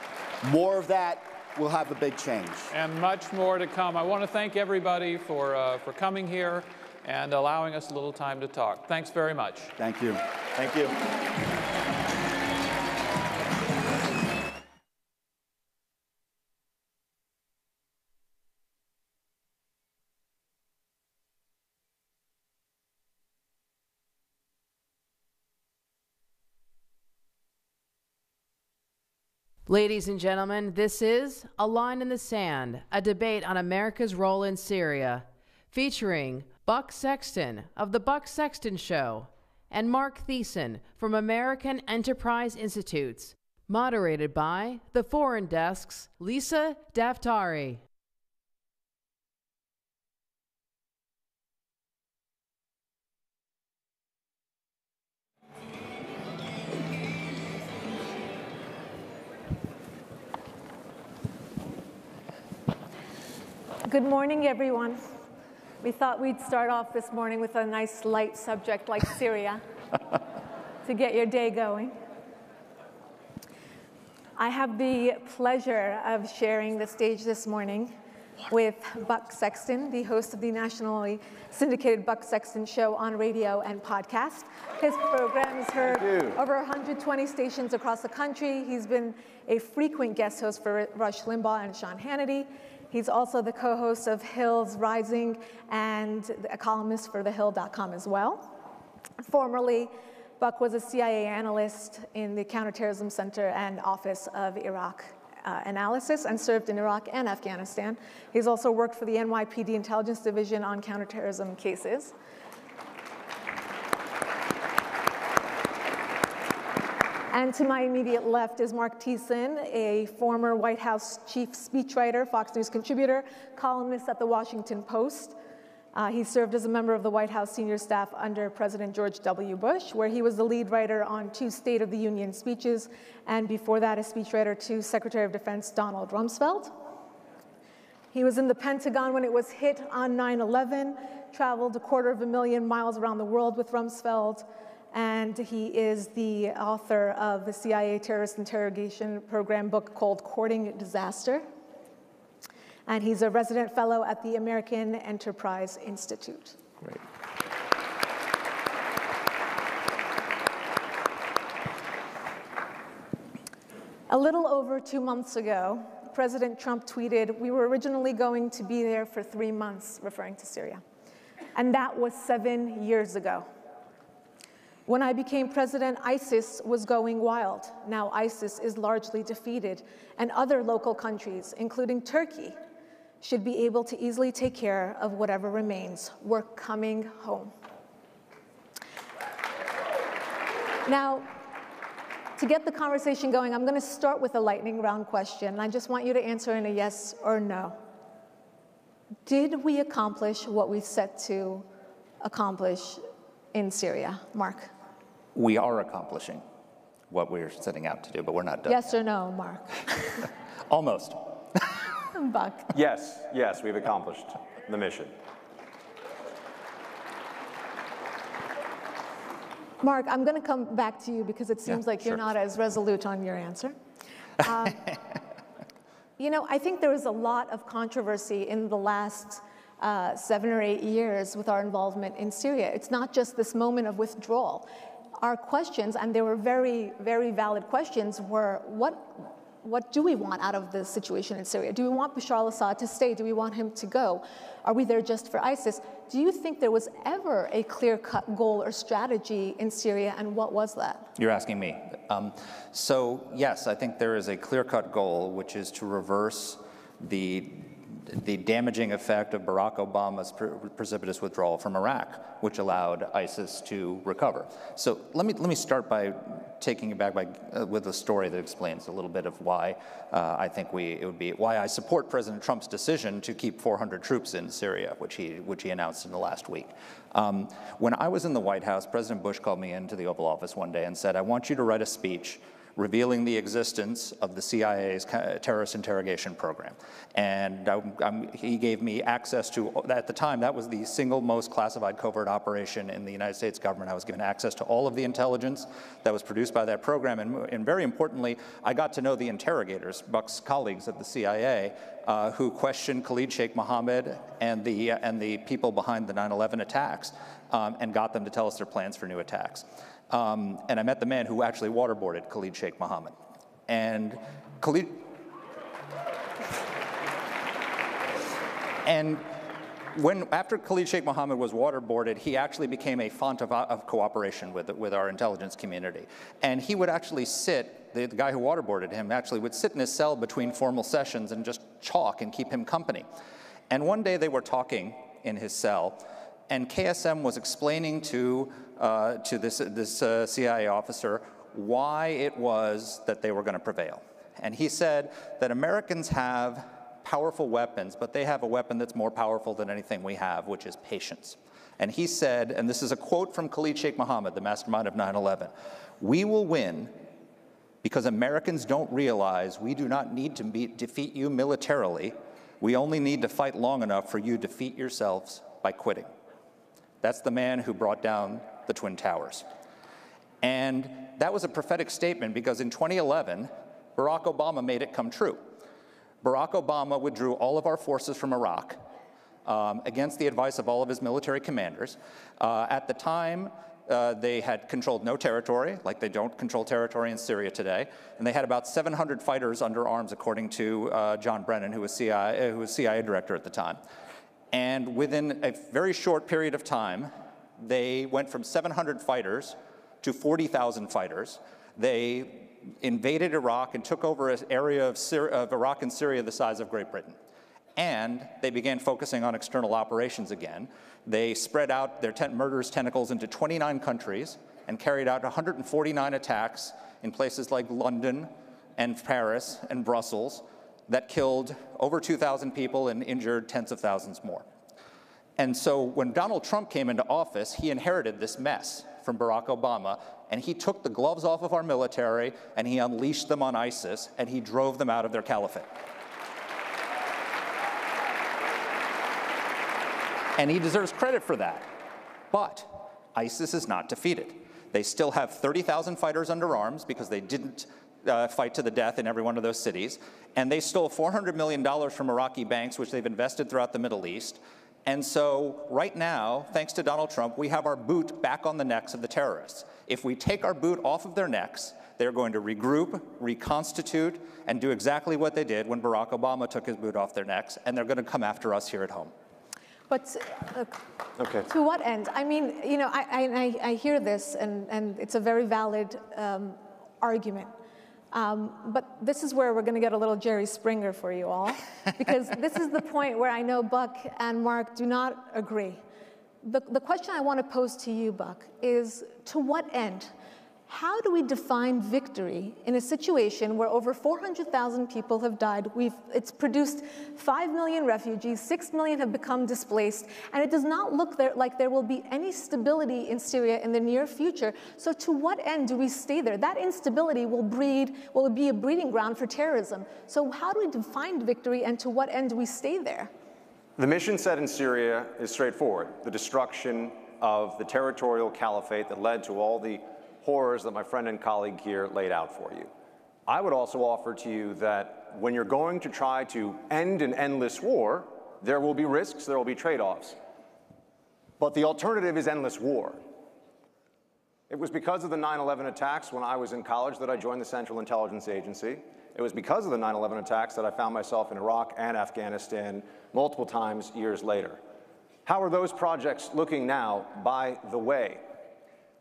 More of that will have a big change. And much more to come. I want to thank everybody for coming here and allowing us a little time to talk. Thanks very much. Thank you. Thank you. Ladies and gentlemen, this is A Line in the Sand, a debate on America's role in Syria, featuring Buck Sexton of The Buck Sexton Show and Mark Thiessen from American Enterprise Institutes, moderated by the Foreign Desk's Lisa Daftari. Good morning, everyone. We thought we'd start off this morning with a nice light subject like Syria to get your day going. I have the pleasure of sharing the stage this morning with Buck Sexton, the host of the nationally syndicated Buck Sexton Show on radio and podcast. His program is heard over 120 stations across the country. He's been a frequent guest host for Rush Limbaugh and Sean Hannity. He's also the co-host of Hill's Rising and a columnist for thehill.com as well. Formerly, Buck was a CIA analyst in the Counterterrorism Center and Office of Iraq Analysis and served in Iraq and Afghanistan. He's also worked for the NYPD Intelligence Division on counterterrorism cases. And to my immediate left is Mark Thiessen, a former White House chief speechwriter, Fox News contributor, columnist at the Washington Post. He served as a member of the White House senior staff under President George W. Bush, where he was the lead writer on 2 State of the Union speeches, and before that, a speechwriter to Secretary of Defense Donald Rumsfeld. He was in the Pentagon when it was hit on 9/11, traveled 250,000 miles around the world with Rumsfeld, and he is the author of the CIA Terrorist Interrogation Program book called Courting Disaster. And he's a resident fellow at the American Enterprise Institute. Great. A little over 2 months ago, President Trump tweeted, "We were originally going to be there for 3 months," referring to Syria. And that was 7 years ago. When I became president, ISIS was going wild. Now ISIS is largely defeated, and other local countries, including Turkey, should be able to easily take care of whatever remains. We're coming home. Now, to get the conversation going, I'm going to start with a lightning round question, and I just want you to answer in a yes or no. Did we accomplish what we set to accomplish in Syria? Mark? We are accomplishing what we're setting out to do, but we're not done. Yes or no, Mark? Almost. Buck? Yes, we've accomplished the mission. Mark, I'm going to come back to you because it seems like you're not as resolute on your answer. You know, I think there was a lot of controversy in the last 7 or 8 years with our involvement in Syria. It's not just this moment of withdrawal. Our questions, and they were very, very valid questions, were what do we want out of the situation in Syria? Do we want Bashar al-Assad to stay? Do we want him to go? Are we there just for ISIS? Do you think there was ever a clear-cut goal or strategy in Syria, and what was that? You're asking me. So yes, I think there is a clear-cut goal, which is to reverse the damaging effect of Barack Obama's precipitous withdrawal from Iraq, which allowed ISIS to recover. So let me start by taking it back with a story that explains a little bit of why I think why I support President Trump's decision to keep 400 troops in Syria, which he announced in the last week. When I was in the White House, President Bush called me into the Oval Office one day and said, "I want you to write a speech revealing the existence of the CIA's terrorist interrogation program." And he gave me access to, at the time, that was the single most classified covert operation in the United States government. I was given access to all of the intelligence that was produced by that program. And very importantly, I got to know the interrogators, Buck's colleagues at the CIA, who questioned Khalid Sheikh Mohammed and the people behind the 9/11 attacks, and got them to tell us their plans for new attacks. And I met the man who actually waterboarded Khalid Sheikh Mohammed. And after Khalid Sheikh Mohammed was waterboarded, he actually became a font of cooperation with our intelligence community. And he would actually the guy who waterboarded him actually would sit in his cell between formal sessions and just talk and keep him company. And one day they were talking in his cell, and KSM was explaining to this CIA officer why it was that they were going to prevail. And he said that Americans have powerful weapons, but they have a weapon that's more powerful than anything we have, which is patience. And he said, and this is a quote from Khalid Sheikh Mohammed, the mastermind of 9/11, "We will win because Americans don't realize we do not need to defeat you militarily. We only need to fight long enough for you to defeat yourselves by quitting." That's the man who brought down the Twin Towers. And that was a prophetic statement because in 2011, Barack Obama made it come true. Barack Obama withdrew all of our forces from Iraq against the advice of all of his military commanders. At the time, they had controlled no territory, like they don't control territory in Syria today, and they had about 700 fighters under arms, according to John Brennan, who was CIA director at the time. And within a very short period of time, they went from 700 fighters to 40,000 fighters. They invaded Iraq and took over an area of Iraq and Syria the size of Great Britain. And they began focusing on external operations again. They spread out their murderous tentacles into 29 countries and carried out 149 attacks in places like London and Paris and Brussels that killed over 2,000 people and injured tens of thousands more. And so when Donald Trump came into office, he inherited this mess from Barack Obama, and he took the gloves off of our military and he unleashed them on ISIS and he drove them out of their caliphate. And he deserves credit for that. But ISIS is not defeated. They still have 30,000 fighters under arms because they didn't fight to the death in every one of those cities. And they stole $400 million from Iraqi banks, which they've invested throughout the Middle East. And so right now, thanks to Donald Trump, we have our boot back on the necks of the terrorists. If we take our boot off of their necks, they're going to regroup, reconstitute, and do exactly what they did when Barack Obama took his boot off their necks, and they're going to come after us here at home. But to what end? I mean, you know, I hear this, and it's a very valid argument. But this is where we're going to get a little Jerry Springer for you all, because this is the point where I know Buck and Mark do not agree. The question I want to pose to you, Buck, is to what end? How do we define victory in a situation where over 400,000 people have died? It's produced 5 million refugees, 6 million have become displaced, and it does not look like there will be any stability in Syria in the near future. So to what end do we stay there? That instability will be a breeding ground for terrorism. So how do we define victory, and to what end do we stay there? The mission set in Syria is straightforward: the destruction of the territorial caliphate that led to all the horrors that my friend and colleague here laid out for you. I would also offer to you that when you're going to try to end an endless war, there will be risks, there will be trade-offs. But the alternative is endless war. It was because of the 9/11 attacks when I was in college that I joined the Central Intelligence Agency. It was because of the 9/11 attacks that I found myself in Iraq and Afghanistan multiple times years later. How are those projects looking now, by the way?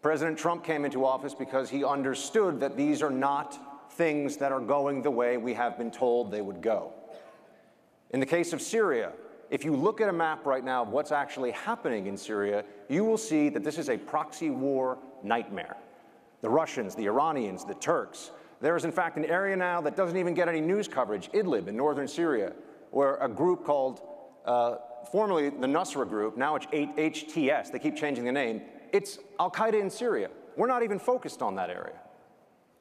President Trump came into office because he understood that these are not things that are going the way we have been told they would go. In the case of Syria, if you look at a map right now of what's actually happening in Syria, you will see that this is a proxy war nightmare. The Russians, the Iranians, the Turks. There is, in fact, an area now that doesn't even get any news coverage, Idlib in northern Syria, where a group called, formerly the Nusra Group, now it's HTS, they keep changing the name, it's al-Qaeda in Syria. We're not even focused on that area.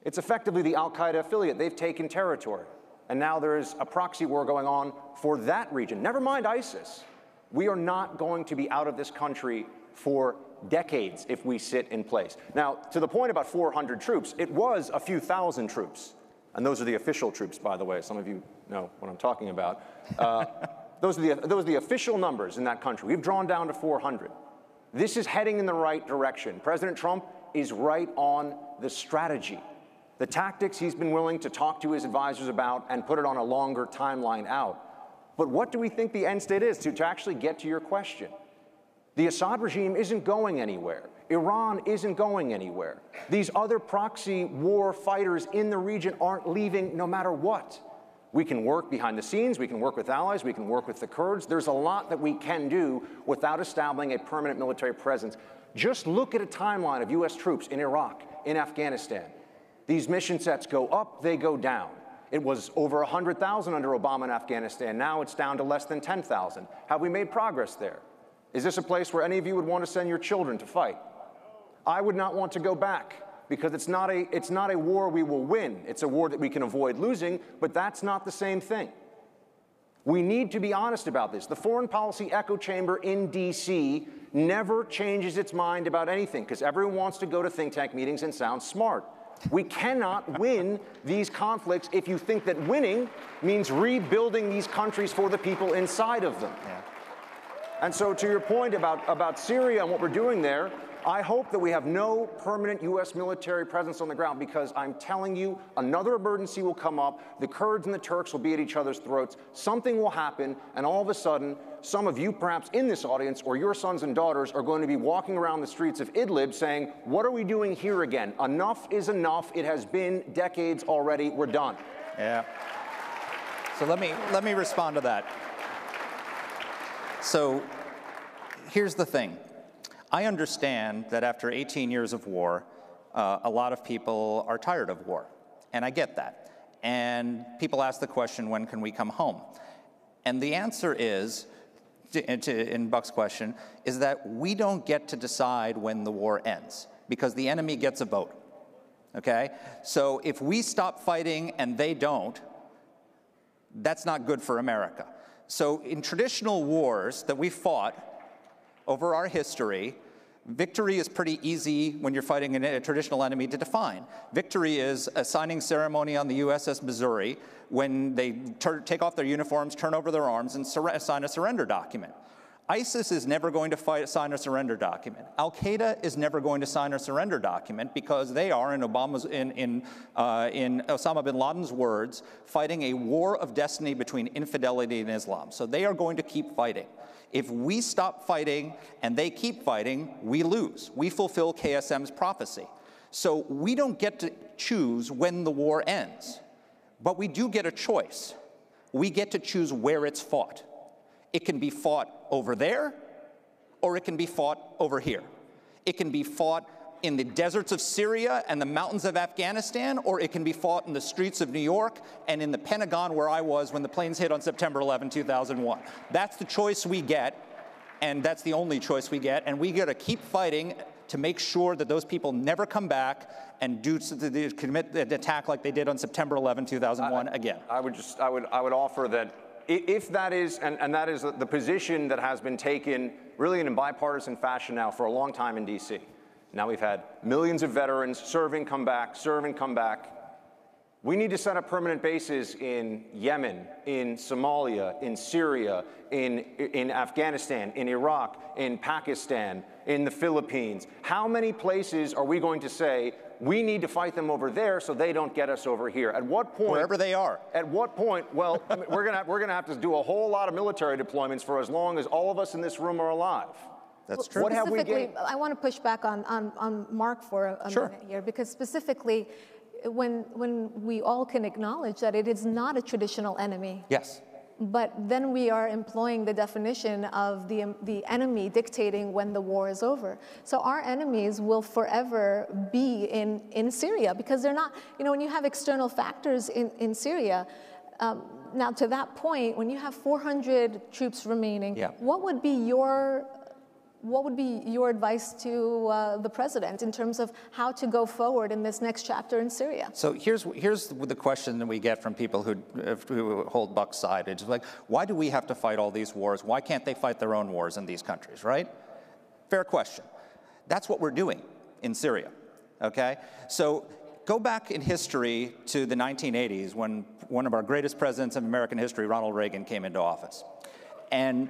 It's effectively the al-Qaeda affiliate. They've taken territory. And now there is a proxy war going on for that region. Never mind ISIS. We are not going to be out of this country for decades if we sit in place. Now, to the point about 400 troops, it was a few thousand troops. And those are the official troops, by the way. Some of you know what I'm talking about. Those are the official numbers in that country. We've drawn down to 400. This is heading in the right direction. President Trump is right on the strategy. The tactics he's been willing to talk to his advisors about and put it on a longer timeline out. But what do we think the end state is, to actually get to your question? The Assad regime isn't going anywhere. Iran isn't going anywhere. These other proxy war fighters in the region aren't leaving no matter what. We can work behind the scenes, we can work with allies, we can work with the Kurds. There's a lot that we can do without establishing a permanent military presence. Just look at a timeline of US troops in Iraq, in Afghanistan. These mission sets go up, they go down. It was over 100,000 under Obama in Afghanistan. Now it's down to less than 10,000. Have we made progress there? Is this a place where any of you would want to send your children to fight? I would not want to go back, because it's not a war we will win. It's a war that we can avoid losing, but that's not the same thing. We need to be honest about this. The foreign policy echo chamber in DC never changes its mind about anything, because everyone wants to go to think tank meetings and sound smart. We cannot win these conflicts if you think that winning means rebuilding these countries for the people inside of them. Yeah. And so to your point about Syria and what we're doing there, I hope that we have no permanent U.S. military presence on the ground, because I'm telling you, another emergency will come up, the Kurds and the Turks will be at each other's throats, something will happen, and all of a sudden, some of you perhaps in this audience or your sons and daughters are going to be walking around the streets of Idlib saying, what are we doing here again? Enough is enough. It has been decades already. We're done. Yeah. So let me respond to that. So here's the thing. I understand that after 18 years of war, a lot of people are tired of war, and I get that. And people ask the question, when can we come home? And the answer is, in Buck's question, is that we don't get to decide when the war ends, because the enemy gets a vote, okay? So if we stop fighting and they don't, that's not good for America. So in traditional wars that we fought over our history, victory is pretty easy when you're fighting a traditional enemy to define. Victory is a signing ceremony on the USS Missouri when they take off their uniforms, turn over their arms, and sign a surrender document. ISIS is never going to sign a surrender document. Al-Qaeda is never going to sign a surrender document, because they are, in Osama bin Laden's words, fighting a war of destiny between infidelity and Islam. So they are going to keep fighting. If we stop fighting and they keep fighting, we lose. We fulfill KSM's prophecy. So we don't get to choose when the war ends, but we do get a choice. We get to choose where it's fought. It can be fought over there, or it can be fought over here. It can be fought in the deserts of Syria and the mountains of Afghanistan, or it can be fought in the streets of New York and in the Pentagon where I was when the planes hit on September 11, 2001. That's the choice we get, and that's the only choice we get, and we got to keep fighting to make sure that those people never come back and commit an attack like they did on September 11, 2001 again. I would offer that if that is, and that is the position that has been taken really in a bipartisan fashion now for a long time in D.C. Now we've had millions of veterans serve and come back, serve and come back. We need to set up permanent bases in Yemen, in Somalia, in Syria, in Afghanistan, in Iraq, in Pakistan, in the Philippines. How many places are we going to say we need to fight them over there so they don't get us over here? At what point? Wherever they are. At what point? Well, we're gonna have to do a whole lot of military deployments for as long as all of us in this room are alive. That's true. What have we gained? I want to push back on Mark for a minute here, because specifically, when we all can acknowledge that it is not a traditional enemy. Yes. But then we are employing the definition of the enemy dictating when the war is over. So our enemies will forever be in Syria, because they're not, when you have external factors in Syria, now to that point, when you have 400 troops remaining, what would be your advice to the president in terms of how to go forward in this next chapter in Syria? So here's the question that we get from people who hold Buck's side. It's like, why do we have to fight all these wars? Why can't they fight their own wars in these countries, right? Fair question. That's what we're doing in Syria, okay? So go back in history to the 1980s when one of our greatest presidents in American history, Ronald Reagan, came into office. And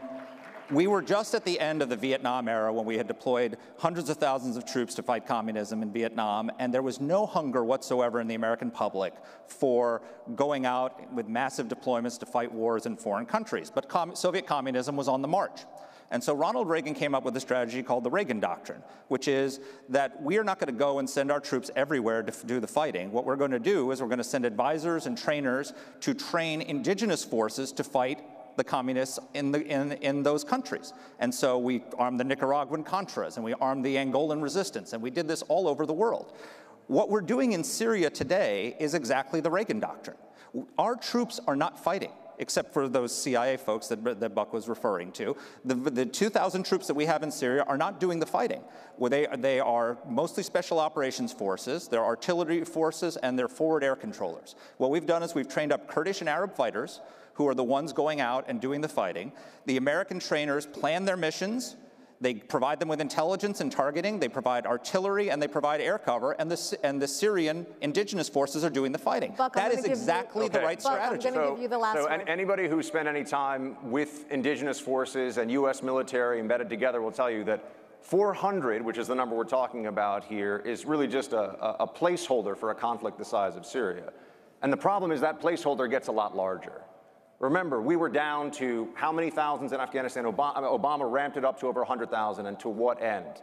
we were just at the end of the Vietnam era when we had deployed hundreds of thousands of troops to fight communism in Vietnam, and there was no hunger whatsoever in the American public for going out with massive deployments to fight wars in foreign countries. But Soviet communism was on the march. And so Ronald Reagan came up with a strategy called the Reagan Doctrine, which is that we are not going to go and send our troops everywhere to do the fighting. What we're going to do is we're going to send advisors and trainers to train indigenous forces to fight the communists in those countries. And so we armed the Nicaraguan Contras, and we armed the Angolan resistance, and we did this all over the world. What we're doing in Syria today is exactly the Reagan Doctrine. Our troops are not fighting, except for those CIA folks that Buck was referring to. The 2,000 troops that we have in Syria are not doing the fighting. Well, they are mostly special operations forces, they're artillery forces, and they're forward air controllers. What we've done is we've trained up Kurdish and Arab fighters who are the ones going out and doing the fighting. The American trainers plan their missions. They provide them with intelligence and targeting, they provide artillery, and they provide air cover, and the Syrian indigenous forces are doing the fighting. Buck, that is exactly the right strategy. I'm going to give you the last word. Anybody who spent any time with indigenous forces and U.S. military embedded together will tell you that 400, which is the number we're talking about here, is really just a placeholder for a conflict the size of Syria. And the problem is that placeholder gets a lot larger. Remember, we were down to how many thousands in Afghanistan? Obama ramped it up to over 100,000, and to what end?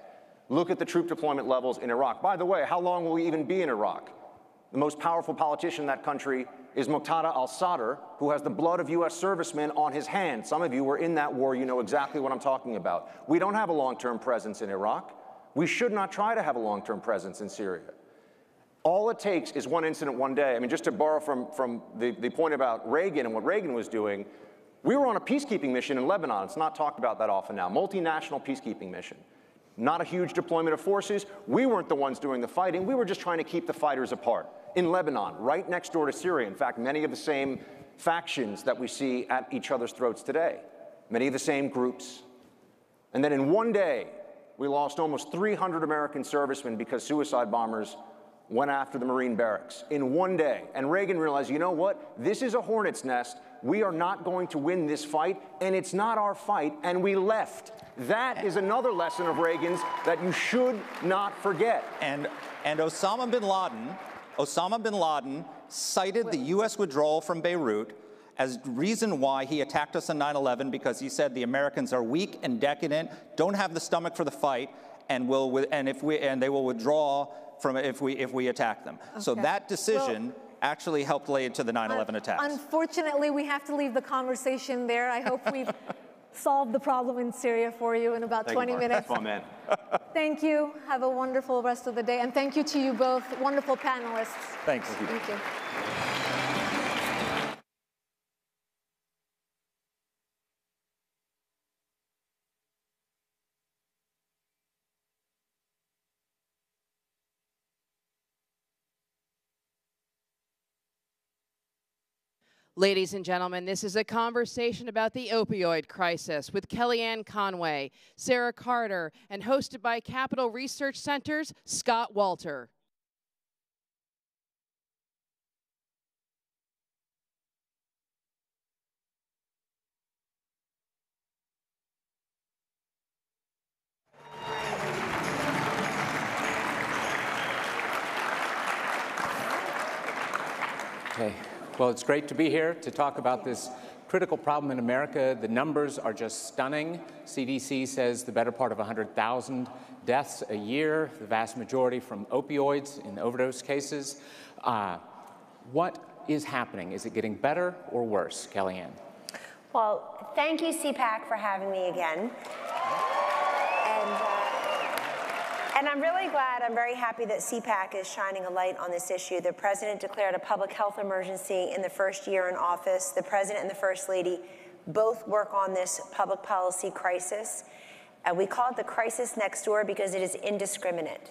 Look at the troop deployment levels in Iraq. By the way, how long will we even be in Iraq? The most powerful politician in that country is Muqtada al-Sadr, who has the blood of U.S. servicemen on his hands. Some of you were in that war. You know exactly what I'm talking about. We don't have a long-term presence in Iraq. We should not try to have a long-term presence in Syria. All it takes is one incident one day. I mean, just to borrow from the point about Reagan and what Reagan was doing, we were on a peacekeeping mission in Lebanon. It's not talked about that often now. Multinational peacekeeping mission. Not a huge deployment of forces. We weren't the ones doing the fighting. We were just trying to keep the fighters apart. In Lebanon, right next door to Syria. In fact, many of the same factions that we see at each other's throats today. Many of the same groups. And then in one day, we lost almost 300 American servicemen because suicide bombers went after the Marine barracks in one day. And Reagan realized, you know what? This is a hornet's nest. We are not going to win this fight, and it's not our fight, and we left. That is another lesson of Reagan's that you should not forget. And Osama bin Laden cited the U.S. withdrawal from Beirut as reason why he attacked us on 9/11, because he said the Americans are weak and decadent, don't have the stomach for the fight, and they will withdraw from it if we attack them. Okay. So that decision actually helped lead to the 9/11 attacks. Unfortunately, we have to leave the conversation there. I hope we've solved the problem in Syria for you in about 20 minutes. Fun, man. Thank you. Have a wonderful rest of the day. And thank you to you both, wonderful panelists. Thanks. Thank you. Ladies and gentlemen, this is a conversation about the opioid crisis with Kellyanne Conway, Sarah Carter, and hosted by Capital Research Center's Scott Walter. Okay. Well, it's great to be here to talk about this critical problem in America. The numbers are just stunning. CDC says the better part of 100,000 deaths a year, the vast majority from opioids in overdose cases. What is happening? Is it getting better or worse, Kellyanne? Well, thank you, CPAC, for having me again. And I'm really glad, I'm very happy that CPAC is shining a light on this issue. The president declared a public health emergency in the first year in office. The president and the first lady both work on this public policy crisis. We call it the crisis next door because it is indiscriminate.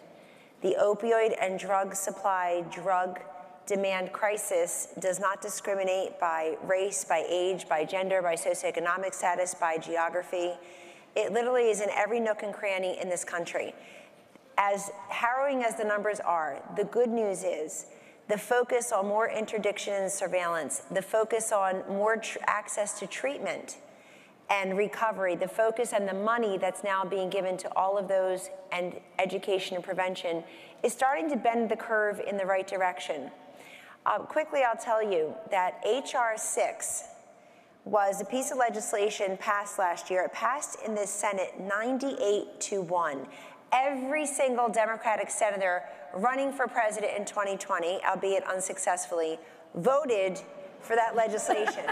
The opioid and drug supply, drug demand crisis does not discriminate by race, by age, by gender, by socioeconomic status, by geography. It literally is in every nook and cranny in this country. As harrowing as the numbers are, the good news is the focus on more interdiction and surveillance, the focus on more access to treatment and recovery, the focus and the money that's now being given to all of those and education and prevention is starting to bend the curve in the right direction. Quickly, I'll tell you that H.R. 6 was a piece of legislation passed last year. It passed in the Senate 98-1. Every single Democratic senator running for president in 2020, albeit unsuccessfully, voted for that legislation.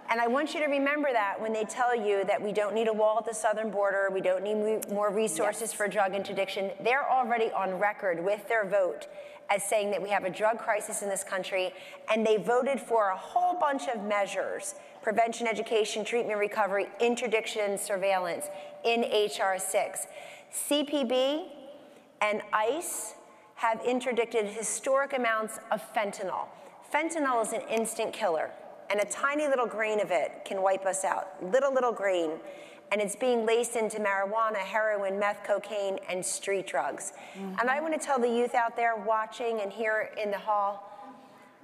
And I want you to remember that when they tell you that we don't need a wall at the southern border, we don't need more resources for drug interdiction, they're already on record with their vote as saying that we have a drug crisis in this country, and they voted for a whole bunch of measures, prevention, education, treatment, recovery, interdiction, surveillance in H.R. 6. CPB and ICE have interdicted historic amounts of fentanyl. Fentanyl is an instant killer, and a tiny little grain of it can wipe us out. Little grain. and it's being laced into marijuana, heroin, meth, cocaine, and street drugs. And I want to tell the youth out there watching and here in the hall,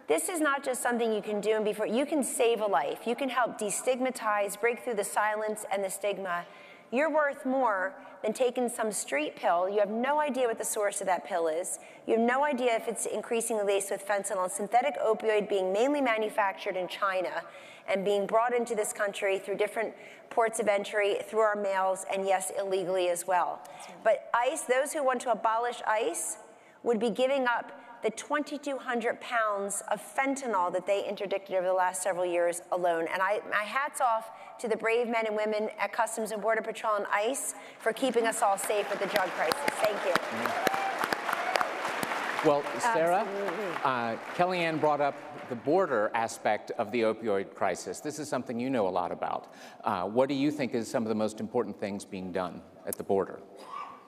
this is not just something you can do and before. You can save a life. You can help destigmatize, break through the silence and the stigma. You're worth more than taking some street pill. You have no idea what the source of that pill is. You have no idea if it's increasingly laced with fentanyl, synthetic opioid being mainly manufactured in China and being brought into this country through different ports of entry, through our mails, and yes, illegally as well. But ICE, those who want to abolish ICE would be giving up the 2,200 pounds of fentanyl that they interdicted over the last several years alone. And my hat's off to the brave men and women at Customs and Border Patrol and ICE for keeping us all safe with the drug crisis. Thank you. Well, Sarah, Kellyanne brought up the border aspect of the opioid crisis. This is something you know a lot about. What do you think is some of the most important things being done at the border?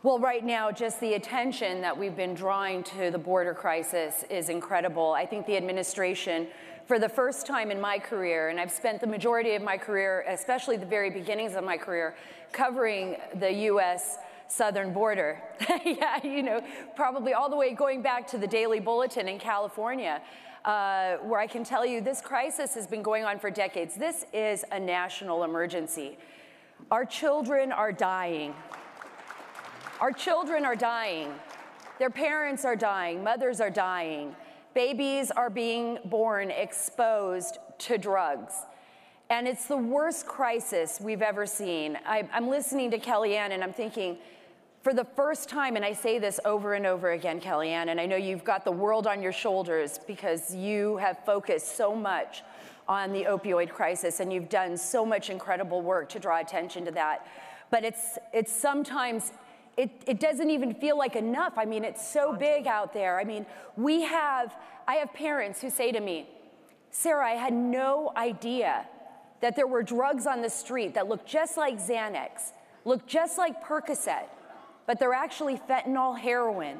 Well, right now, just the attention that we've been drawing to the border crisis is incredible. I think the administration, for the first time in my career, and I've spent the majority of my career, especially the very beginnings of my career, covering the U.S. southern border. Yeah, you know, probably all the way going back to the Daily Bulletin in California, where I can tell you this crisis has been going on for decades. This is a national emergency. Our children are dying. Our children are dying. Their parents are dying. Mothers are dying. Babies are being born exposed to drugs. And it's the worst crisis we've ever seen. I'm listening to Kellyanne and I'm thinking, for the first time, and I say this over and over again, Kellyanne, and I know you've got the world on your shoulders because you have focused so much on the opioid crisis and you've done so much incredible work to draw attention to that. But it's sometimes, it doesn't even feel like enough. I mean, it's so big out there. I mean, I have parents who say to me, Sarah, I had no idea that there were drugs on the street that look just like Xanax, look just like Percocet, but they're actually fentanyl heroin.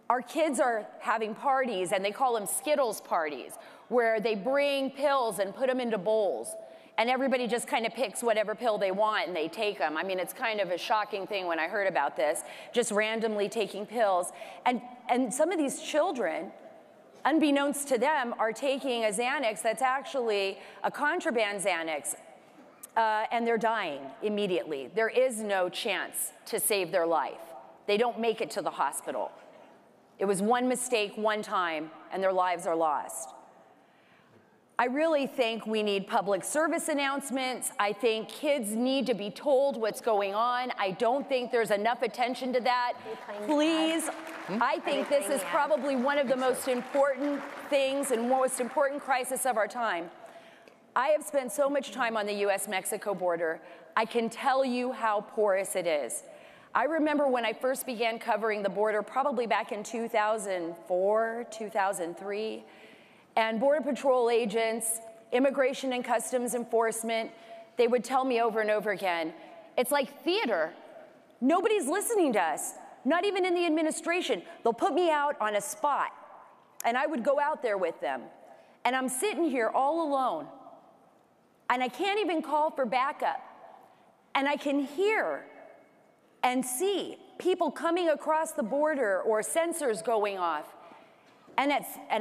Our kids are having parties, and they call them Skittles parties, where they bring pills and put them into bowls. And everybody just kind of picks whatever pill they want and they take them. I mean, it's kind of a shocking thing when I heard about this, just randomly taking pills. And some of these children, unbeknownst to them, are taking a Xanax that's actually a contraband Xanax, and they're dying immediately. There is no chance to save their life. They don't make it to the hospital. It was one mistake, one time, and their lives are lost. I really think we need public service announcements. I think kids need to be told what's going on. I don't think there's enough attention to that. Please, I think this is probably one of the most important things and most important crisis of our time. I have spent so much time on the U.S.-Mexico border. I can tell you how porous it is. I remember when I first began covering the border, probably back in 2004, 2003, and Border Patrol agents, Immigration and Customs Enforcement, they would tell me over and over again, it's like theater. Nobody's listening to us, not even in the administration. They'll put me out on a spot, and I would go out there with them. And I'm sitting here all alone, and I can't even call for backup. And I can hear and see people coming across the border or sensors going off. And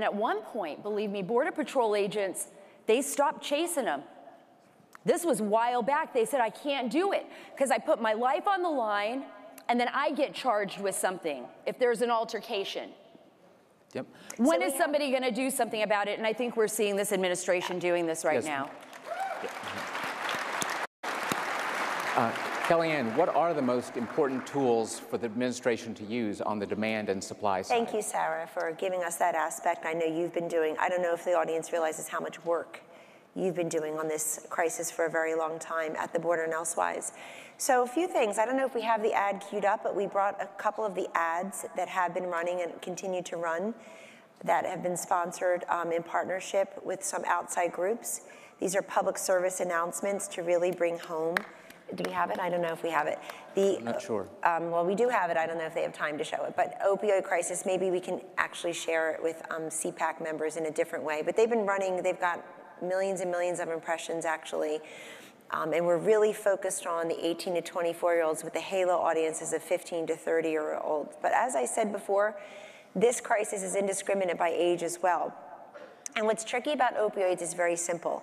at one point, believe me, Border Patrol agents, they stopped chasing them. This was a while back. They said, I can't do it because I put my life on the line and then I get charged with something if there's an altercation. Yep. When is somebody going to do something about it? And I think we're seeing this administration doing this right now. Kellyanne, what are the most important tools for the administration to use on the demand and supply side? Thank you, Sarah, for giving us that aspect. I know you've been doing, I don't know if the audience realizes how much work you've been doing on this crisis for a very long time at the border and elsewise. So a few things. I don't know if we have the ad queued up, but we brought a couple of the ads that have been running and continue to run that have been sponsored in partnership with some outside groups. These are public service announcements to really bring home. Do we have it? I don't know if we have it. I'm not sure. Well, we do have it. I don't know if they have time to show it. But opioid crisis, maybe we can actually share it with CPAC members in a different way. But they've been running, they've got millions and millions of impressions, actually. And we're really focused on the 18 to 24-year-olds with the halo audiences of 15 to 30-year-olds. But as I said before, this crisis is indiscriminate by age as well. And what's tricky about opioids is very simple.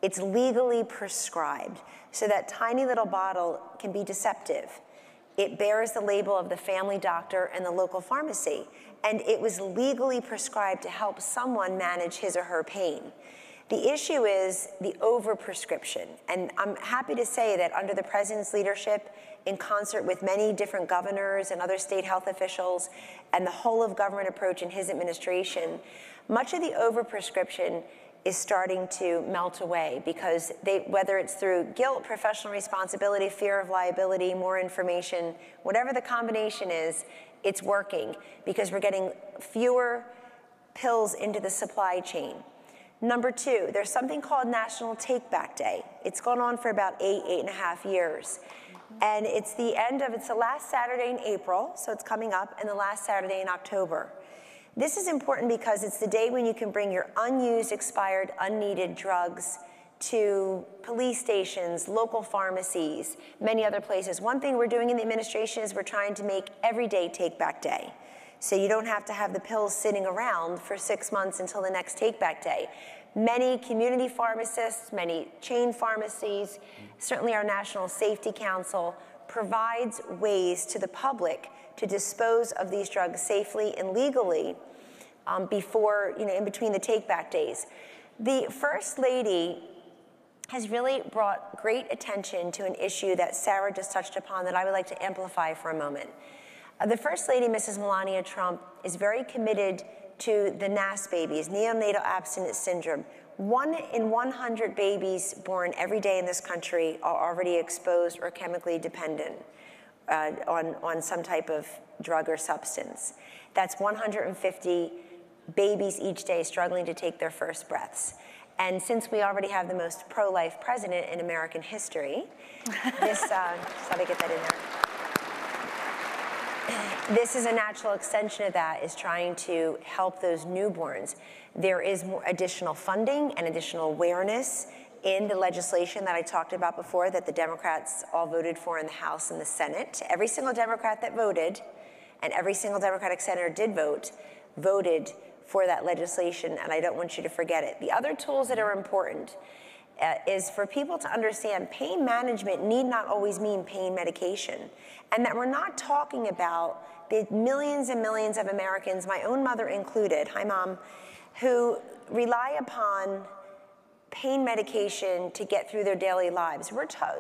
It's legally prescribed, so that tiny little bottle can be deceptive. It bears the label of the family doctor and the local pharmacy, and it was legally prescribed to help someone manage his or her pain. The issue is the overprescription, and I'm happy to say that under the president's leadership, in concert with many different governors and other state health officials, and the whole of government approach in his administration, much of the overprescription is starting to melt away because whether it's through guilt, professional responsibility, fear of liability, more information, whatever the combination is, it's working because we're getting fewer pills into the supply chain. Number two, there's something called National Take Back Day. It's gone on for about 8.5 years. And it's the last Saturday in April, so it's coming up, and the last Saturday in October. This is important because it's the day when you can bring your unused, expired, unneeded drugs to police stations, local pharmacies, many other places. One thing we're doing in the administration is we're trying to make every day Take Back Day. So you don't have to have the pills sitting around for 6 months until the next Take Back Day. Many community pharmacists, many chain pharmacies, certainly our National Safety Council provides ways to the public to dispose of these drugs safely and legally before, in between the take-back days. The First Lady has really brought great attention to an issue that Sarah just touched upon that I would like to amplify for a moment. The First Lady, Mrs. Melania Trump, is very committed to the NAS babies, neonatal abstinence syndrome. 1 in 100 babies born every day in this country are already exposed or chemically dependent on some type of drug or substance. That's 150 babies each day struggling to take their first breaths. And since we already have the most pro-life president in American history, this, just thought I'd get that in there. This is a natural extension of that, is trying to help those newborns. There is more additional funding and additional awareness in the legislation that I talked about before that the Democrats all voted for in the House and the Senate. Every single Democrat that voted, and every single Democratic senator did vote, voted for that legislation, and I don't want you to forget it. The other tools that are important is for people to understand pain management need not always mean pain medication, and that we're not talking about the millions and millions of Americans, my own mother included, hi Mom, who rely upon pain medication to get through their daily lives.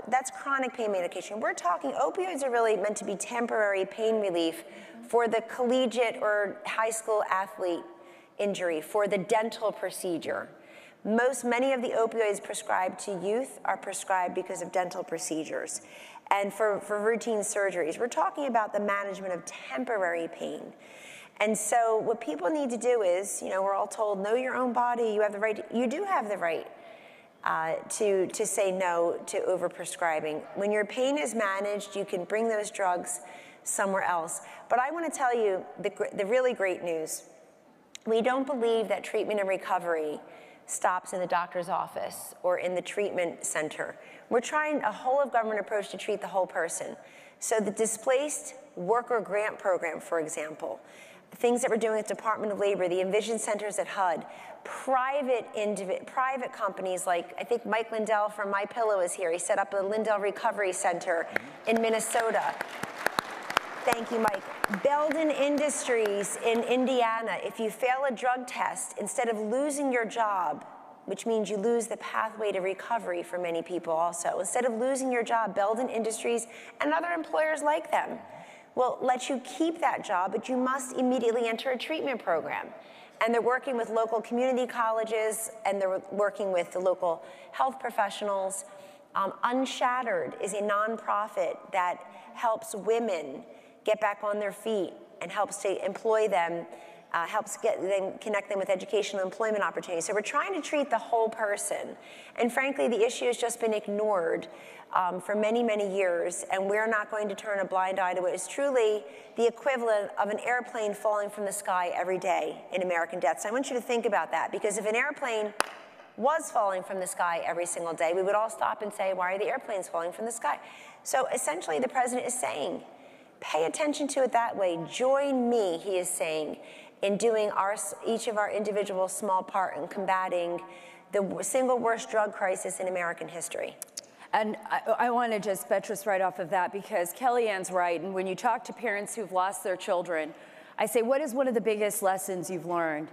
That's chronic pain medication. We're talking, opioids are really meant to be temporary pain relief for the collegiate or high school athlete injury, for the dental procedure. Many of the opioids prescribed to youth are prescribed because of dental procedures and for routine surgeries. We're talking about the management of temporary pain. And so what people need to do is, we're all told, know your own body, you have the right, you do have the right to say no to overprescribing. When your pain is managed, you can bring those drugs somewhere else. But I want to tell you the really great news. We don't believe that treatment and recovery stops in the doctor's office or in the treatment center. We're trying a whole of government approach to treat the whole person. So the displaced worker grant program, for example, things that we're doing with Department of Labor, the Envision Centers at HUD, private companies like, I think Mike Lindell from My Pillow is here. He set up a Lindell Recovery Center in Minnesota. Thank you, Mike. Belden Industries in Indiana. If you fail a drug test, instead of losing your job, which means you lose the pathway to recovery for many people also, instead of losing your job, Belden Industries and other employers like them will let you keep that job, but you must immediately enter a treatment program. And they're working with local community colleges, and they're working with the local health professionals. Unshattered is a nonprofit that helps women get back on their feet and helps to employ them, connect them with educational employment opportunities. So we're trying to treat the whole person. And frankly, the issue has just been ignored for many, many years, and we're not going to turn a blind eye to it. It's truly the equivalent of an airplane falling from the sky every day in American deaths. I want you to think about that, because if an airplane was falling from the sky every single day, we would all stop and say, why are the airplanes falling from the sky? So essentially the president is saying, pay attention to it that way. Join me, he is saying, in doing each of our individual small part in combating the single worst drug crisis in American history. And I want to just buttress right off of that, because Kellyanne's right. And when you talk to parents who've lost their children, I say, what is one of the biggest lessons you've learned?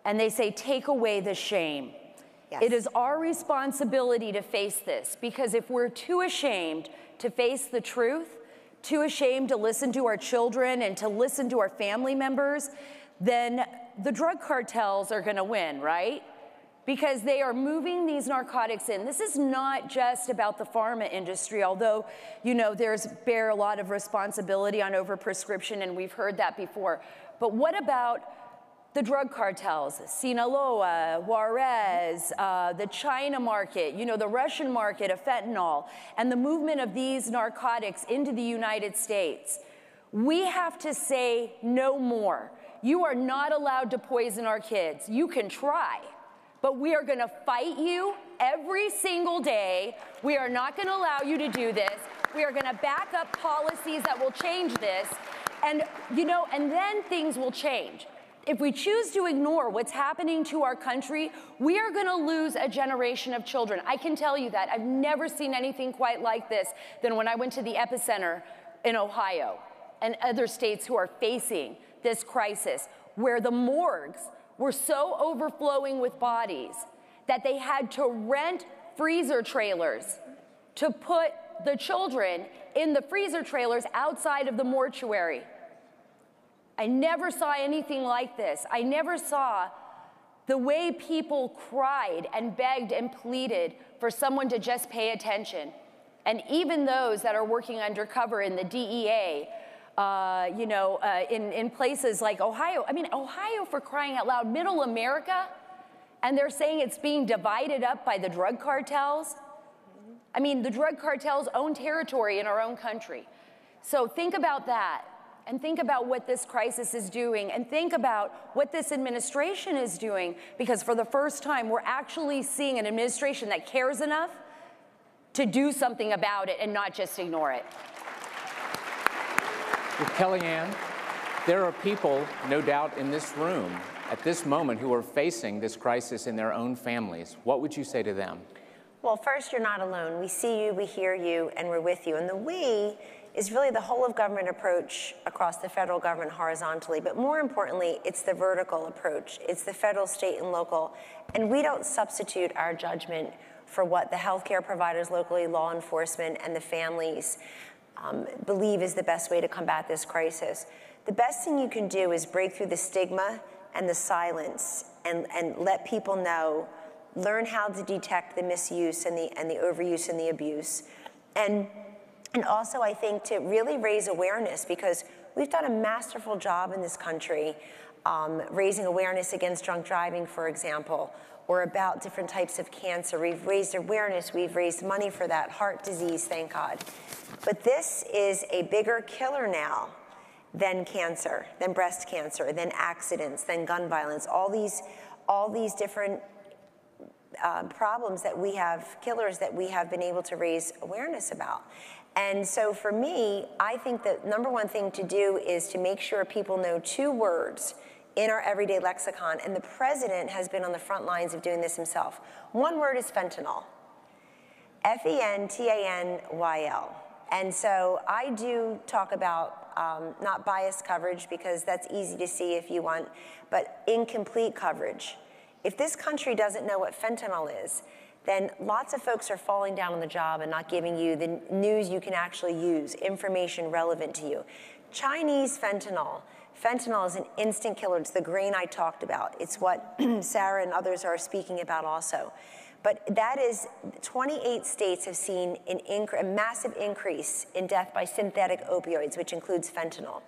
And they say, take away the shame. Yes. It is our responsibility to face this, because if we're too ashamed to face the truth, too ashamed to listen to our children and to listen to our family members, then the drug cartels are going to win, right? Because they are moving these narcotics in. This is not just about the pharma industry, although, you know, there's bear a lot of responsibility on overprescription, and we've heard that before. But what about the drug cartels? Sinaloa, Juarez, the China market, you know, the Russian market of fentanyl, and the movement of these narcotics into the United States. We have to say no more. You are not allowed to poison our kids. You can try, but we are going to fight you every single day. We are not going to allow you to do this. We are going to back up policies that will change this. And, you know, and then things will change. If we choose to ignore what's happening to our country, we are going to lose a generation of children. I can tell you that. I've never seen anything quite like this than when I went to the epicenter in Ohio and other states who are facing this crisis, where the morgues were so overflowing with bodies that they had to rent freezer trailers to put the children in the freezer trailers outside of the mortuary. I never saw anything like this. I never saw the way people cried and begged and pleaded for someone to just pay attention. And even those that are working undercover in the DEA, in places like Ohio. I mean, Ohio, for crying out loud, middle America, and they're saying it's being divided up by the drug cartels. I mean, the drug cartels own territory in our own country. So think about that, and think about what this crisis is doing, and think about what this administration is doing, because for the first time, we're actually seeing an administration that cares enough to do something about it and not just ignore it. With Kellyanne, there are people, no doubt, in this room at this moment who are facing this crisis in their own families. What would you say to them? Well, first, you're not alone. We see you, we hear you, and we're with you. And the we is really the whole of government approach across the federal government horizontally. But more importantly, it's the vertical approach. It's the federal, state, and local. And we don't substitute our judgment for what the healthcare providers locally, law enforcement, and the families believe is the best way to combat this crisis. The best thing you can do is break through the stigma and the silence and let people know, learn how to detect the misuse and the overuse and the abuse. And also, I think, to really raise awareness, because we've done a masterful job in this country raising awareness against drunk driving, for example, or about different types of cancer. We've raised awareness, we've raised money for that, heart disease, thank God. But this is a bigger killer now than cancer, than breast cancer, than accidents, than gun violence, all these different problems that we have, killers that we have been able to raise awareness about. And so for me, I think the number one thing to do is to make sure people know two words in our everyday lexicon, and the president has been on the front lines of doing this himself. One word is fentanyl, F-E-N-T-A-N-Y-L. And so I do talk about not biased coverage, because that's easy to see if you want, but incomplete coverage. If this country doesn't know what fentanyl is, then lots of folks are falling down on the job and not giving you the news you can actually use, information relevant to you. Chinese fentanyl. Fentanyl is an instant killer. It's the grain I talked about. It's what Sarah and others are speaking about also. But that is, 28 states have seen a massive increase in death by synthetic opioids, which includes fentanyl.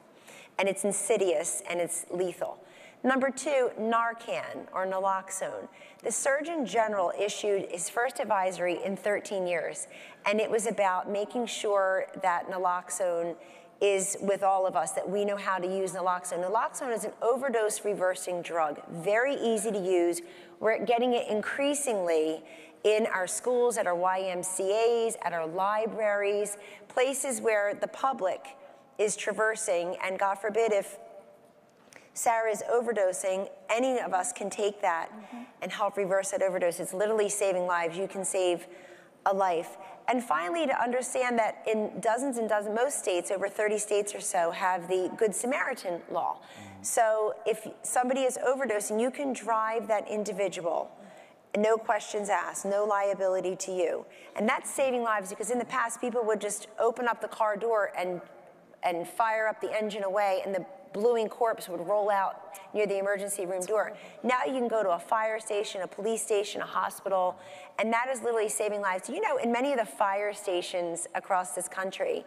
And it's insidious and it's lethal. Number two, Narcan, or naloxone. The Surgeon General issued his first advisory in 13 years, and it was about making sure that naloxone is with all of us, that we know how to use naloxone. Naloxone is an overdose reversing drug, very easy to use. We're getting it increasingly in our schools, at our YMCAs, at our libraries, places where the public is traversing, and God forbid if Sarah is overdosing, any of us can take that and help reverse that overdose. It's literally saving lives. You can save a life. And finally, to understand that in dozens and dozens, most states, over 30 states or so, have the Good Samaritan law. So if somebody is overdosing, you can drive that individual, no questions asked, no liability to you. And that's saving lives, because in the past, people would just open up the car door and fire up the engine away, and the bluing corpse would roll out near the emergency room door. Now you can go to a fire station, a police station, a hospital, and that is literally saving lives. You know, in many of the fire stations across this country,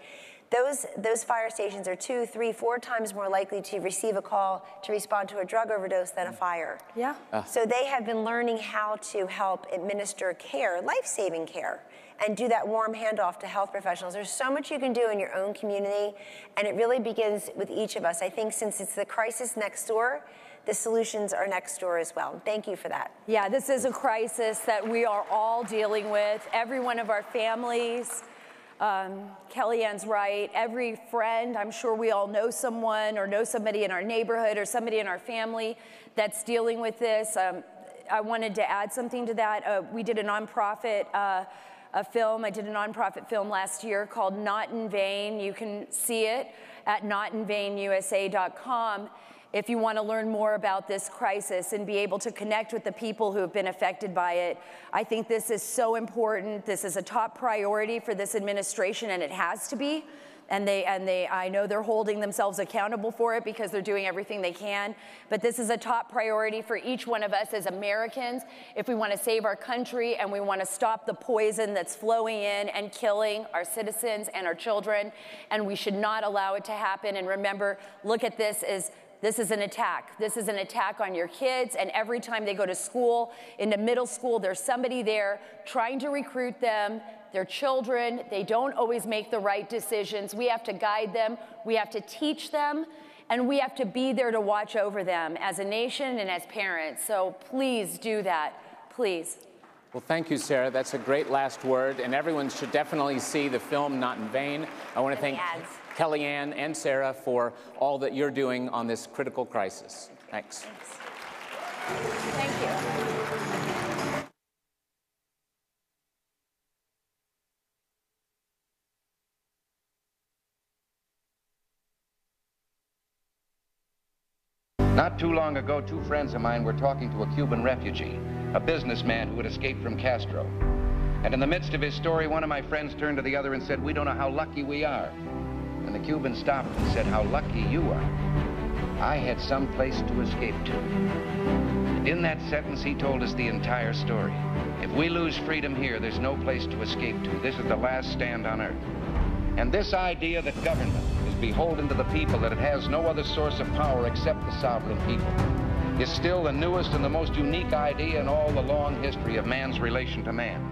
those fire stations are 2, 3, 4 times more likely to receive a call to respond to a drug overdose than a fire. Yeah. So they have been learning how to help administer care, life-saving care, and do that warm handoff to health professionals. There's so much you can do in your own community, and it really begins with each of us. I think since it's the crisis next door, the solutions are next door as well. Thank you for that. Yeah, this is a crisis that we are all dealing with. Every one of our families. Kellyanne's right. Every friend, I'm sure we all know someone or know somebody in our neighborhood or somebody in our family that's dealing with this. I wanted to add something to that. We did a nonprofit film. I did a nonprofit film last year called Not in Vain. You can see it at notinvainusa.com. If you want to learn more about this crisis and be able to connect with the people who have been affected by it. I think this is so important. This is a top priority for this administration, and it has to be. And I know they're holding themselves accountable for it because they're doing everything they can. But this is a top priority for each one of us as Americans if we want to save our country and we want to stop the poison that's flowing in and killing our citizens and our children. And we should not allow it to happen. And remember, look at this as this is an attack. This is an attack on your kids, and every time they go to school, into middle school, there's somebody there trying to recruit them. They're children. They don't always make the right decisions. We have to guide them. We have to teach them, and we have to be there to watch over them as a nation and as parents. So please do that, please. Well, thank you, Sarah. That's a great last word, and everyone should definitely see the film Not in Vain. I want to thank Kellyanne and Sarah for all that you're doing on this critical crisis. Thanks. Thank you. Not too long ago, 2 friends of mine were talking to a Cuban refugee, a businessman who had escaped from Castro. And in the midst of his story, one of my friends turned to the other and said, "We don't know how lucky we are." And the Cuban stopped and said, "How lucky you are. I had some place to escape to." And in that sentence, he told us the entire story. If we lose freedom here, there's no place to escape to. This is the last stand on earth. And this idea that government is beholden to the people, that it has no other source of power except the sovereign people, is still the newest and the most unique idea in all the long history of man's relation to man.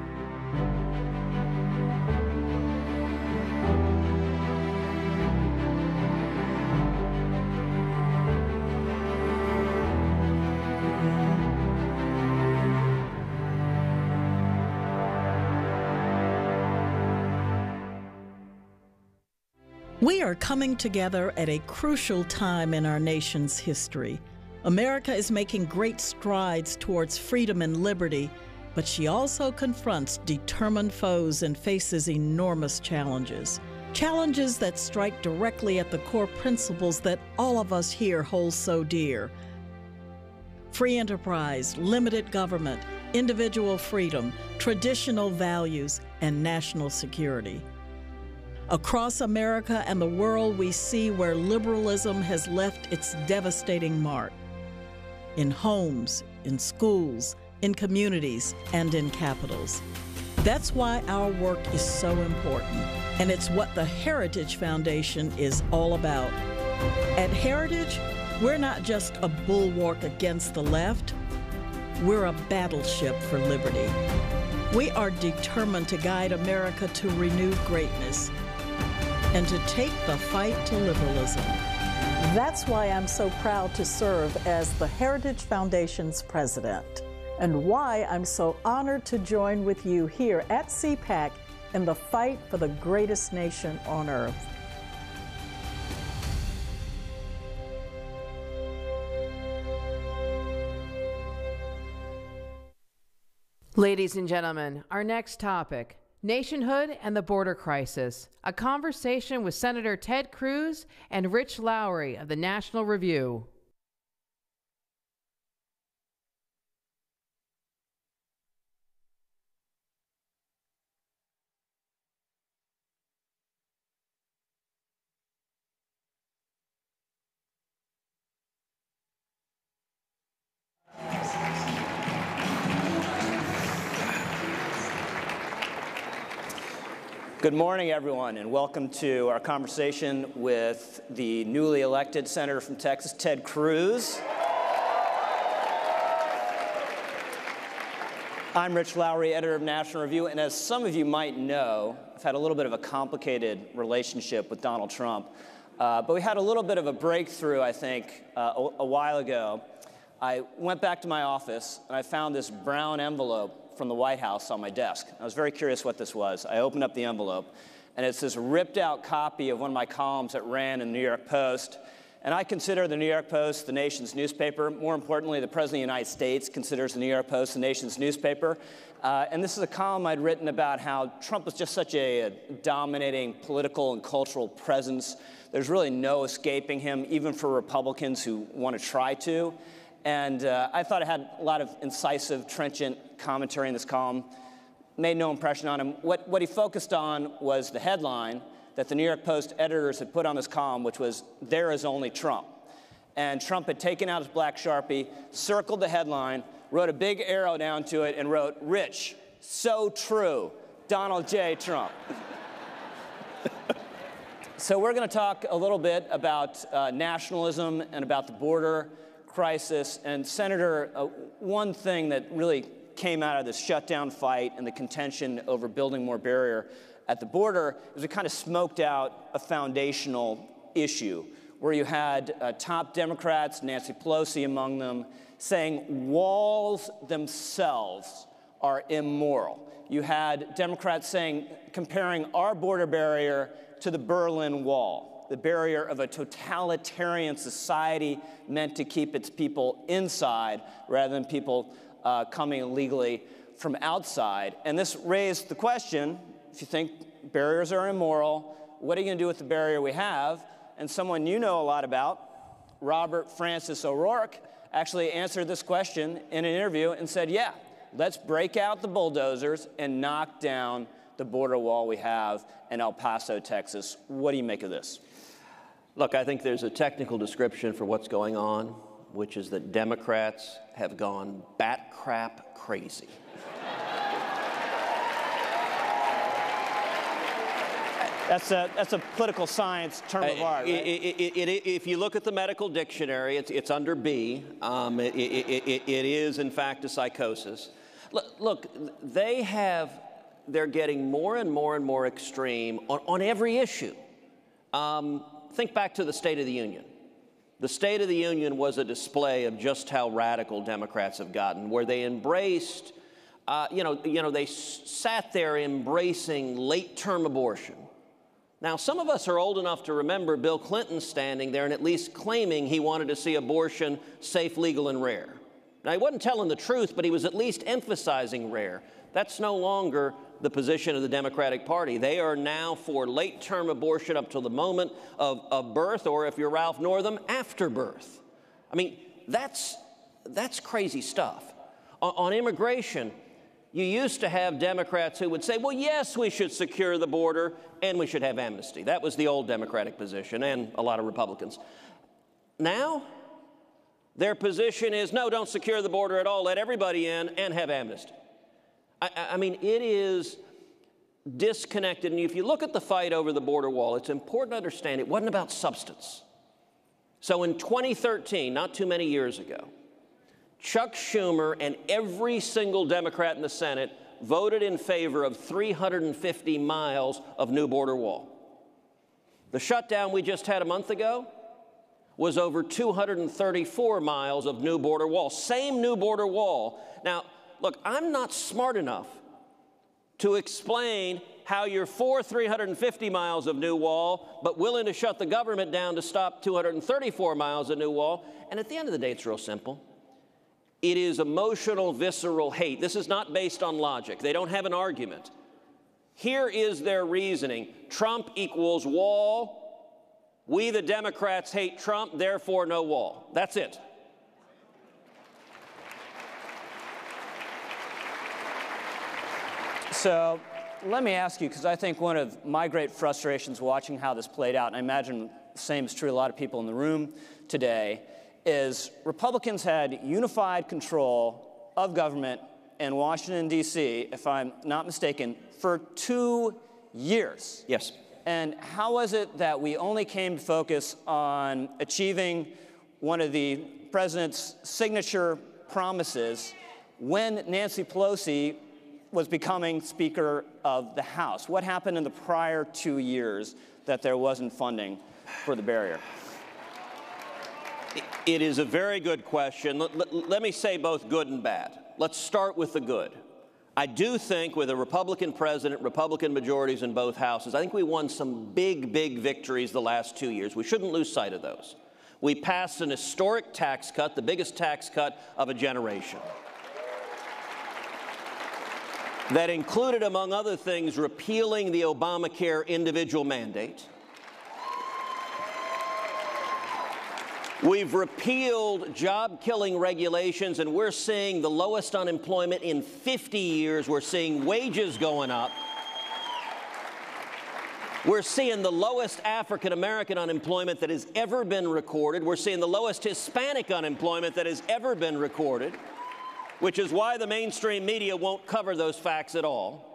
We are coming together at a crucial time in our nation's history. America is making great strides towards freedom and liberty, but she also confronts determined foes and faces enormous challenges. Challenges that strike directly at the core principles that all of us here hold so dear. Free enterprise, limited government, individual freedom, traditional values, and national security. Across America and the world, we see where liberalism has left its devastating mark. In homes, in schools, in communities, and in capitals. That's why our work is so important, and it's what the Heritage Foundation is all about. At Heritage, we're not just a bulwark against the left, we're a battleship for liberty. We are determined to guide America to renewed greatness. and to take the fight to liberalism. That's why I'm so proud to serve as the Heritage Foundation's president, and why I'm so honored to join with you here at CPAC in the fight for the greatest nation on earth. Ladies and gentlemen, our next topic, nationhood and the border crisis. A conversation with Senator Ted Cruz and Rich Lowry of the National Review. Good morning, everyone, and welcome to our conversation with the newly elected Senator from Texas, Ted Cruz. I'm Rich Lowry, editor of National Review, and as some of you might know, I've had a little bit of a complicated relationship with Donald Trump, but we had a little bit of a breakthrough, I think, a while ago. I went back to my office, and I found this brown envelope from the White House on my desk. I was very curious what this was. I opened up the envelope, and it's this ripped out copy of one of my columns that ran in the New York Post. And I consider the New York Post the nation's newspaper. More importantly, the President of the United States considers the New York Post the nation's newspaper. And this is a column I'd written about how Trump was just such a dominating political and cultural presence. There's really no escaping him, even for Republicans who want to try to. And I thought it had a lot of incisive, trenchant commentary in this column. Made no impression on him. What he focused on was the headline that the New York Post editors had put on this column, which was, "There is only Trump." And Trump had taken out his black Sharpie, circled the headline, wrote a big arrow down to it, and wrote, "Rich, so true, Donald J. Trump." So we're going to talk a little bit about nationalism and about the border crisis. And Senator, one thing that really came out of this shutdown fight and the contention over building more barrier at the border is it kind of smoked out a foundational issue where you had top Democrats, Nancy Pelosi among them, saying walls themselves are immoral. You had Democrats saying, comparing our border barrier to the Berlin Wall, the barrier of a totalitarian society meant to keep its people inside rather than people coming illegally from outside. And this raised the question, if you think barriers are immoral, what are you going to do with the barrier we have? And someone you know a lot about, Robert Francis O'Rourke, actually answered this question in an interview and said, yeah, let's break out the bulldozers and knock down the border wall we have in El Paso, Texas. What do you make of this? Look, I think there's a technical description for what's going on, which is that Democrats have gone bat crap crazy. That's a political science term of art, right? If you look at the medical dictionary, it's under B. It is, in fact, a psychosis. Look, they're getting more and more and more extreme on every issue. Think back to the State of the Union. The State of the Union was a display of just how radical Democrats have gotten, where they embraced, they sat there embracing late-term abortion. Now, some of us are old enough to remember Bill Clinton standing there and at least claiming he wanted to see abortion safe, legal, and rare. Now, he wasn't telling the truth, but he was at least emphasizing rare. That's no longer the position of the Democratic Party. They are now for late-term abortion up to the moment of birth, or if you're Ralph Northam, after birth. I mean, that's crazy stuff. On immigration, you used to have Democrats who would say, well, yes, we should secure the border and we should have amnesty. That was the old Democratic position, and a lot of Republicans. Now, their position is, no, don't secure the border at all. Let everybody in and have amnesty. I mean, it is disconnected. And if you look at the fight over the border wall, it's important to understand it wasn't about substance. So in 2013, not too many years ago, Chuck Schumer and every single Democrat in the Senate voted in favor of 350 miles of new border wall. The shutdown we just had a month ago was over 234 miles of new border wall. Same new border wall. Now, look, I'm not smart enough to explain how you're for 350 miles of new wall, but willing to shut the government down to stop 234 miles of new wall. And at the end of the day, it's real simple. It is emotional, visceral hate. This is not based on logic. They don't have an argument. Here is their reasoning. Trump equals wall. We, the Democrats, hate Trump, therefore no wall. That's it. So let me ask you, because I think one of my great frustrations watching how this played out, and I imagine the same is true of a lot of people in the room today, is Republicans had unified control of government in Washington, D.C., if I'm not mistaken, for 2 years. Yes. And how was it that we only came to focus on achieving one of the president's signature promises when Nancy Pelosi was becoming Speaker of the House? What happened in the prior 2 years that there wasn't funding for the barrier? It is a very good question. Let me say both good and bad. Let's start with the good. I do think with a Republican president, Republican majorities in both houses, I think we won some big, big victories the last 2 years. We shouldn't lose sight of those. We passed an historic tax cut, the biggest tax cut of a generation, that included, among other things, repealing the Obamacare individual mandate. We've repealed job-killing regulations, and we're seeing the lowest unemployment in 50 years. We're seeing wages going up. We're seeing the lowest African-American unemployment that has ever been recorded. We're seeing the lowest Hispanic unemployment that has ever been recorded, which is why the mainstream media won't cover those facts at all.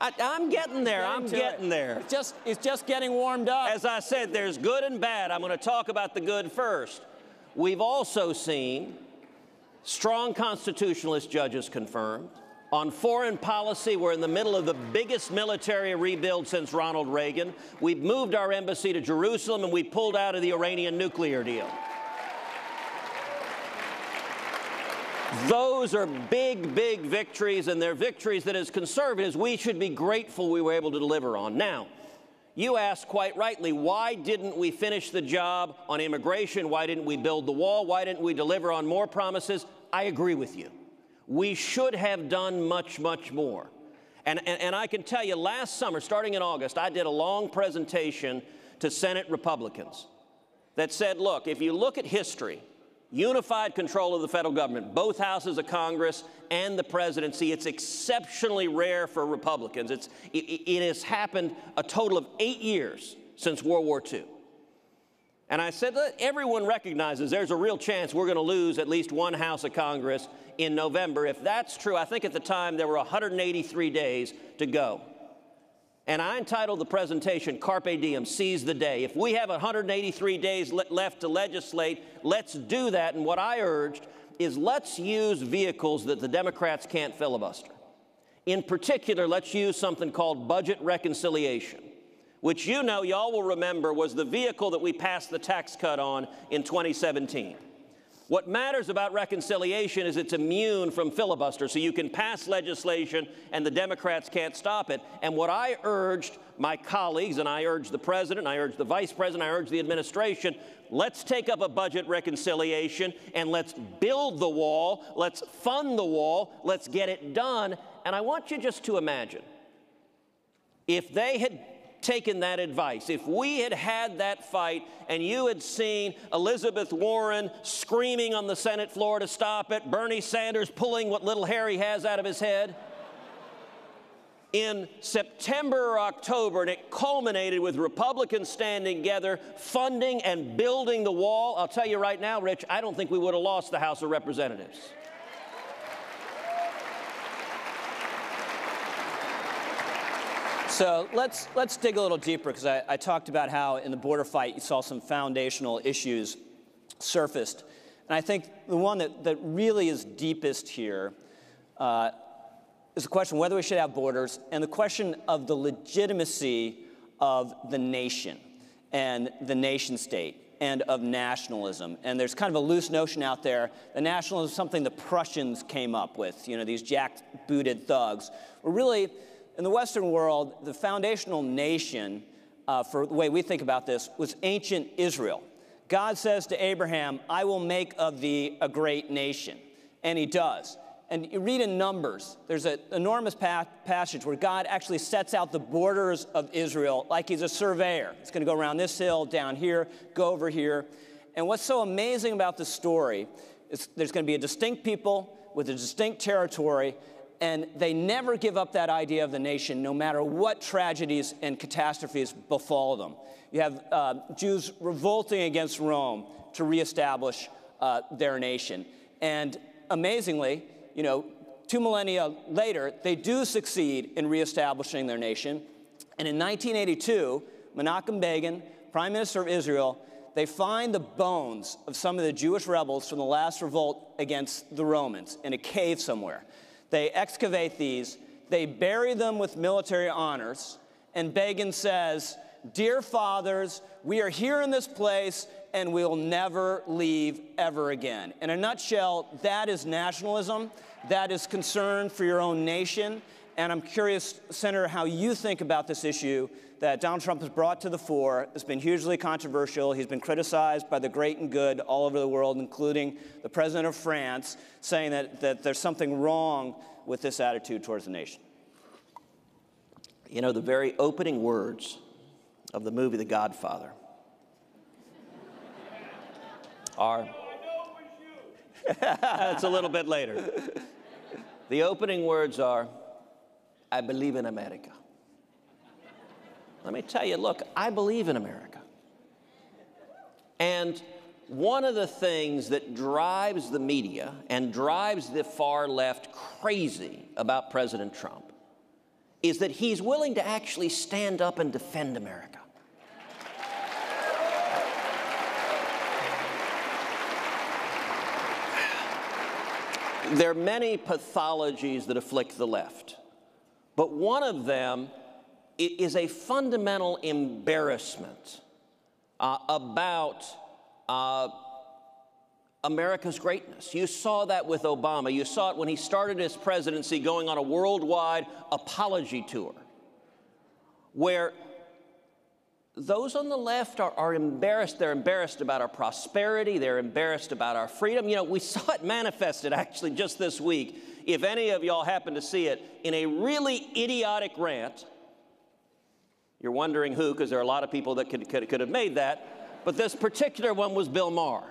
I'm getting there. I'm getting there. It's just getting warmed up. As I said, there's good and bad. I'm going to talk about the good first. We've also seen strong constitutionalist judges confirmed. On foreign policy, we're in the middle of the biggest military rebuild since Ronald Reagan. We've moved our embassy to Jerusalem, and we pulled out of the Iranian nuclear deal. Those are big, big victories, and they're victories that as conservatives we should be grateful we were able to deliver on. Now, you asked quite rightly, why didn't we finish the job on immigration? Why didn't we build the wall? Why didn't we deliver on more promises? I agree with you. We should have done much, much more. And I can tell you, last summer, starting in August, I did a long presentation to Senate Republicans that said, look, if you look at history, unified control of the federal government, both houses of Congress and the presidency, it's exceptionally rare for Republicans. It has happened a total of 8 years since World War II. And I said that everyone recognizes there's a real chance we're going to lose at least one house of Congress in November. If that's true, I think at the time there were 183 days to go. And I entitled the presentation, Carpe Diem, seize the day. If we have 183 days left to legislate, let's do that. And what I urged is let's use vehicles that the Democrats can't filibuster. In particular, let's use something called budget reconciliation, which y'all will remember was the vehicle that we passed the tax cut on in 2017. What matters about reconciliation is it's immune from filibuster, so you can pass legislation and the Democrats can't stop it. And what I urged my colleagues, and I urged the president, I urged the vice president, I urged the administration, let's take up a budget reconciliation and let's build the wall, let's fund the wall, let's get it done. And I want you just to imagine, if they had taken that advice, if we had had that fight and you had seen Elizabeth Warren screaming on the Senate floor to stop it, Bernie Sanders pulling what little hair he has out of his head, in September or October, and it culminated with Republicans standing together, funding and building the wall, I'll tell you right now, Rich, I don't think we would have lost the House of Representatives. So let's dig a little deeper, because I talked about how in the border fight you saw some foundational issues surfaced. And I think the one that really is deepest here is the question whether we should have borders and the question of the legitimacy of the nation and the nation state and of nationalism. And there's kind of a loose notion out there that nationalism is something the Prussians came up with, you know, these jackbooted thugs. Well, really, in the Western world, the foundational nation, for the way we think about this, was ancient Israel. God says to Abraham, I will make of thee a great nation. And he does. And you read in Numbers, there's an enormous passage where God actually sets out the borders of Israel like he's a surveyor. It's going to go around this hill, down here, go over here. And what's so amazing about this story is there's going to be a distinct people with a distinct territory, and they never give up that idea of the nation, no matter what tragedies and catastrophes befall them. You have Jews revolting against Rome to reestablish their nation. And amazingly, you know, 2 millennia later, they do succeed in reestablishing their nation. And in 1982, Menachem Begin, Prime Minister of Israel, they find the bones of some of the Jewish rebels from the last revolt against the Romans in a cave somewhere. They excavate these, they bury them with military honors, and Begin says, dear fathers, we are here in this place and we'll never leave ever again. In a nutshell, that is nationalism, that is concern for your own nation, and I'm curious, Senator, how you think about this issue that Donald Trump has brought to the fore. It's been hugely controversial. He's been criticized by the great and good all over the world, including the president of France, saying that there's something wrong with this attitude towards the nation. You know, the very opening words of the movie The Godfather are... It's a little bit later. The opening words are, I believe in America. Let me tell you, look, I believe in America. And one of the things that drives the media and drives the far left crazy about President Trump is that he's willing to actually stand up and defend America. There are many pathologies that afflict the left, but one of them is a fundamental embarrassment about America's greatness. You saw that with Obama. You saw it when he started his presidency going on a worldwide apology tour, where those on the left are embarrassed. They're embarrassed about our prosperity. They're embarrassed about our freedom. You know, we saw it manifested actually just this week, if any of y'all happen to see it, in a really idiotic rant. You're wondering who, because there are a lot of people that could have made that. But this particular one was Bill Maher.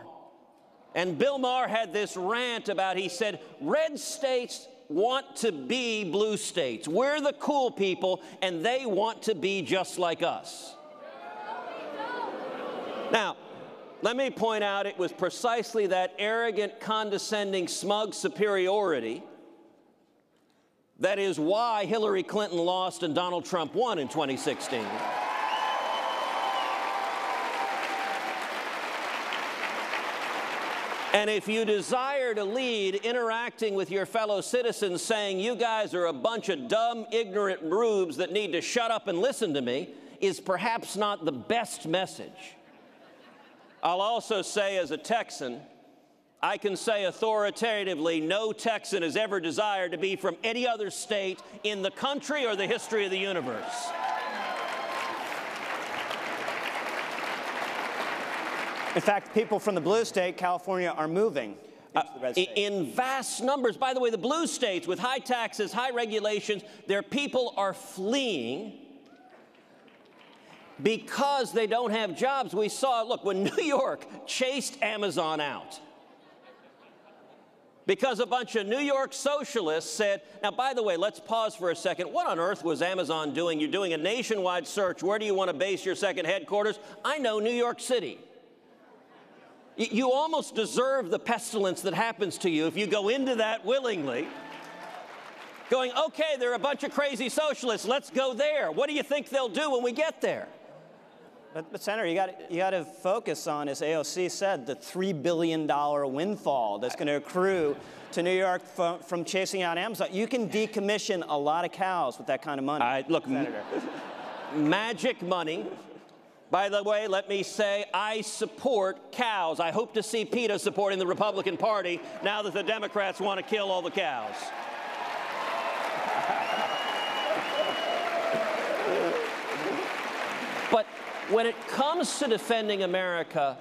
And Bill Maher had this rant about, he said, red states want to be blue states. We're the cool people, and they want to be just like us. Now, let me point out it was precisely that arrogant, condescending, smug superiority that is why Hillary Clinton lost and Donald Trump won in 2016. And if you desire to lead interacting with your fellow citizens saying you guys are a bunch of dumb, ignorant rubes that need to shut up and listen to me, is perhaps not the best message. I'll also say as a Texan, I can say authoritatively, no Texan has ever desired to be from any other state in the country or the history of the universe. In fact, people from the blue state, California, are moving into the red state. In vast numbers. By the way, the blue states with high taxes, high regulations, their people are fleeing because they don't have jobs. We saw, look, when New York chased Amazon out, because a bunch of New York socialists said, now, by the way, let's pause for a second. What on earth was Amazon doing? You're doing a nationwide search. Where do you want to base your second headquarters? I know New York City. You almost deserve the pestilence that happens to you if you go into that willingly, going, okay, they're a bunch of crazy socialists. Let's go there. What do you think they'll do when we get there? But Senator, you got to focus on, as AOC said, the $3 billion windfall that's going to accrue to New York from chasing out Amazon. You can decommission a lot of cows with that kind of money. Look, Senator. magic money. By the way, let me say I support cows. I hope to see PETA supporting the Republican Party now that the Democrats want to kill all the cows. But when it comes to defending America,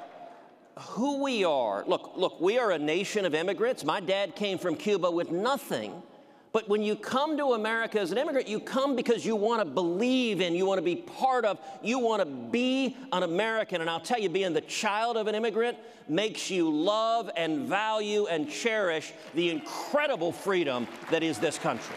who we are, look, we are a nation of immigrants. My dad came from Cuba with nothing. But when you come to America as an immigrant, you come because you want to believe in, you want to be part of, you want to be an American. And I'll tell you, being the child of an immigrant makes you love and value and cherish the incredible freedom that is this country.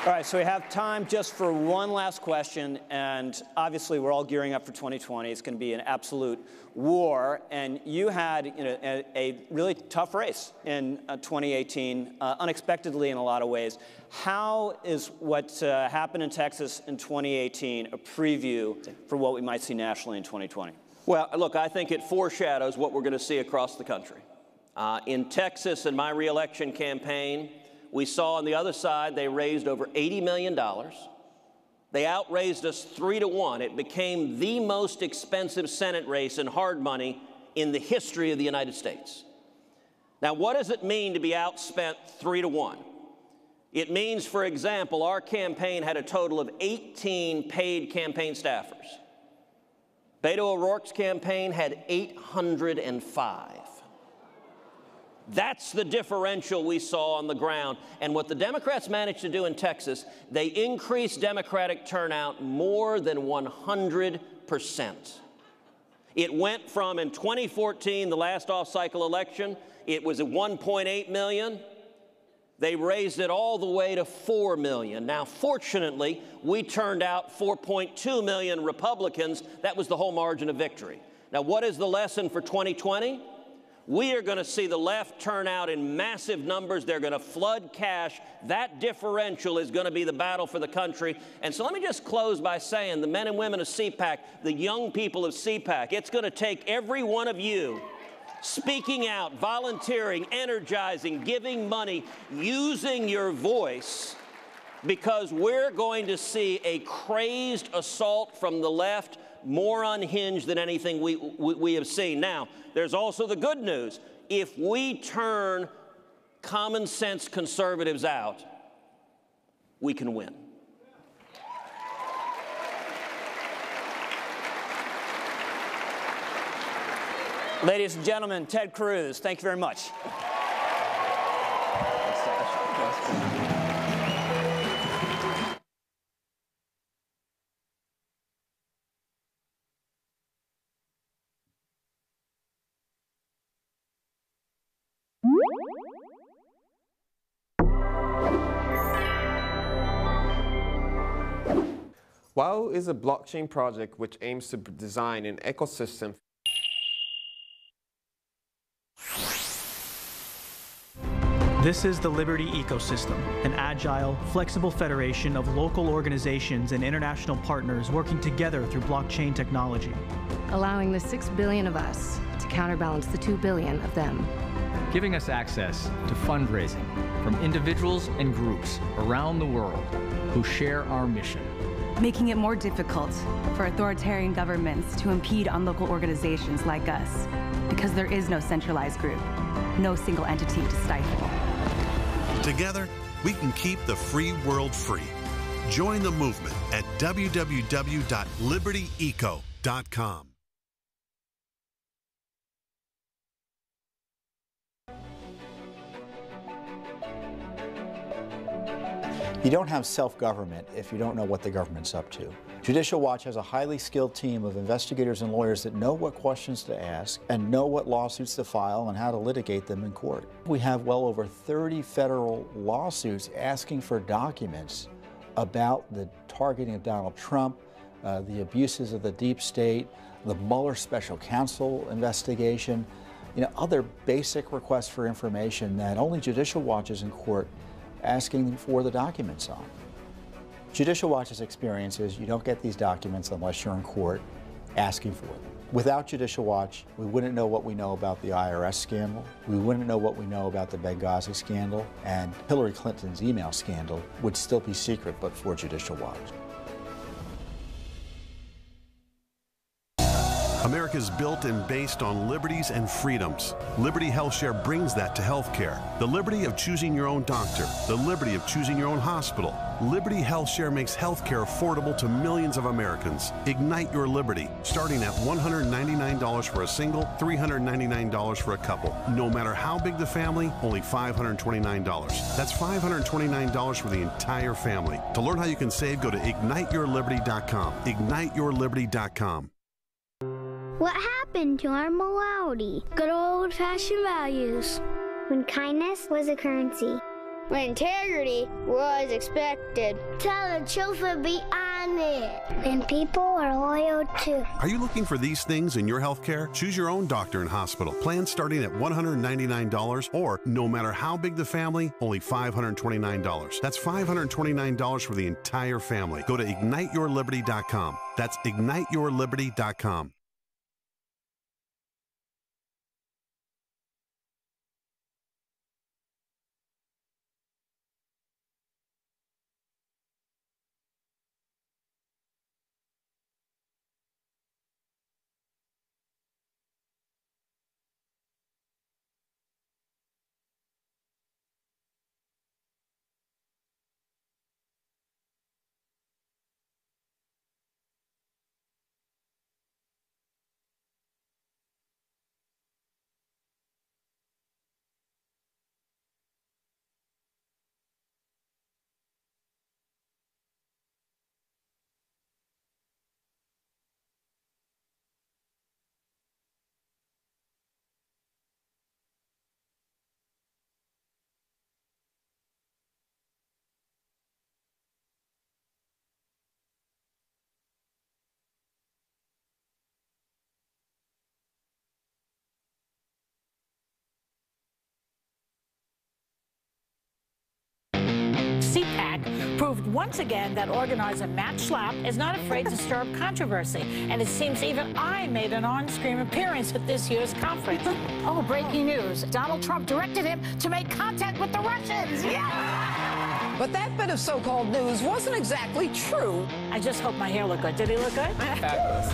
All right, so we have time just for one last question, and obviously we're all gearing up for 2020. It's going to be an absolute war, and you had a really tough race in 2018, unexpectedly in a lot of ways. How is what happened in Texas in 2018 a preview for what we might see nationally in 2020? Well, look, I think it foreshadows what we're going to see across the country. In Texas, in my reelection campaign, we saw on the other side they raised over $80 million. They outraised us 3-1. It became the most expensive Senate race in hard money in the history of the United States. Now, what does it mean to be outspent 3-1? It means, for example, our campaign had a total of 18 paid campaign staffers. Beto O'Rourke's campaign had 805. That's the differential we saw on the ground. And what the Democrats managed to do in Texas, they increased Democratic turnout more than 100%. It went from, in 2014, the last off-cycle election, it was at 1.8 million. They raised it all the way to 4 million. Now, fortunately, we turned out 4.2 million Republicans. That was the whole margin of victory. Now, what is the lesson for 2020? We are going to see the left turn out in massive numbers. They're going to flood cash. That differential is going to be the battle for the country. And so let me just close by saying the men and women of CPAC, the young people of CPAC, it's going to take every one of you speaking out, volunteering, energizing, giving money, using your voice, because we're going to see a crazed assault from the left, more unhinged than anything we have seen. Now, there's also the good news. If we turn common sense conservatives out, we can win. Ladies and gentlemen, Ted Cruz, thank you very much. WOW is a blockchain project which aims to design an ecosystem. This is the Liberty Ecosystem, an agile, flexible federation of local organizations and international partners working together through blockchain technology. Allowing the 6 billion of us to counterbalance the 2 billion of them. Giving us access to fundraising from individuals and groups around the world who share our mission. Making it more difficult for authoritarian governments to impede on local organizations like us, because there is no centralized group, no single entity to stifle. Together, we can keep the free world free. Join the movement at www.libertyeco.com. You don't have self-government if you don't know what the government's up to. Judicial Watch has a highly skilled team of investigators and lawyers that know what questions to ask and know what lawsuits to file and how to litigate them in court. We have well over 30 federal lawsuits asking for documents about the targeting of Donald Trump, the abuses of the deep state, the Mueller special counsel investigation, other basic requests for information that only Judicial Watch is in court asking for the documents on. Judicial Watch's experience is you don't get these documents unless you're in court asking for them. Without Judicial Watch, we wouldn't know what we know about the IRS scandal. We wouldn't know what we know about the Benghazi scandal. And Hillary Clinton's email scandal would still be secret but for Judicial Watch. America is built and based on liberties and freedoms. Liberty HealthShare brings that to healthcare. The liberty of choosing your own doctor, the liberty of choosing your own hospital. Liberty HealthShare makes healthcare affordable to millions of Americans. Ignite your liberty, starting at $199 for a single, $399 for a couple. No matter how big the family, only $529. That's $529 for the entire family. To learn how you can save, go to igniteyourliberty.com. Igniteyourliberty.com. What happened to our morality? Good old-fashioned values. When kindness was a currency. When integrity was expected. Tell the truth and be honest. And people are loyal too. Are you looking for these things in your health care? Choose your own doctor and hospital. Plans starting at $199 or, no matter how big the family, only $529. That's $529 for the entire family. Go to igniteyourliberty.com. That's igniteyourliberty.com. CPAC proved once again that organizer Matt Schlapp is not afraid to stir up controversy. And it seems even I made an on-screen appearance at this year's conference. Oh, breaking news. Donald Trump directed him to make contact with the Russians. Yeah! But that bit of so-called news wasn't exactly true. I just hope my hair looked good. Did he look good? Fabulous.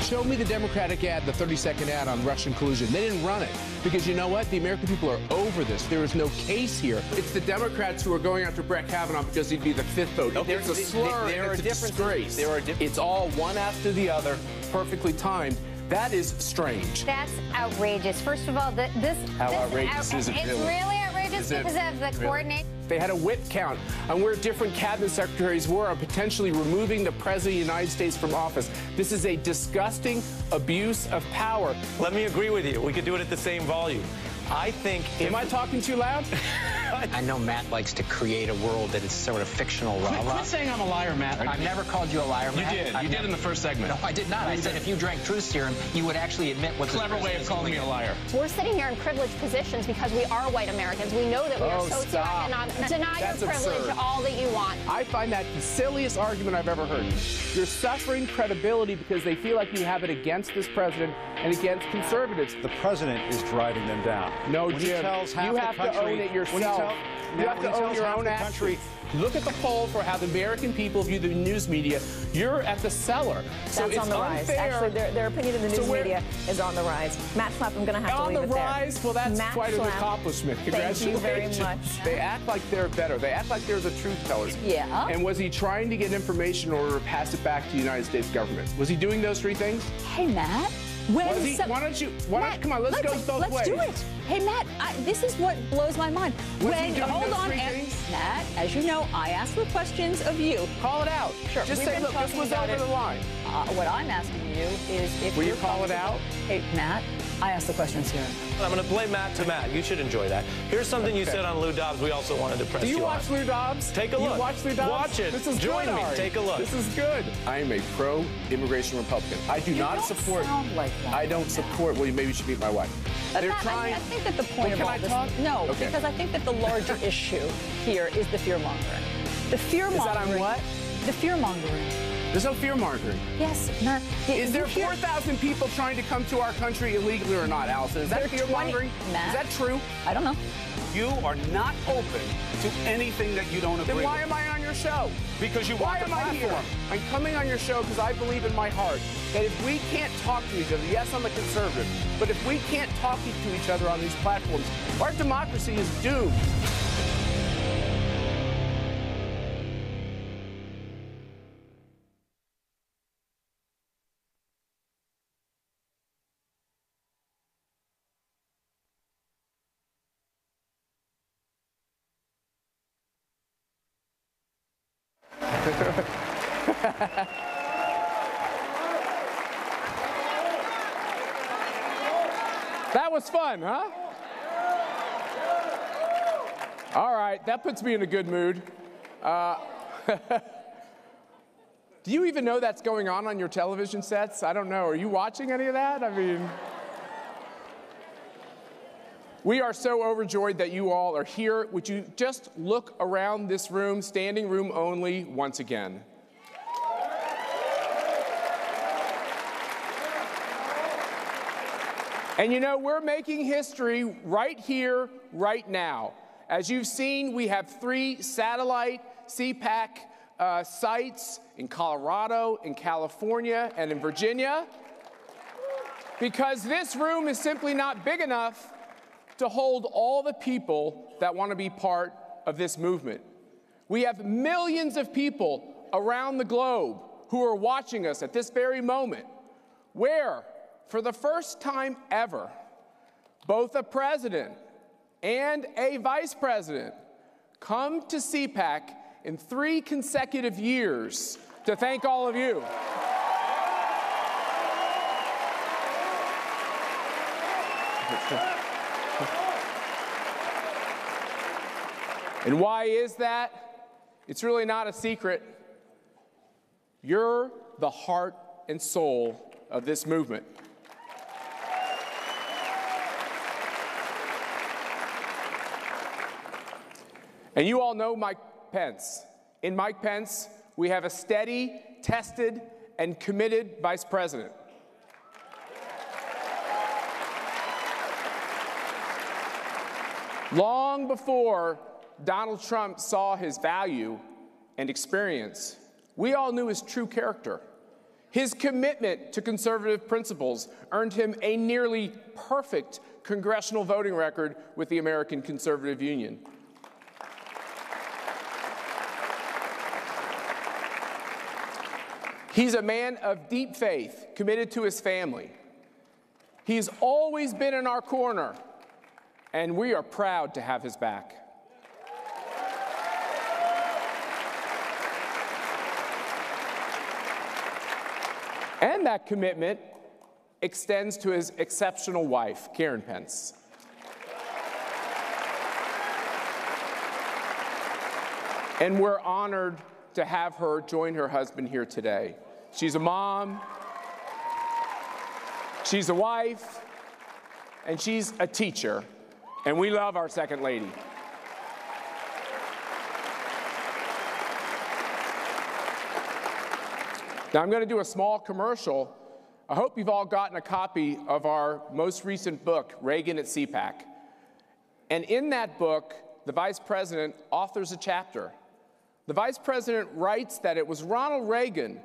Show me the Democratic ad, the 30-second ad on Russian collusion. They didn't run it because you know what? The American people are over this. There is no case here. It's the Democrats who are going after Brett Kavanaugh because he'd be the fifth vote. Okay, it's a slur. It's a disgrace. It's all one after the other, perfectly timed. That is strange. That's outrageous. First of all, How outrageous is it really? It's really outrageous because of the coordination. They had a whip count on where different cabinet secretaries were on potentially removing the President of the United States from office. This is a disgusting abuse of power. Let me agree with you. We could do it at the same volume. I think... Am I talking too loud? I know Matt likes to create a world that is sort of fictional. Quit saying I'm a liar, Matt. I've never called you a liar, Matt. You did in the first segment. No, I did not. I said if you drank truth serum, you would actually admit what the clever way of calling me a liar. We're sitting here in privileged positions because we are white Americans. We know that we are socioeconomic. Deny your privilege absurd. all that you want. I find that the silliest argument I've ever heard. You're suffering credibility because they feel like you have it against this president and against conservatives. The president is driving them down. No, when Jim. You have to own it yourself. You have to own your own actions. Look at the poll for how the American people view the news media. You're at the cellar. So That's it's on the rise. unfair. Actually, their opinion in the news media is on the rise. Matt Schlapp, I'm going to have to leave it there. On the rise? Well, that's Matt quite an Schlapp, accomplishment. Congratulations. Thank you very much. They act like they're better. They act like they're the truth tellers. Yeah. And was he trying to get information in order to pass it back to the United States government? Was he doing those three things? Hey, Matt. Why don't you, come on, let's go both ways. Let's do it. Hey, Matt, this is what blows my mind. Hold on, Matt, as you know, I ask the questions of you. Call it out. Sure. Just say, look, this was over the line. What I'm asking you is if Will you call it out? Hey, Matt, I ask the questions here. I'm going to play Matt to Matt. You should enjoy that. Here's something you said on Lou Dobbs we also wanted to press you on. Do you watch Lou Dobbs? Take a look. You watch Lou Dobbs? Watch it. This is Join good, me. Ari. Take a look. This is good. I am a pro-immigration Republican. I do not support. Sound like that. I don't support. Well, maybe you should meet my wife. They're trying. I think that the point of all this. No, because I think that the larger issue here is the fear mongering. The fear mongering. Is that on what? The fear mongering. There's no fear-mongering. Yes, Is there 4,000 people trying to come to our country illegally or not, Allison? Is that fear-mongering? Is that true? I don't know. You are not open to anything that you don't agree with. Then why am I on your show? Because you want the platform. Why am I here? I'm coming on your show because I believe in my heart that if we can't talk to each other, yes, I'm a conservative, but if we can't talk to each other on these platforms, our democracy is doomed. That was fun, huh? All right, that puts me in a good mood. Do you even know that's going on your television sets? I don't know. Are you watching any of that? I mean, we are so overjoyed that you all are here. Would you just look around this room, standing room only, once again? And you know, we're making history right here, right now. As you've seen, we have 3 satellite CPAC sites in Colorado, in California, and in Virginia, because this room is simply not big enough to hold all the people that want to be part of this movement. We have millions of people around the globe who are watching us at this very moment, where, for the first time ever, both a president and a vice president come to CPAC in 3 consecutive years to thank all of you. And why is that? It's really not a secret. You're the heart and soul of this movement. And you all know Mike Pence. In Mike Pence, we have a steady, tested, and committed vice president. Long before Donald Trump saw his value and experience, we all knew his true character. His commitment to conservative principles earned him a nearly perfect congressional voting record with the American Conservative Union. He's a man of deep faith, committed to his family. He's always been in our corner, and we are proud to have his back. And that commitment extends to his exceptional wife, Karen Pence. And we're honored to have her join her husband here today. She's a mom, she's a wife, and she's a teacher, and we love our second lady. Now, I'm going to do a small commercial. I hope you've all gotten a copy of our most recent book, Reagan at CPAC. And in that book, the Vice President authors a chapter. The Vice President writes that it was Ronald Reagan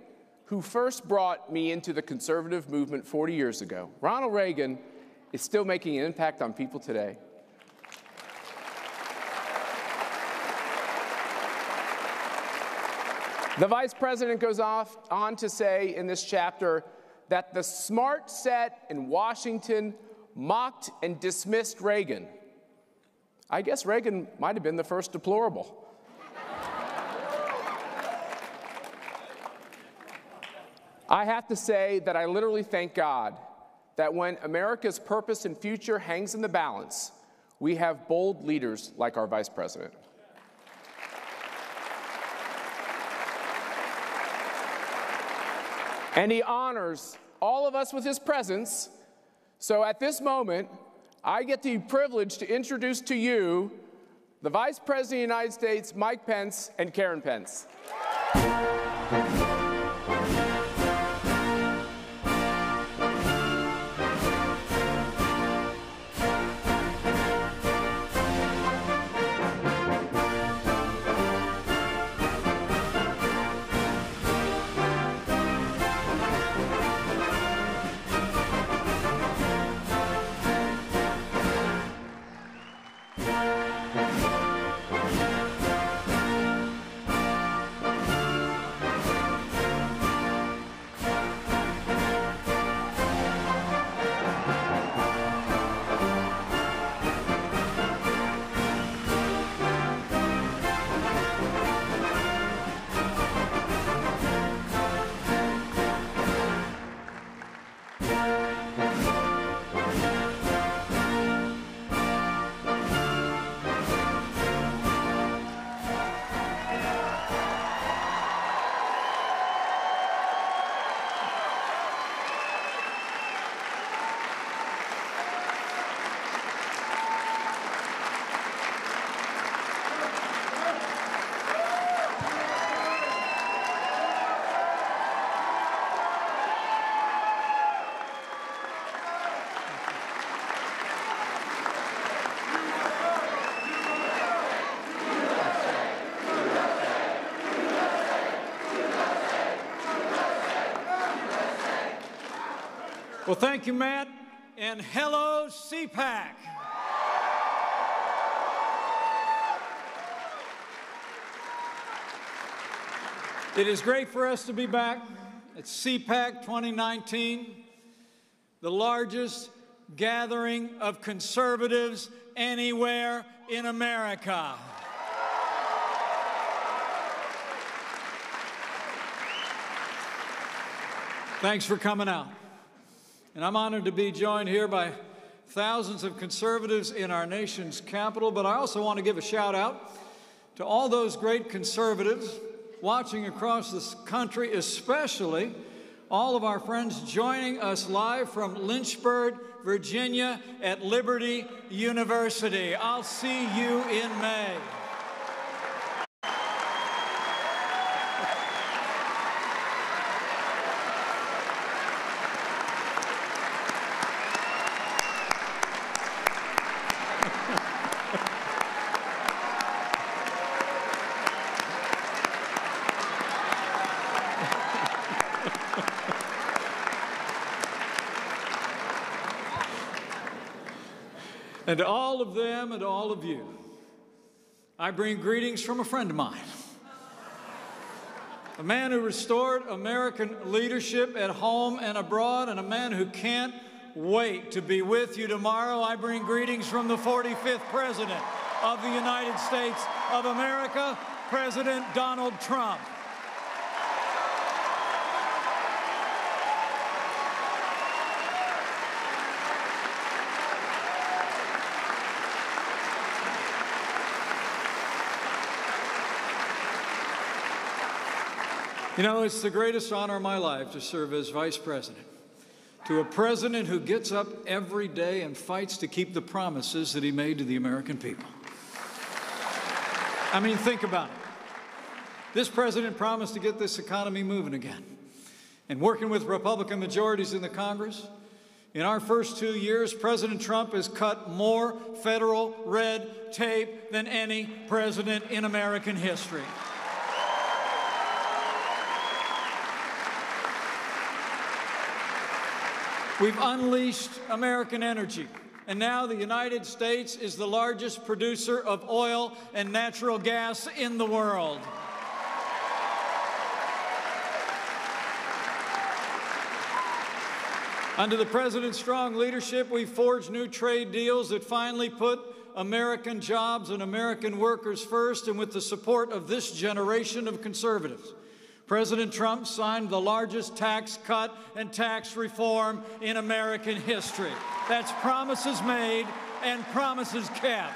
who first brought me into the conservative movement 40 years ago. Ronald Reagan is still making an impact on people today. The Vice President goes on to say in this chapter that the smart set in Washington mocked and dismissed Reagan. I guess Reagan might have been the first deplorable. I have to say that I literally thank God that when America's purpose and future hangs in the balance, we have bold leaders like our Vice President. And he honors all of us with his presence. So at this moment, I get the privilege to introduce to you the Vice President of the United States, Mike Pence, and Karen Pence. Well, thank you, Matt, and hello, CPAC. It is great for us to be back at CPAC 2019, the largest gathering of conservatives anywhere in America. Thanks for coming out. And I'm honored to be joined here by thousands of conservatives in our nation's capital, but I also want to give a shout out to all those great conservatives watching across this country, especially all of our friends joining us live from Lynchburg, Virginia at Liberty University. I'll see you in May. And to all of them and to all of you, I bring greetings from a friend of mine, a man who restored American leadership at home and abroad, and a man who can't wait to be with you tomorrow. I bring greetings from the 45th President of the United States of America, President Donald Trump. You know, it's the greatest honor of my life to serve as Vice President to a president who gets up every day and fights to keep the promises that he made to the American people. I mean, think about it. This president promised to get this economy moving again. And working with Republican majorities in the Congress, in our first 2 years, President Trump has cut more federal red tape than any president in American history. We've unleashed American energy, and now the United States is the largest producer of oil and natural gas in the world. Under the President's strong leadership, we've forged new trade deals that finally put American jobs and American workers first, and with the support of this generation of conservatives, President Trump signed the largest tax cut and tax reform in American history. That's promises made and promises kept.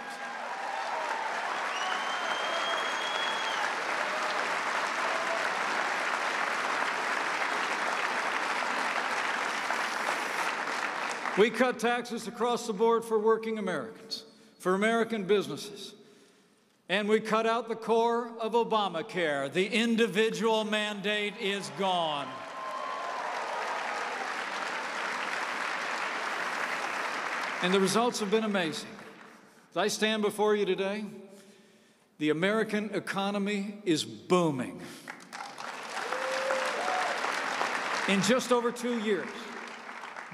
We cut taxes across the board for working Americans, for American businesses. And we cut out the core of Obamacare. The individual mandate is gone. And the results have been amazing. As I stand before you today, the American economy is booming. In just over 2 years,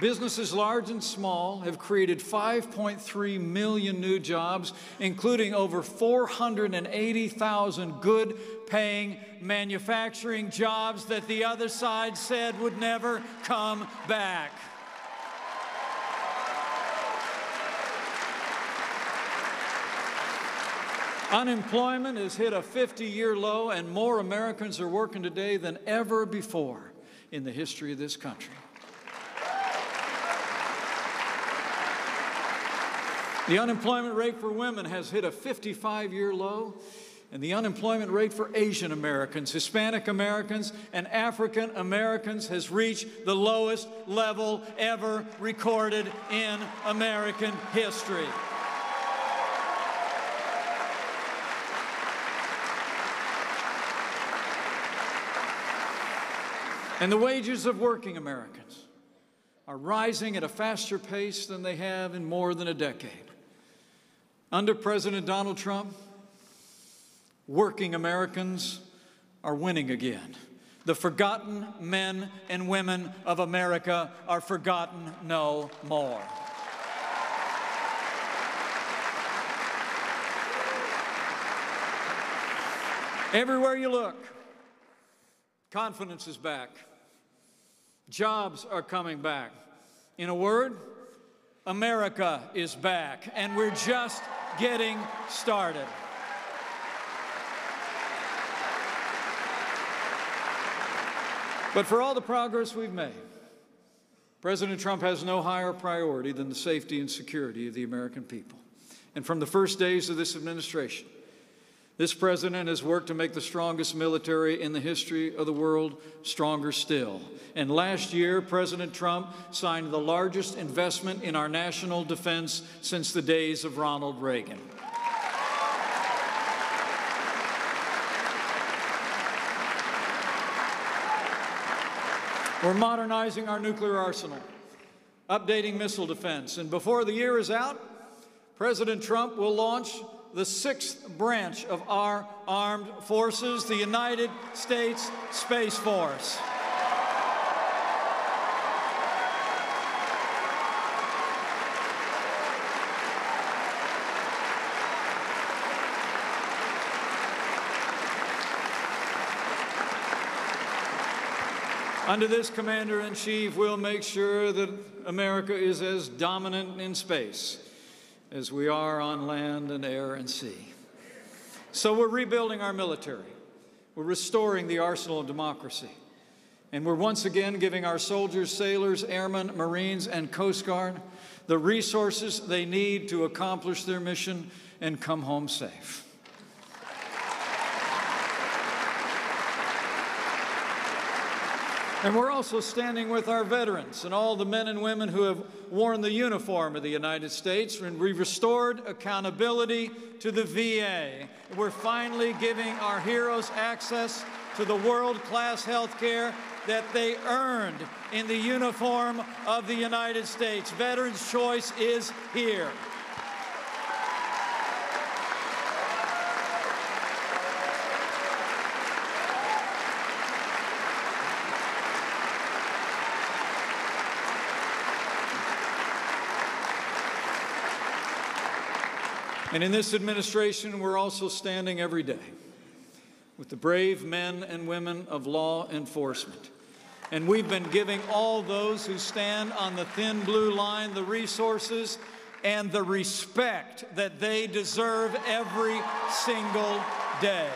businesses large and small have created 5.3 million new jobs, including over 480,000 good-paying manufacturing jobs that the other side said would never come back. Unemployment has hit a 50-year low, and more Americans are working today than ever before in the history of this country. The unemployment rate for women has hit a 55-year low, and the unemployment rate for Asian Americans, Hispanic Americans, and African Americans has reached the lowest level ever recorded in American history. And the wages of working Americans are rising at a faster pace than they have in more than a decade. Under President Donald Trump, working Americans are winning again. The forgotten men and women of America are forgotten no more. Everywhere you look, confidence is back. Jobs are coming back. In a word, America is back, and we're just getting started. But for all the progress we've made, President Trump has no higher priority than the safety and security of the American people. And from the first days of this administration, this president has worked to make the strongest military in the history of the world stronger still. And last year, President Trump signed the largest investment in our national defense since the days of Ronald Reagan. We're modernizing our nuclear arsenal, updating missile defense, and before the year is out, President Trump will launch the 6th branch of our armed forces, the United States Space Force. Under this Commander-in-Chief, we'll make sure that America is as dominant in space as we are on land and air and sea. So we're rebuilding our military. We're restoring the arsenal of democracy. And we're once again giving our soldiers, sailors, airmen, Marines, and Coast Guard the resources they need to accomplish their mission and come home safe. And we're also standing with our veterans and all the men and women who have worn the uniform of the United States, and we restored accountability to the VA. We're finally giving our heroes access to the world-class health care that they earned in the uniform of the United States. Veterans' choice is here. And in this administration, we're also standing every day with the brave men and women of law enforcement. And we've been giving all those who stand on the thin blue line the resources and the respect that they deserve every single day.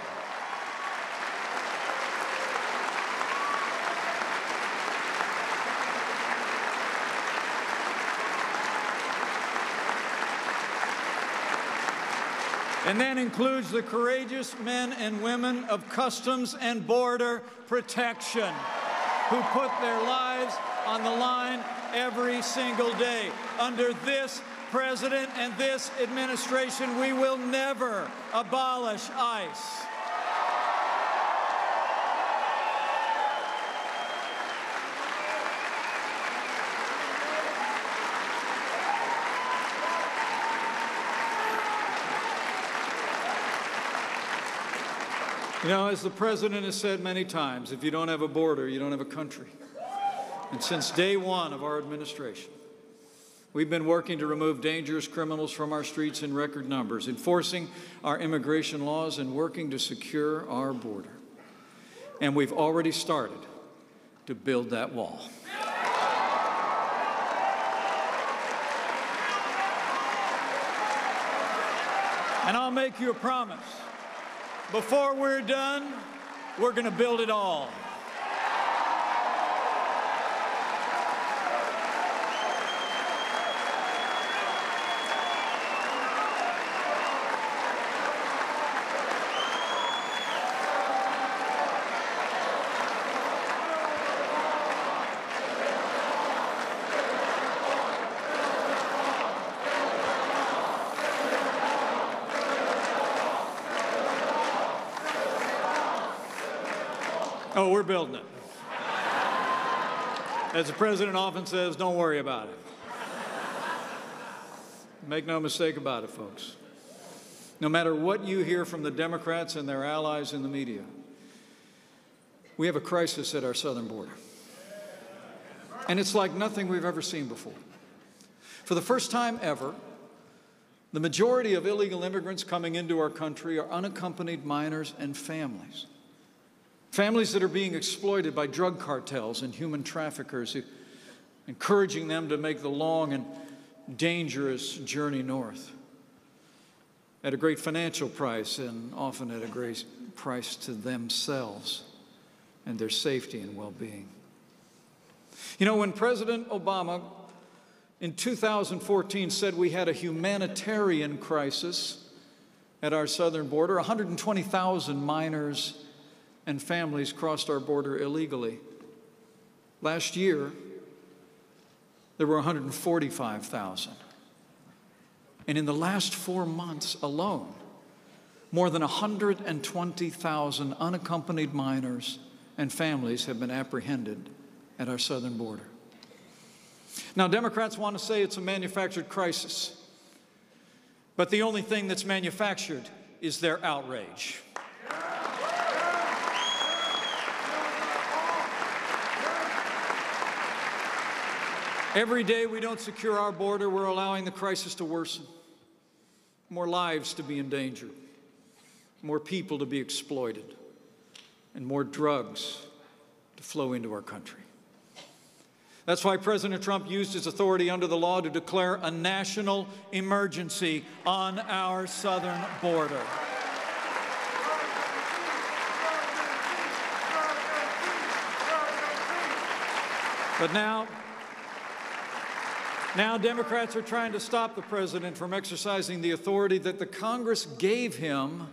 And that includes the courageous men and women of Customs and Border Protection who put their lives on the line every single day. Under this president and this administration, we will never abolish ICE. You know, as the president has said many times, if you don't have a border, you don't have a country. And since day one of our administration, we've been working to remove dangerous criminals from our streets in record numbers, enforcing our immigration laws and working to secure our border. And we've already started to build that wall. And I'll make you a promise. Before we're done, we're going to build it all. Oh, we're building it. As the president often says, don't worry about it. Make no mistake about it, folks. No matter what you hear from the Democrats and their allies in the media, We have a crisis at our southern border. And it's like nothing we've ever seen before. For the first time ever, the majority of illegal immigrants coming into our country are unaccompanied minors and families. Families that are being exploited by drug cartels and human traffickers, encouraging them to make the long and dangerous journey north at a great financial price and often at a great price to themselves and their safety and well-being. You know, when President Obama in 2014 said we had a humanitarian crisis at our southern border, 120,000 minors and families crossed our border illegally. Last year, there were 145,000. And in the last 4 months alone, more than 120,000 unaccompanied minors and families have been apprehended at our southern border. Now, Democrats want to say it's a manufactured crisis, but the only thing that's manufactured is their outrage. Every day we don't secure our border, we're allowing the crisis to worsen, more lives to be endangered, more people to be exploited, and more drugs to flow into our country. That's why President Trump used his authority under the law to declare a national emergency on our southern border. But now Democrats are trying to stop the president from exercising the authority that the Congress gave him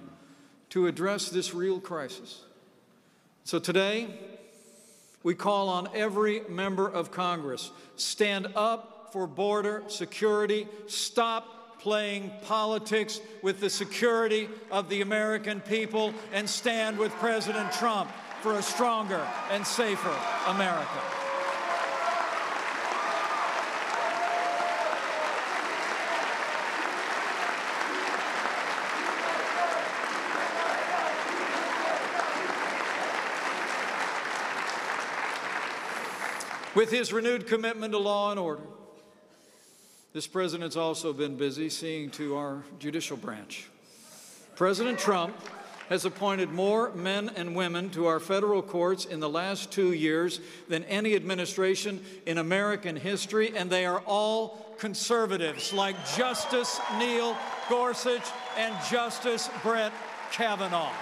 to address this real crisis. So today, we call on every member of Congress, stand up for border security, stop playing politics with the security of the American people, and stand with President Trump for a stronger and safer America. With his renewed commitment to law and order, this president's also been busy seeing to our judicial branch. President Trump has appointed more men and women to our federal courts in the last 2 years than any administration in American history, and they are all conservatives, like Justice Neil Gorsuch and Justice Brett Kavanaugh.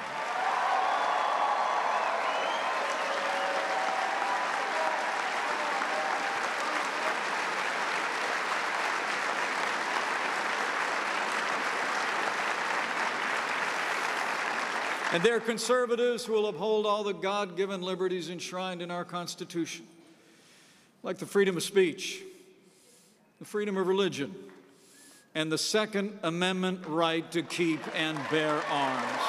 And they're conservatives who will uphold all the God-given liberties enshrined in our Constitution, like the freedom of speech, the freedom of religion, and the Second Amendment right to keep and bear arms.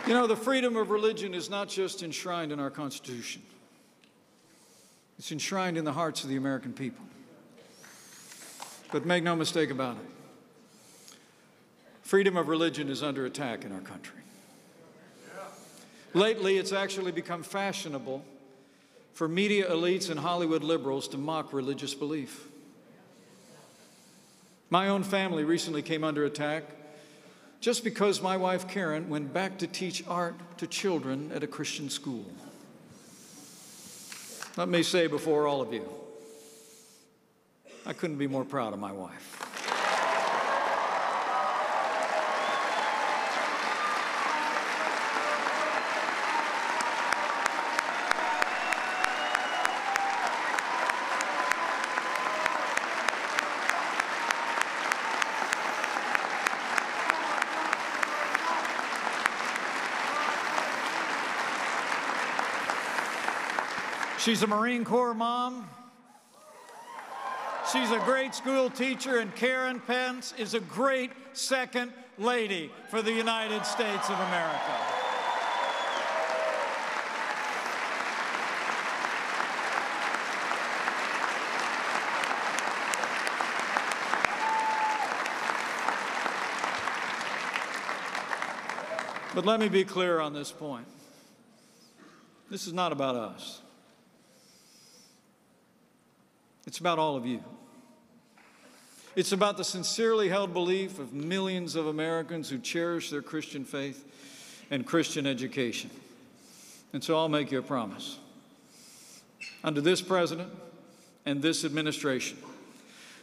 You know, the freedom of religion is not just enshrined in our Constitution. It's enshrined in the hearts of the American people. But make no mistake about it, freedom of religion is under attack in our country. Lately, it's actually become fashionable for media elites and Hollywood liberals to mock religious belief. My own family recently came under attack just because my wife, Karen, went back to teach art to children at a Christian school. Let me say before all of you, I couldn't be more proud of my wife. She's a Marine Corps mom. She's a great school teacher, and Karen Pence is a great second lady for the United States of America. But let me be clear on this point. This is not about us. It's about all of you. It's about the sincerely held belief of millions of Americans who cherish their Christian faith and Christian education. And so I'll make you a promise. Under this president and this administration,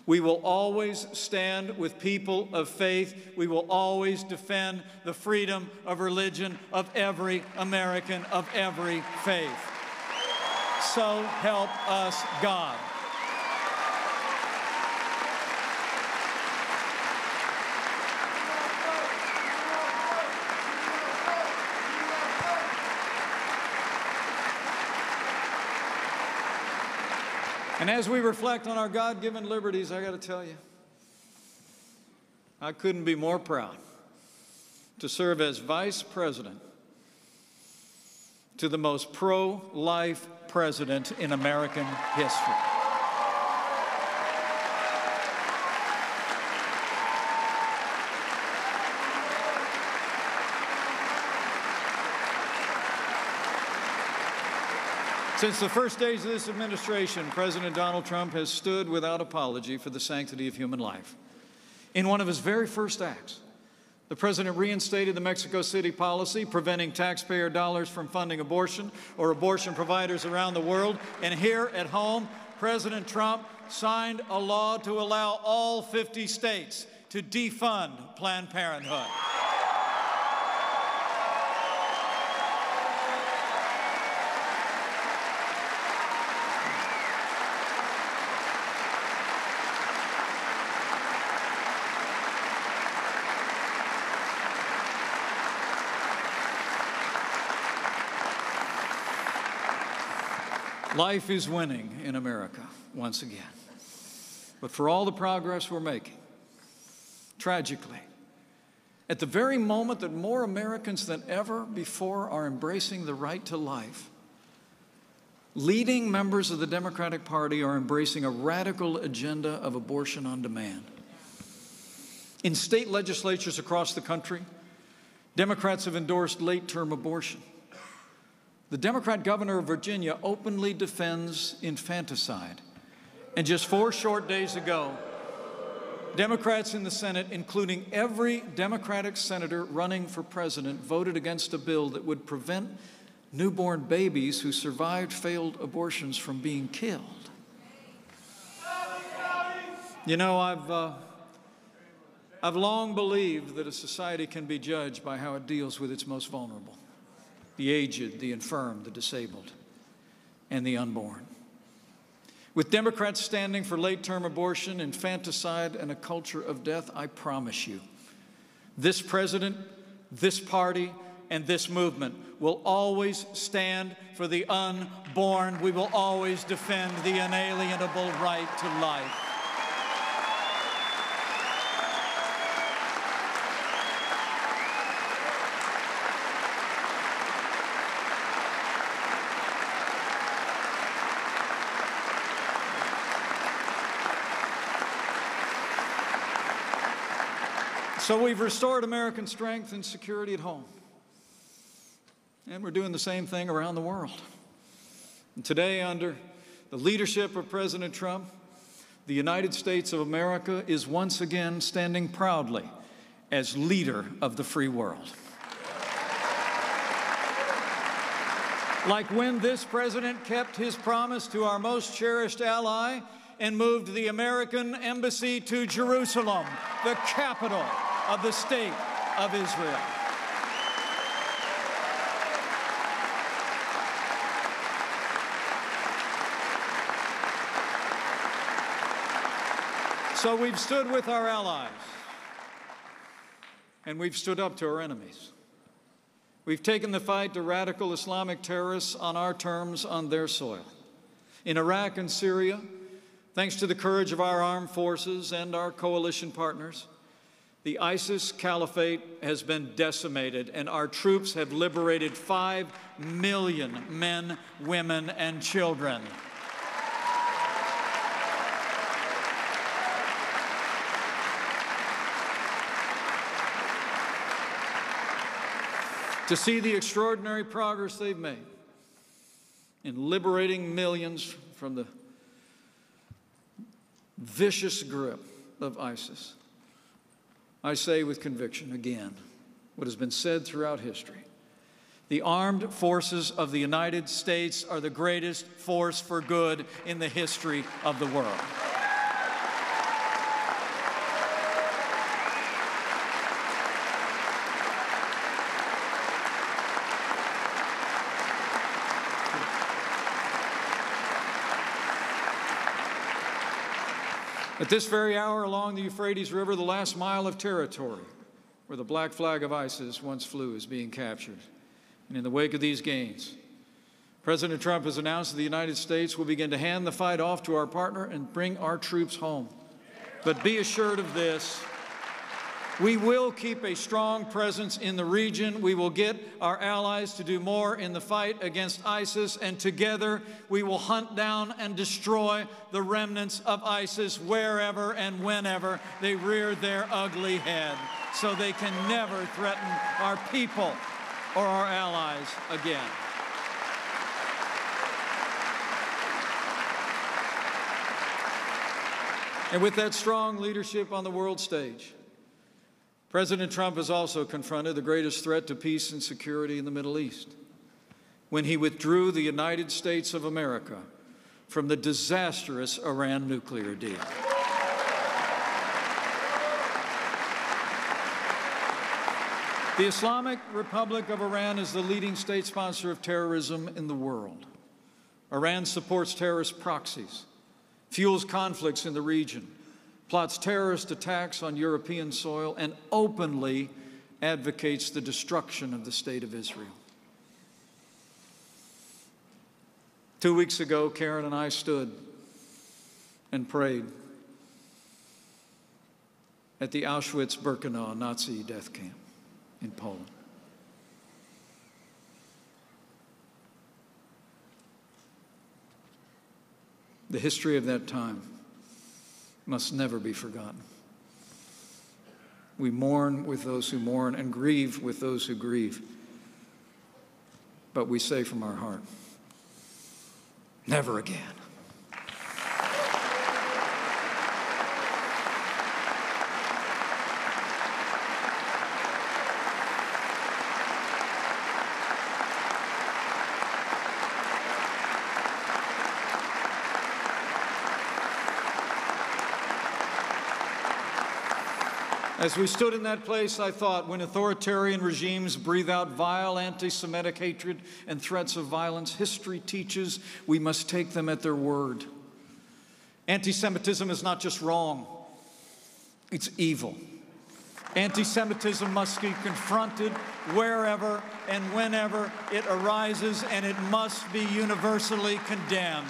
we will always stand with people of faith. We will always defend the freedom of religion of every American of every faith. So help us God. And as we reflect on our God-given liberties, I got to tell you, I couldn't be more proud to serve as Vice President to the most pro-life president in American history. Since the first days of this administration, President Donald Trump has stood without apology for the sanctity of human life. In one of his very first acts, the president reinstated the Mexico City policy preventing taxpayer dollars from funding abortion or abortion providers around the world. And here at home, President Trump signed a law to allow all 50 states to defund Planned Parenthood. Life is winning in America once again. But for all the progress we're making, tragically, at the very moment that more Americans than ever before are embracing the right to life, leading members of the Democratic Party are embracing a radical agenda of abortion on demand. In state legislatures across the country, Democrats have endorsed late-term abortion. The Democrat governor of Virginia openly defends infanticide. And just 4 short days ago, Democrats in the Senate, including every Democratic senator running for president, voted against a bill that would prevent newborn babies who survived failed abortions from being killed. You know, I've long believed that a society can be judged by how it deals with its most vulnerable. The aged, the infirm, the disabled, and the unborn. With Democrats standing for late-term abortion, infanticide, and a culture of death, I promise you, this president, this party, and this movement will always stand for the unborn. We will always defend the inalienable right to life. So we've restored American strength and security at home. And we're doing the same thing around the world. And today, under the leadership of President Trump, the United States of America is once again standing proudly as leader of the free world. Like when this president kept his promise to our most cherished ally and moved the American embassy to Jerusalem, the capital of the state of Israel. So we've stood with our allies, and we've stood up to our enemies. We've taken the fight to radical Islamic terrorists on our terms on their soil. In Iraq and Syria, thanks to the courage of our armed forces and our coalition partners, the ISIS caliphate has been decimated, and our troops have liberated 5 million men, women, and children. to see the extraordinary progress they've made in liberating millions from the vicious grip of ISIS. I say with conviction again what has been said throughout history. The armed forces of the United States are the greatest force for good in the history of the world. At this very hour along the Euphrates River, the last mile of territory where the black flag of ISIS once flew is being captured. And in the wake of these gains, President Trump has announced that the United States will begin to hand the fight off to our partner and bring our troops home. But be assured of this, we will keep a strong presence in the region. We will get our allies to do more in the fight against ISIS, and together we will hunt down and destroy the remnants of ISIS wherever and whenever they rear their ugly head, so they can never threaten our people or our allies again. And with that strong leadership on the world stage, President Trump has also confronted the greatest threat to peace and security in the Middle East when he withdrew the United States of America from the disastrous Iran nuclear deal. The Islamic Republic of Iran is the leading state sponsor of terrorism in the world. Iran supports terrorist proxies, fuels conflicts in the region, plots terrorist attacks on European soil, and openly advocates the destruction of the State of Israel. 2 weeks ago, Karen and I stood and prayed at the Auschwitz-Birkenau Nazi death camp in Poland. The history of that time must never be forgotten. We mourn with those who mourn and grieve with those who grieve. But we say from our heart, never again. As we stood in that place, I thought, when authoritarian regimes breathe out vile anti-Semitic hatred and threats of violence, history teaches we must take them at their word. Anti-Semitism is not just wrong, it's evil. Anti-Semitism must be confronted wherever and whenever it arises, and it must be universally condemned.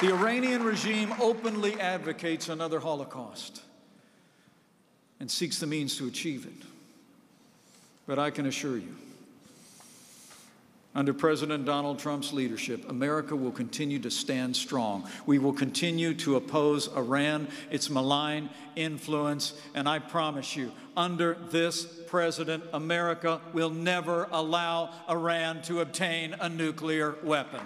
The Iranian regime openly advocates another Holocaust and seeks the means to achieve it. But I can assure you, under President Donald Trump's leadership, America will continue to stand strong. We will continue to oppose Iran, its malign influence, and I promise you, under this president, America will never allow Iran to obtain a nuclear weapon.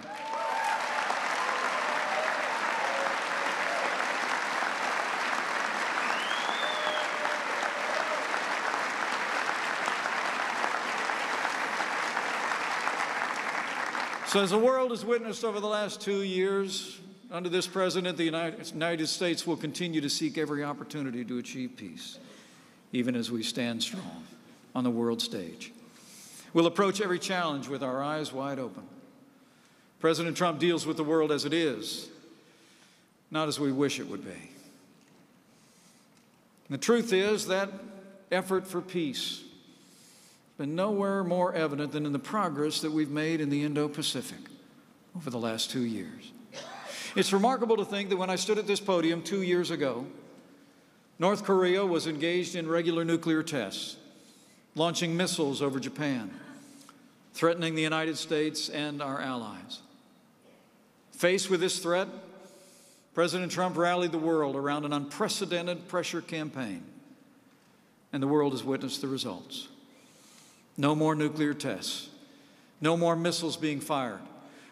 So as the world has witnessed over the last 2 years, under this president, the United States will continue to seek every opportunity to achieve peace, even as we stand strong on the world stage. We'll approach every challenge with our eyes wide open. President Trump deals with the world as it is, not as we wish it would be. And the truth is that effort for peace been nowhere more evident than in the progress that we've made in the Indo-Pacific over the last 2 years. It's remarkable to think that when I stood at this podium 2 years ago, North Korea was engaged in regular nuclear tests, launching missiles over Japan, threatening the United States and our allies. Faced with this threat, President Trump rallied the world around an unprecedented pressure campaign, and the world has witnessed the results. No more nuclear tests, no more missiles being fired.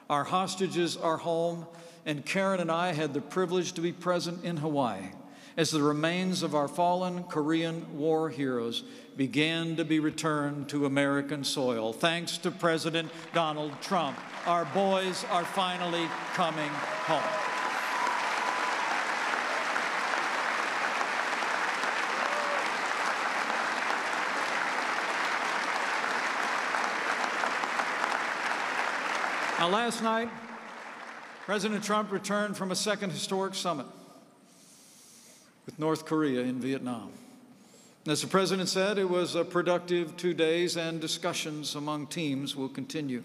Our hostages are home, and Karen and I had the privilege to be present in Hawaii as the remains of our fallen Korean War heroes began to be returned to American soil. Thanks to President Donald Trump, our boys are finally coming home. Now, last night, President Trump returned from a second historic summit with North Korea in Vietnam. As the president said, it was a productive 2 days, and discussions among teams will continue.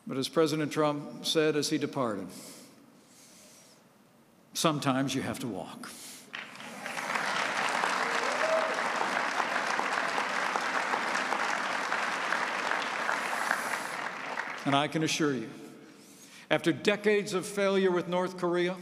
But as President Trump said as he departed, sometimes you have to walk. And I can assure you, after decades of failure with North Korea,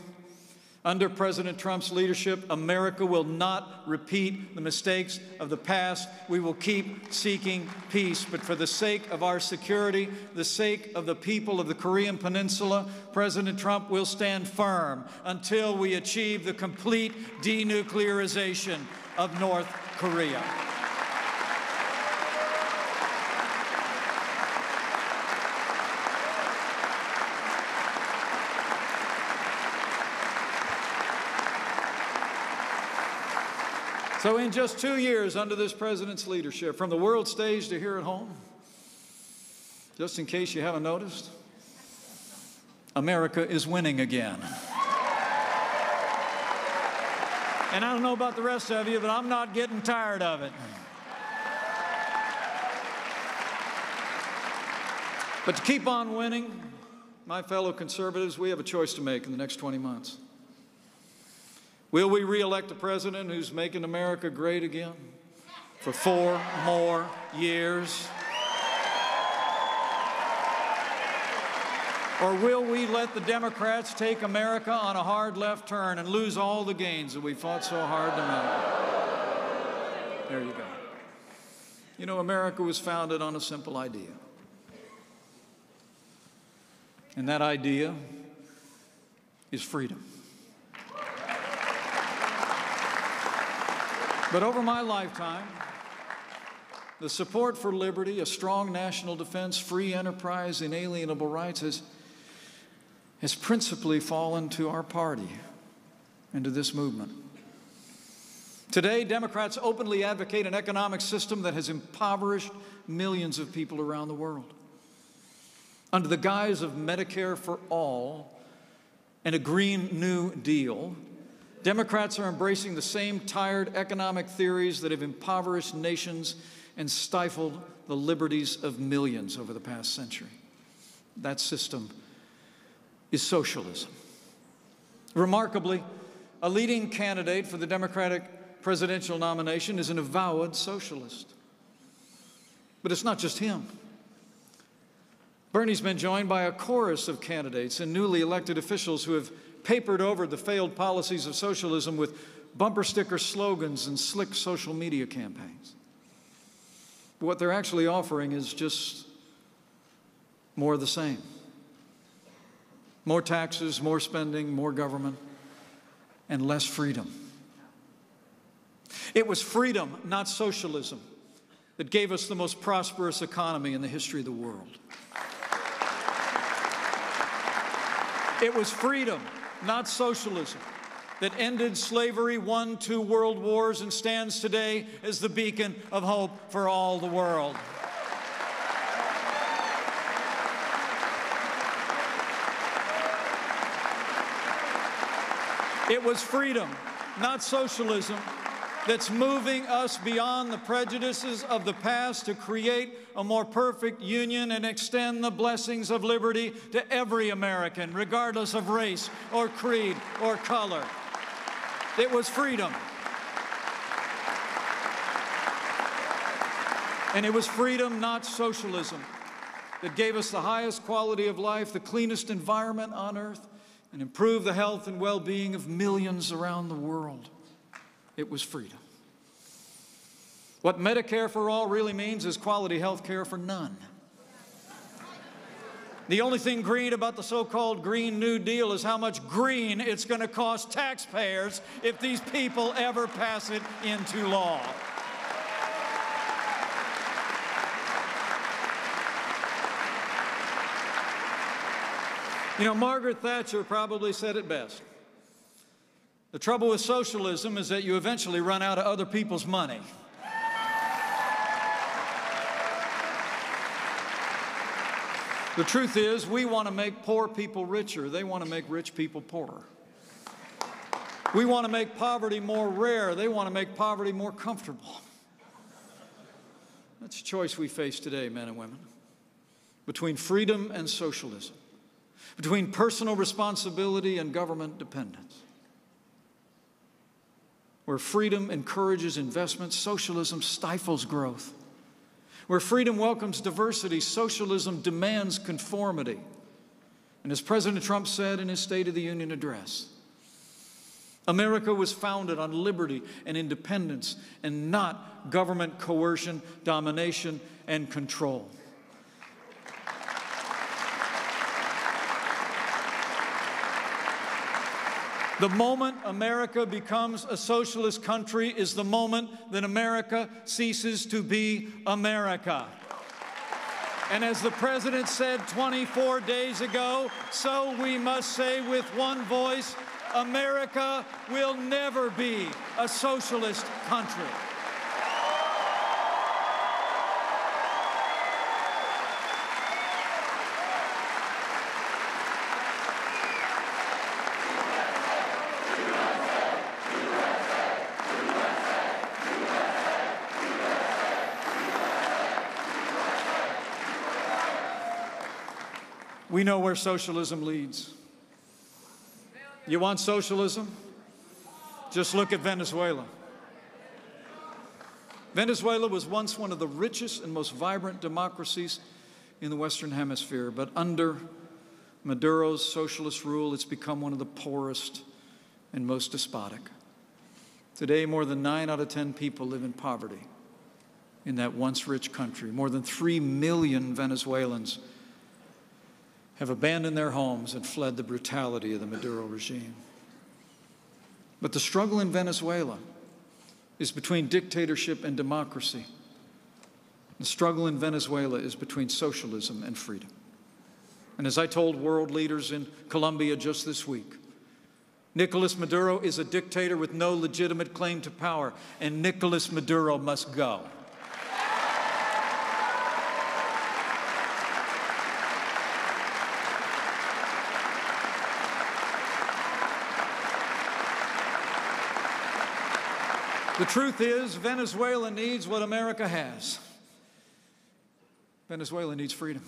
under President Trump's leadership, America will not repeat the mistakes of the past. We will keep seeking peace. But for the sake of our security, the sake of the people of the Korean Peninsula, President Trump will stand firm until we achieve the complete denuclearization of North Korea. So in just 2 years under this president's leadership, from the world stage to here at home, just in case you haven't noticed, America is winning again. And I don't know about the rest of you, but I'm not getting tired of it. But to keep on winning, my fellow conservatives, we have a choice to make in the next 20 months. Will we re-elect a president who's making America great again for 4 more years? Or will we let the Democrats take America on a hard left turn and lose all the gains that we fought so hard to make? There you go. You know, America was founded on a simple idea. And that idea is freedom. But over my lifetime, the support for liberty, a strong national defense, free enterprise, inalienable rights has principally fallen to our party and to this movement. Today, Democrats openly advocate an economic system that has impoverished millions of people around the world. Under the guise of Medicare for all and a Green New Deal, Democrats are embracing the same tired economic theories that have impoverished nations and stifled the liberties of millions over the past century. That system is socialism. Remarkably, a leading candidate for the Democratic presidential nomination is an avowed socialist. But it's not just him. Bernie's been joined by a chorus of candidates and newly elected officials who have papered over the failed policies of socialism with bumper sticker slogans and slick social media campaigns. But what they're actually offering is just more of the same. More taxes, more spending, more government, and less freedom. It was freedom, not socialism, that gave us the most prosperous economy in the history of the world. It was freedom, not socialism, that ended slavery, won 2 world wars, and stands today as the beacon of hope for all the world. It was freedom, not socialism, that's moving us beyond the prejudices of the past to create a more perfect union and extend the blessings of liberty to every American, regardless of race or creed or color. It was freedom. And it was freedom, not socialism, that gave us the highest quality of life, the cleanest environment on earth, and improved the health and well-being of millions around the world. It was freedom. What Medicare for all really means is quality health care for none. The only thing green about the so-called Green New Deal is how much green it's going to cost taxpayers if these people ever pass it into law. You know, Margaret Thatcher probably said it best. The trouble with socialism is that you eventually run out of other people's money. The truth is, we want to make poor people richer. They want to make rich people poorer. We want to make poverty more rare. They want to make poverty more comfortable. That's a choice we face today, men and women, between freedom and socialism, between personal responsibility and government dependence. Where freedom encourages investment, socialism stifles growth. Where freedom welcomes diversity, socialism demands conformity. And as President Trump said in his State of the Union address, America was founded on liberty and independence and not government coercion, domination, and control. The moment America becomes a socialist country is the moment that America ceases to be America. And as the President said 24 days ago, so we must say with one voice, America will never be a socialist country. We know where socialism leads. You want socialism? Just look at Venezuela. Venezuela was once one of the richest and most vibrant democracies in the Western Hemisphere, but under Maduro's socialist rule, it's become one of the poorest and most despotic. Today, more than 9 out of 10 people live in poverty in that once rich country. More than 3 million Venezuelans have abandoned their homes and fled the brutality of the Maduro regime. But the struggle in Venezuela is between dictatorship and democracy. The struggle in Venezuela is between socialism and freedom. And as I told world leaders in Colombia just this week, Nicolas Maduro is a dictator with no legitimate claim to power, and Nicolas Maduro must go. The truth is, Venezuela needs what America has. Venezuela needs freedom.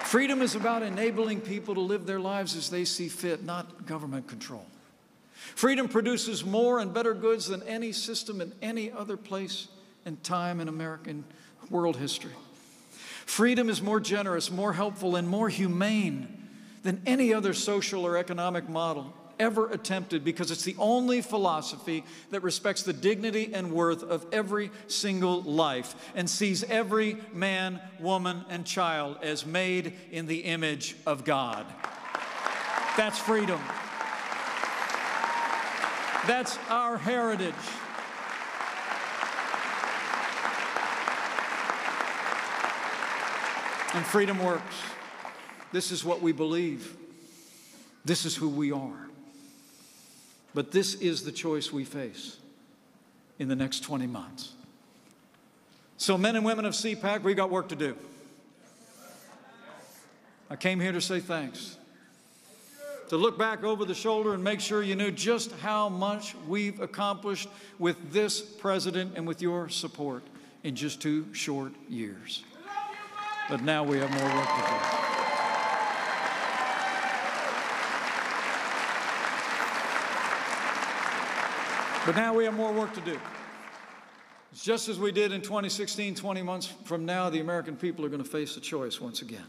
Freedom is about enabling people to live their lives as they see fit, not government control. Freedom produces more and better goods than any system in any other place and time in American world history. Freedom is more generous, more helpful, and more humane than any other social or economic model ever attempted, because it's the only philosophy that respects the dignity and worth of every single life and sees every man, woman, and child as made in the image of God. That's freedom. That's our heritage. And freedom works. This is what we believe. This is who we are. But this is the choice we face in the next 20 months. So men and women of CPAC, we got work to do. I came here to say thanks. To look back over the shoulder and make sure you knew just how much we've accomplished with this president and with your support in just 2 short years. But now we have more work to do. But now we have more work to do. Just as we did in 2016, 20 months from now, the American people are going to face a choice once again.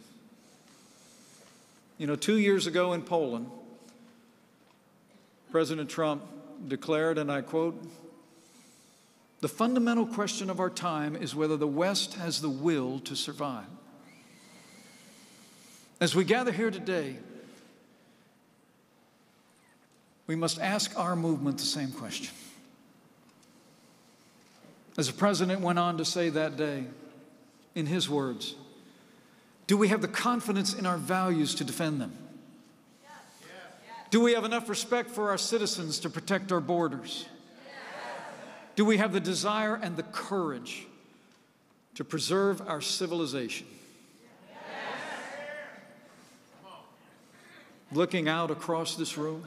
You know, 2 years ago in Poland, President Trump declared, and I quote, "The fundamental question of our time is whether the West has the will to survive." As we gather here today, we must ask our movement the same question. As the President went on to say that day, in his words, do we have the confidence in our values to defend them? Do we have enough respect for our citizens to protect our borders? Do we have the desire and the courage to preserve our civilization? Looking out across this room,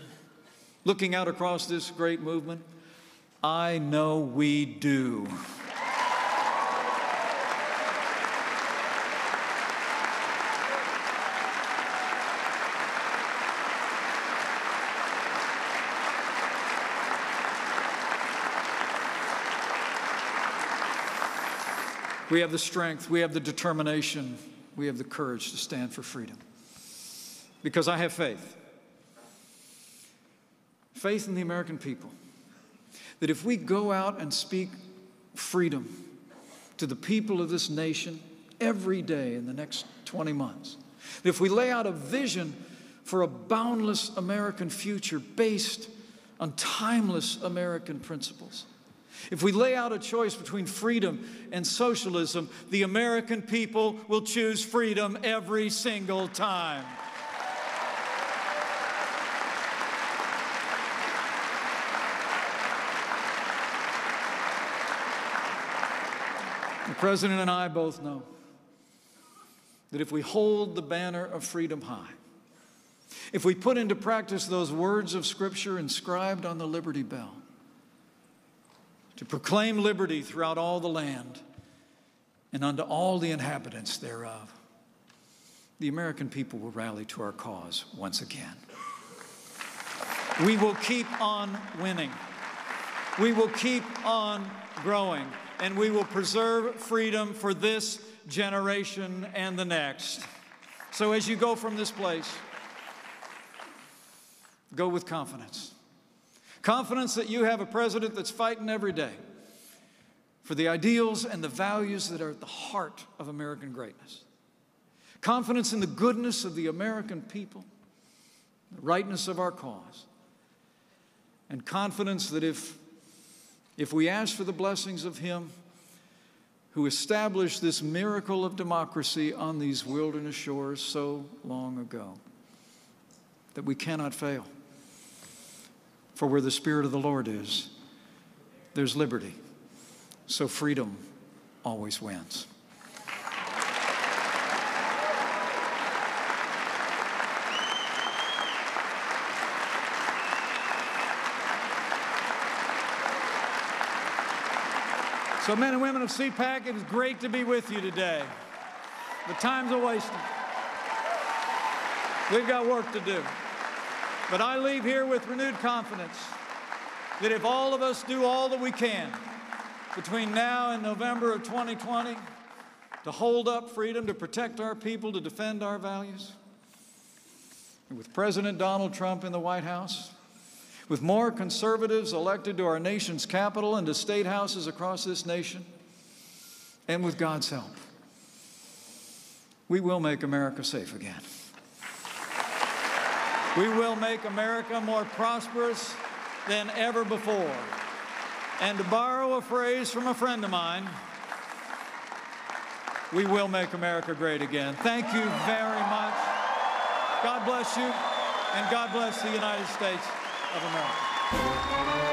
looking out across this great movement, I know we do. We have the strength, we have the determination, we have the courage to stand for freedom. Because I have faith. Faith in the American people. That if we go out and speak freedom to the people of this nation every day in the next 20 months, that if we lay out a vision for a boundless American future based on timeless American principles, if we lay out a choice between freedom and socialism, the American people will choose freedom every single time. The President and I both know that if we hold the banner of freedom high, if we put into practice those words of Scripture inscribed on the Liberty Bell, to proclaim liberty throughout all the land and unto all the inhabitants thereof, the American people will rally to our cause once again. We will keep on winning. We will keep on growing. And we will preserve freedom for this generation and the next. So as you go from this place, go with confidence. Confidence that you have a president that's fighting every day for the ideals and the values that are at the heart of American greatness. Confidence in the goodness of the American people, the rightness of our cause. And confidence that if we ask for the blessings of Him who established this miracle of democracy on these wilderness shores so long ago, that we cannot fail. For where the Spirit of the Lord is, there's liberty. So freedom always wins. So men and women of CPAC, it is great to be with you today. The time's a-wasting. We've got work to do. But I leave here with renewed confidence that if all of us do all that we can between now and November of 2020 to hold up freedom, to protect our people, to defend our values, and with President Donald Trump in the White House, with more conservatives elected to our nation's capital and to state houses across this nation, and with God's help, we will make America safe again. We will make America more prosperous than ever before. And to borrow a phrase from a friend of mine, we will make America great again. Thank you very much. God bless you, and God bless the United States of America.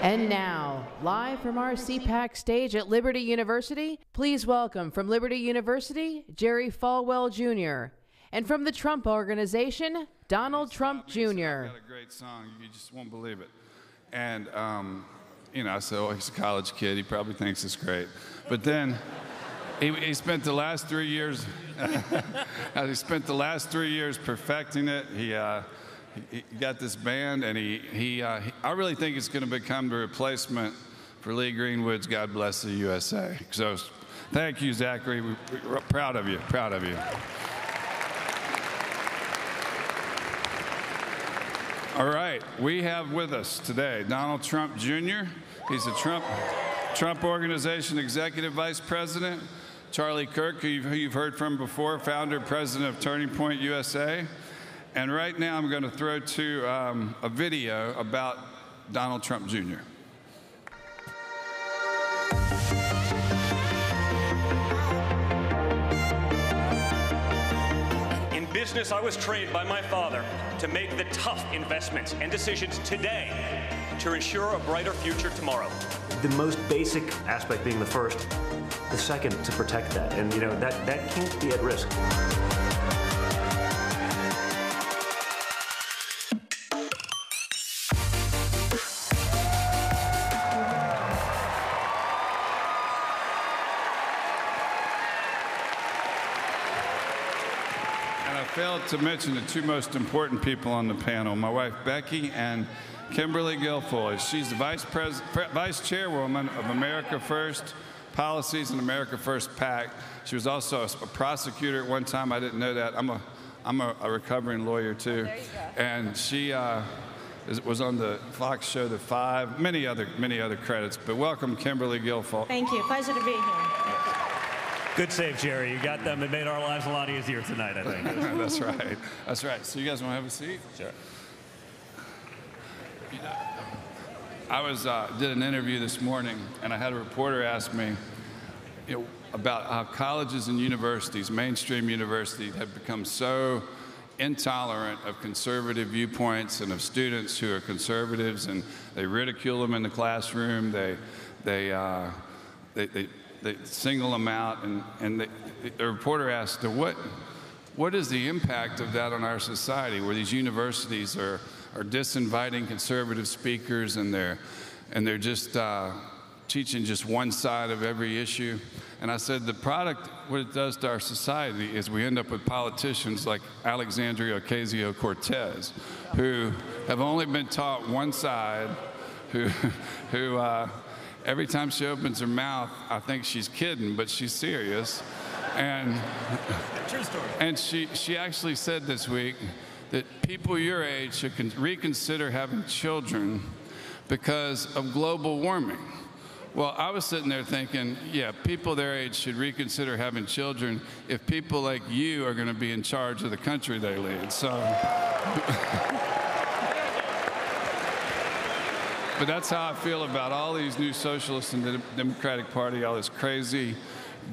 And now, live from our CPAC stage at Liberty University, please welcome from Liberty University, Jerry Falwell Jr., and from the Trump Organization, Donald Trump Jr. I've got a great song. You just won't believe it. And, you know, I said, oh, he's a college kid. He probably thinks it's great. But then he spent the last 3 years, he spent the last 3 years perfecting it. He got this band, and I really think it's going to become the replacement for Lee Greenwood's God Bless the USA. So thank you, Zachary. We're proud of you, proud of you. All right, we have with us today Donald Trump Jr. He's a Trump Organization Executive Vice President. Charlie Kirk, who you've heard from before, founder, president of Turning Point USA. And right now I'm going to throw to a video about Donald Trump Jr. In business, I was trained by my father to make the tough investments and decisions today to ensure a brighter future tomorrow. The most basic aspect being the first, the second to protect that. And you know, that can't be at risk. Failed to mention the two most important people on the panel, my wife Becky and Kimberly Guilfoyle. She's the vice chairwoman of America First Policies and America First PAC. She was also a prosecutor at one time. I didn't know that. I'm a recovering lawyer too. There you go. And she was on the Fox show The Five, many other credits. But welcome, Kimberly Guilfoyle. Thank you. Pleasure to be here. Good save, Jerry. You got them. It made our lives a lot easier tonight, I think. That's right. That's right. So you guys want to have a seat? Sure. You know, I did an interview this morning, and I had a reporter ask me, you know, about how colleges and universities, mainstream universities, have become so intolerant of conservative viewpoints and of students who are conservatives, and they ridicule them in the classroom. They single them out, and the reporter asked, what is the impact of that on our society, where these universities are disinviting conservative speakers, and they're just teaching just one side of every issue? And I said, the product, what it does to our society is we end up with politicians like Alexandria Ocasio-Cortez, who have only been taught one side, who every time she opens her mouth, I think she's kidding, but she's serious. And true story. And she actually said this week that people your age should reconsider having children because of global warming. Well, I was sitting there thinking, yeah, people their age should reconsider having children if people like you are going to be in charge of the country they lead. So. But that's how I feel about all these new socialists in the Democratic Party, all this crazy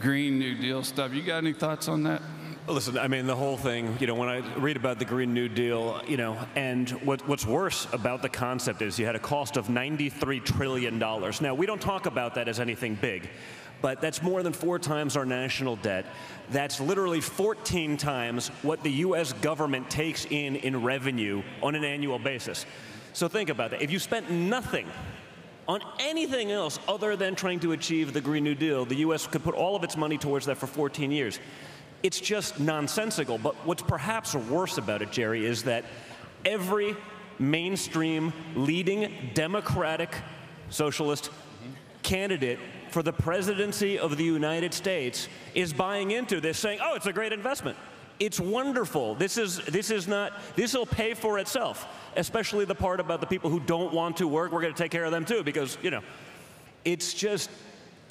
Green New Deal stuff. You got any thoughts on that? Listen, I mean, the whole thing, you know, when I read about the Green New Deal, you know, and what's worse about the concept is you had a cost of $93 trillion. Now, we don't talk about that as anything big, but that's more than 4 times our national debt. That's literally 14 times what the U.S. government takes in revenue on an annual basis. So think about that. If you spent nothing on anything else other than trying to achieve the Green New Deal, the U.S. could put all of its money towards that for 14 years. It's just nonsensical. But what's perhaps worse about it, Jerry, is that every mainstream leading Democratic socialist candidate for the presidency of the United States is buying into this, saying, oh, it's a great investment. It's wonderful. This will pay for itself, especially the part about the people who don't want to work. We're going to take care of them too, because, you know, it's just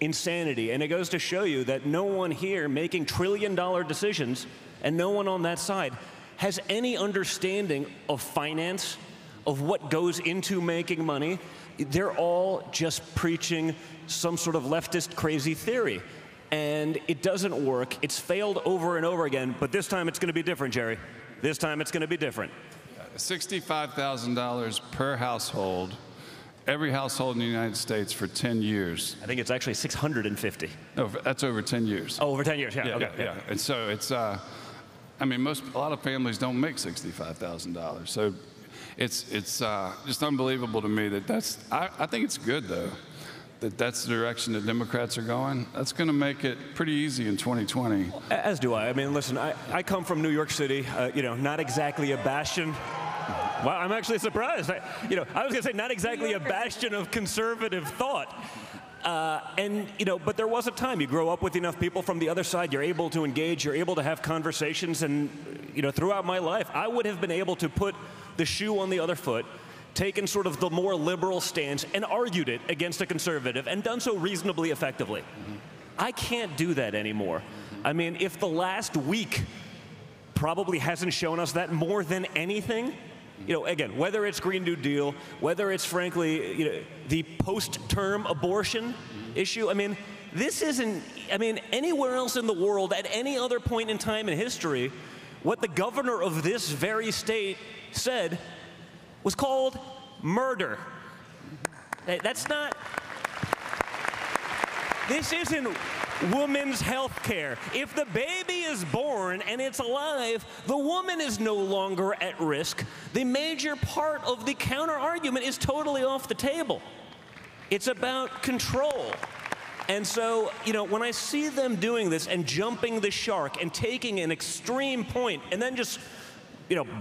insanity. And it goes to show you that no one here making trillion-dollar decisions, and no one on that side, has any understanding of finance, of what goes into making money. They're all just preaching some sort of leftist crazy theory. And it doesn't work. It's failed over and over again, but this time it's going to be different, Jerry. This time it's going to be different. $65,000 per household every household in the United States for 10 years. I think it's actually 650. No, that's over 10 years. Oh, over 10 years, yeah. Okay. Yeah. And so it's, I mean, a lot of families don't make $65,000. So it's just unbelievable to me that I think it's good, though, that that's the direction the Democrats are going. That's going to make it pretty easy in 2020. As do I. I mean, listen, I come from New York City, not exactly a bastion. Well, I'm actually surprised. I was going to say not exactly a bastion of conservative thought. But there was a time you grow up with enough people from the other side, you're able to engage, you're able to have conversations, and, throughout my life, I would have been able to put the shoe on the other foot, taken sort of the more liberal stance and argued it against a conservative and done so reasonably effectively. Mm-hmm. I can't do that anymore. Mm-hmm. I mean, if the last week probably hasn't shown us that more than anything, again, whether it's Green New Deal, whether it's, frankly, the post-term abortion issue, I mean, this isn't, anywhere else in the world at any other point in time in history, what the governor of this very state said was called murder. That's not, this isn't women's health care. If the baby is born and it's alive, the woman is no longer at risk. The major part of the counter-argument is totally off the table. It's about control. And so, when I see them doing this and jumping the shark and taking an extreme point and then just,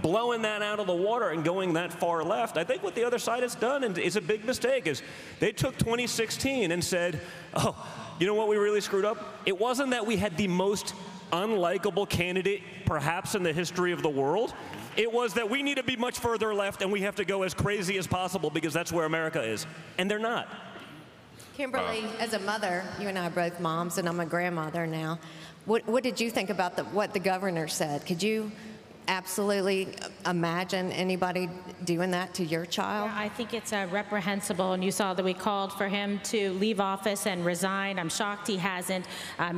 blowing that out of the water and going that far left, I think what the other side has done, and it's a big mistake, is they took 2016 and said, oh, you know what we really screwed up? It wasn't that we had the most unlikable candidate perhaps in the history of the world. It was that we need to be much further left and we have to go as crazy as possible because that's where America is. And they're not. Kimberly, as a mother, you and I are both moms, and I'm a grandmother now. What did you think about what the governor said? Could you absolutely imagine anybody doing that to your child? Yeah, I think it's reprehensible, and you saw that we called for him to leave office and resign. I'm shocked he hasn't.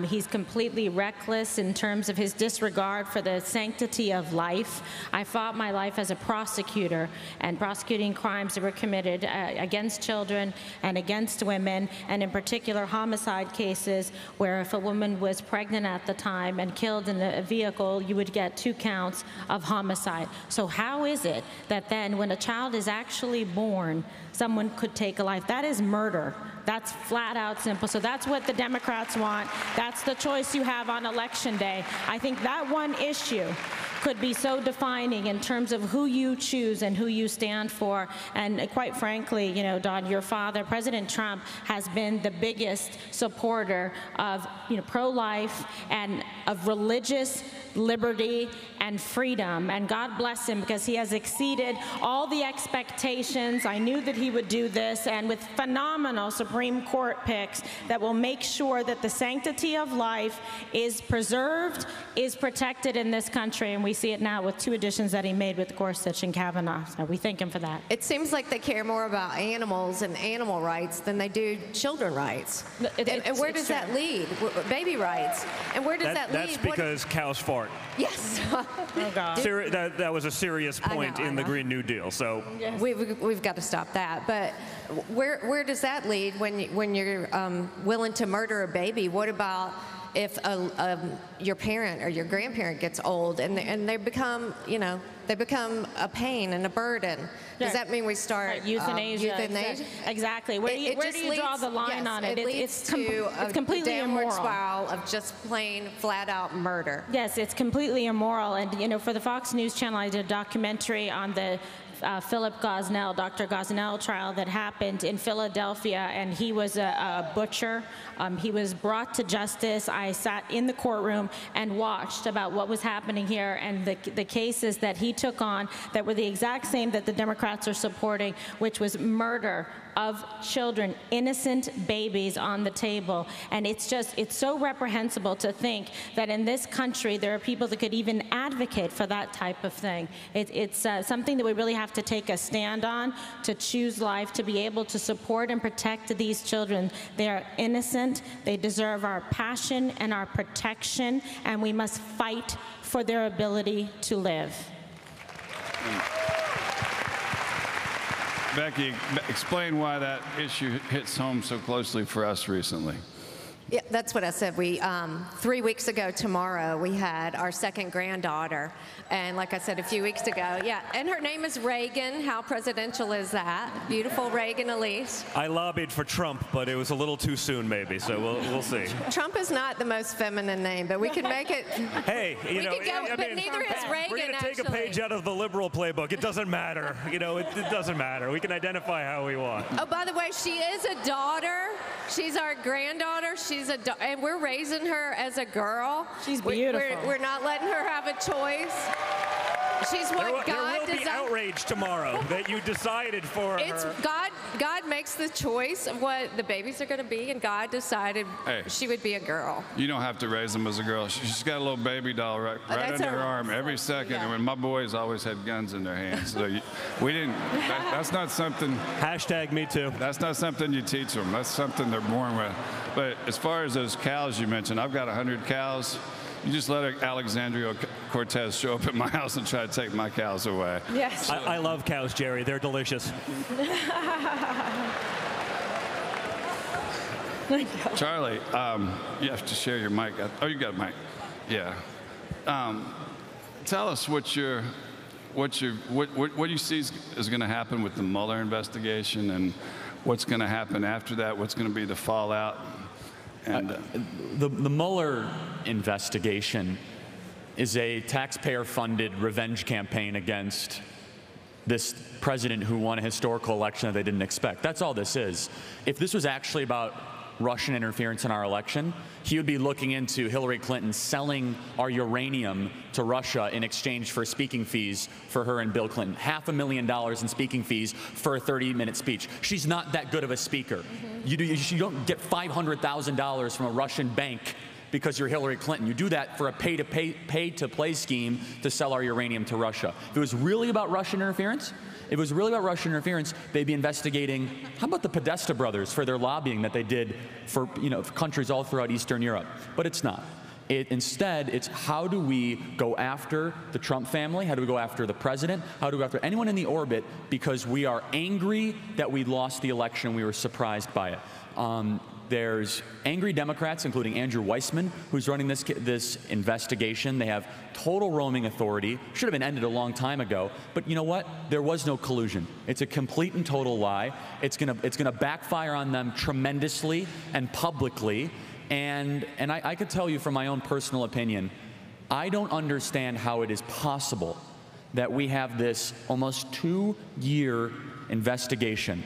He's completely reckless in terms of his disregard for the sanctity of life. I fought my life as a prosecutor and prosecuting crimes that were committed against children and against women, and in particular homicide cases where if a woman was pregnant at the time and killed in a vehicle, you would get 2 counts of homicide. So how is it that then when a child is actually born, someone could take a life? That is murder. That's flat out simple. So that's what the Democrats want. That's the choice you have on Election Day. I think that one issue could be so defining in terms of who you choose and who you stand for. And quite frankly, Don, your father, President Trump, has been the biggest supporter of pro-life and of religious liberty and freedom. And God bless him, because he has exceeded all the expectations. I knew that he would do this, and with phenomenal Supreme Court picks that will make sure that the sanctity of life is preserved, is protected in this country. And we see it now with 2 additions that he made with Gorsuch and Kavanaugh. So we thank him for that. It seems like they care more about animals and animal rights than they do children rights. And where does that lead? Baby rights. And where does that lead? That's because cows fart. Yes. Oh, God. That was a serious point in the Green New Deal. So yes. We've got to stop that. But where does that lead when you're willing to murder a baby? What about if your parent or your grandparent gets old and they become a pain and a burden? Does that mean we start euthanasia? Exactly. Where do you draw the line on it? It's completely immoral. Downward spiral of just plain, flat-out murder. Yes, it's completely immoral. And for the Fox News Channel, I did a documentary on the Philip Gosnell, Dr. Gosnell trial that happened in Philadelphia, and he was a butcher. He was brought to justice. I sat in the courtroom and watched about what was happening here and the cases that he took on that were the exact same that the Democrats are supporting, which was murder of children, innocent babies on the table. And it's so reprehensible to think that in this country there are people that could even advocate for that type of thing. It's something that we really have to take a stand on, to choose life, to be able to support and protect these children. They are innocent, they deserve our passion and our protection, and we must fight for their ability to live. Becky, explain why that issue hits home so closely for us recently. Yeah, that's what I said. We 3 weeks ago tomorrow, we had our second granddaughter. And like I said a few weeks ago, yeah, and her name is Reagan. How presidential is that? Beautiful Reagan Elise. I lobbied for Trump, but it was a little too soon, maybe, so we'll see. Trump is not the most feminine name, but we can make it. Hey, you know, but neither is Reagan, we're going to take a page out of the liberal playbook. It doesn't matter. You know, it doesn't matter. We can identify how we want. Oh, by the way, she is a daughter. She's our granddaughter. And we're raising her as a girl. She's beautiful. We're not letting her have a choice. She's what God designed. There will be outrage tomorrow that you decided for her. God makes the choice of what the babies are going to be, and God decided she would be a girl. You don't have to raise them as a girl. She's got a little baby doll right under her arm every second. Yeah. And when my boys always had guns in their hands, so we didn't. That's not something. Hashtag me too. That's not something you teach them. That's something they're born with. But as far as those cows you mentioned, I've got 100 cows. You just let Alexandria Cortez show up at my house and try to take my cows away. Yes. I love cows, Jerry. They're delicious. Charlie, you have to share your mic. Oh, you got a mic. Yeah. Tell us what do you see is going to happen with the Mueller investigation, and what's going to happen after that? What's going to be the fallout? And the Mueller investigation is a taxpayer-funded revenge campaign against this president who won a historical election that they didn't expect. That's all this is. If this was actually about Russian interference in our election, he would be looking into Hillary Clinton selling our uranium to Russia in exchange for speaking fees for her and Bill Clinton. $500,000 in speaking fees for a 30-minute speech. She's not that good of a speaker. You don't get $500,000 from a Russian bank because you're Hillary Clinton. You do that for a pay-to-play scheme to sell our uranium to Russia. If it was really about Russian interference, they'd be investigating, how about the Podesta brothers for their lobbying that they did for countries all throughout Eastern Europe? But it's not. Instead, it's how do we go after the Trump family? How do we go after the president? How do we go after anyone in the orbit? Because we are angry that we lost the election. We were surprised by it. There's angry Democrats, including Andrew Weissman, who's running this investigation. They have total roaming authority. Should have been ended a long time ago. But you know what? There was no collusion. It's a complete and total lie. It's gonna backfire on them tremendously and publicly. And I could tell you from my own personal opinion, I don't understand how it is possible that we have this almost 2-year investigation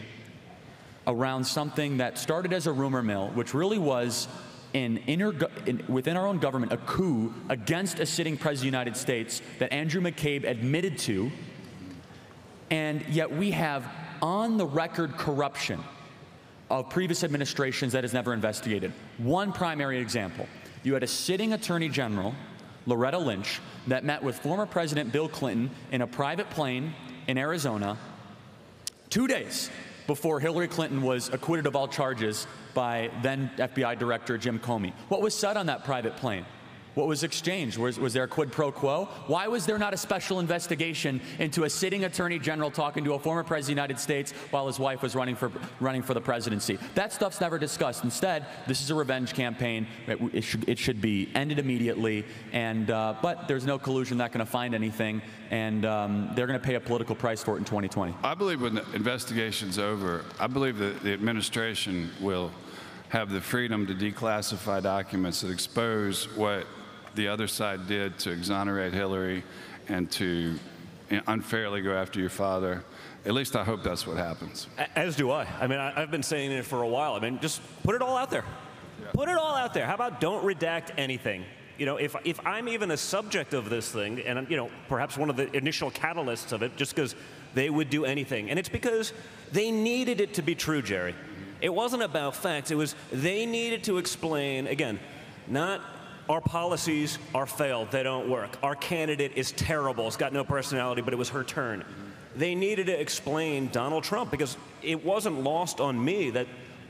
around something that started as a rumor mill, which really was within our own government, a coup against a sitting president of the United States that Andrew McCabe admitted to, and yet we have on-the-record corruption of previous administrations that is never investigated. One primary example, you had a sitting Attorney General, Loretta Lynch, that met with former President Bill Clinton in a private plane in Arizona 2 days before Hillary Clinton was acquitted of all charges by then FBI Director Jim Comey. What was said on that private plane? What was exchanged? Was there a quid pro quo? Why was there not a special investigation into a sitting Attorney General talking to a former President of the United States while his wife was running for the presidency? That stuff's never discussed. Instead, this is a revenge campaign. It should be ended immediately. But there's no collusion, not going to find anything, and they're going to pay a political price for it in 2020. I believe when the investigation's over, I believe that the administration will have the freedom to declassify documents that expose what the other side did to exonerate Hillary and to unfairly go after your father. At least I hope that's what happens. As do I. I mean, I've been saying it for a while. I mean, just put it all out there. Yeah. Put it all out there. How about don't redact anything? You know, if I'm even a subject of this thing, and perhaps one of the initial catalysts of it, just because they would do anything, and it's because they needed it to be true, Jerry. It wasn't about facts. It was they needed to explain, again, not our policies are failed, they don't work. Our candidate is terrible, it's got no personality, but it was her turn. They needed to explain Donald Trump, because it wasn't lost on me that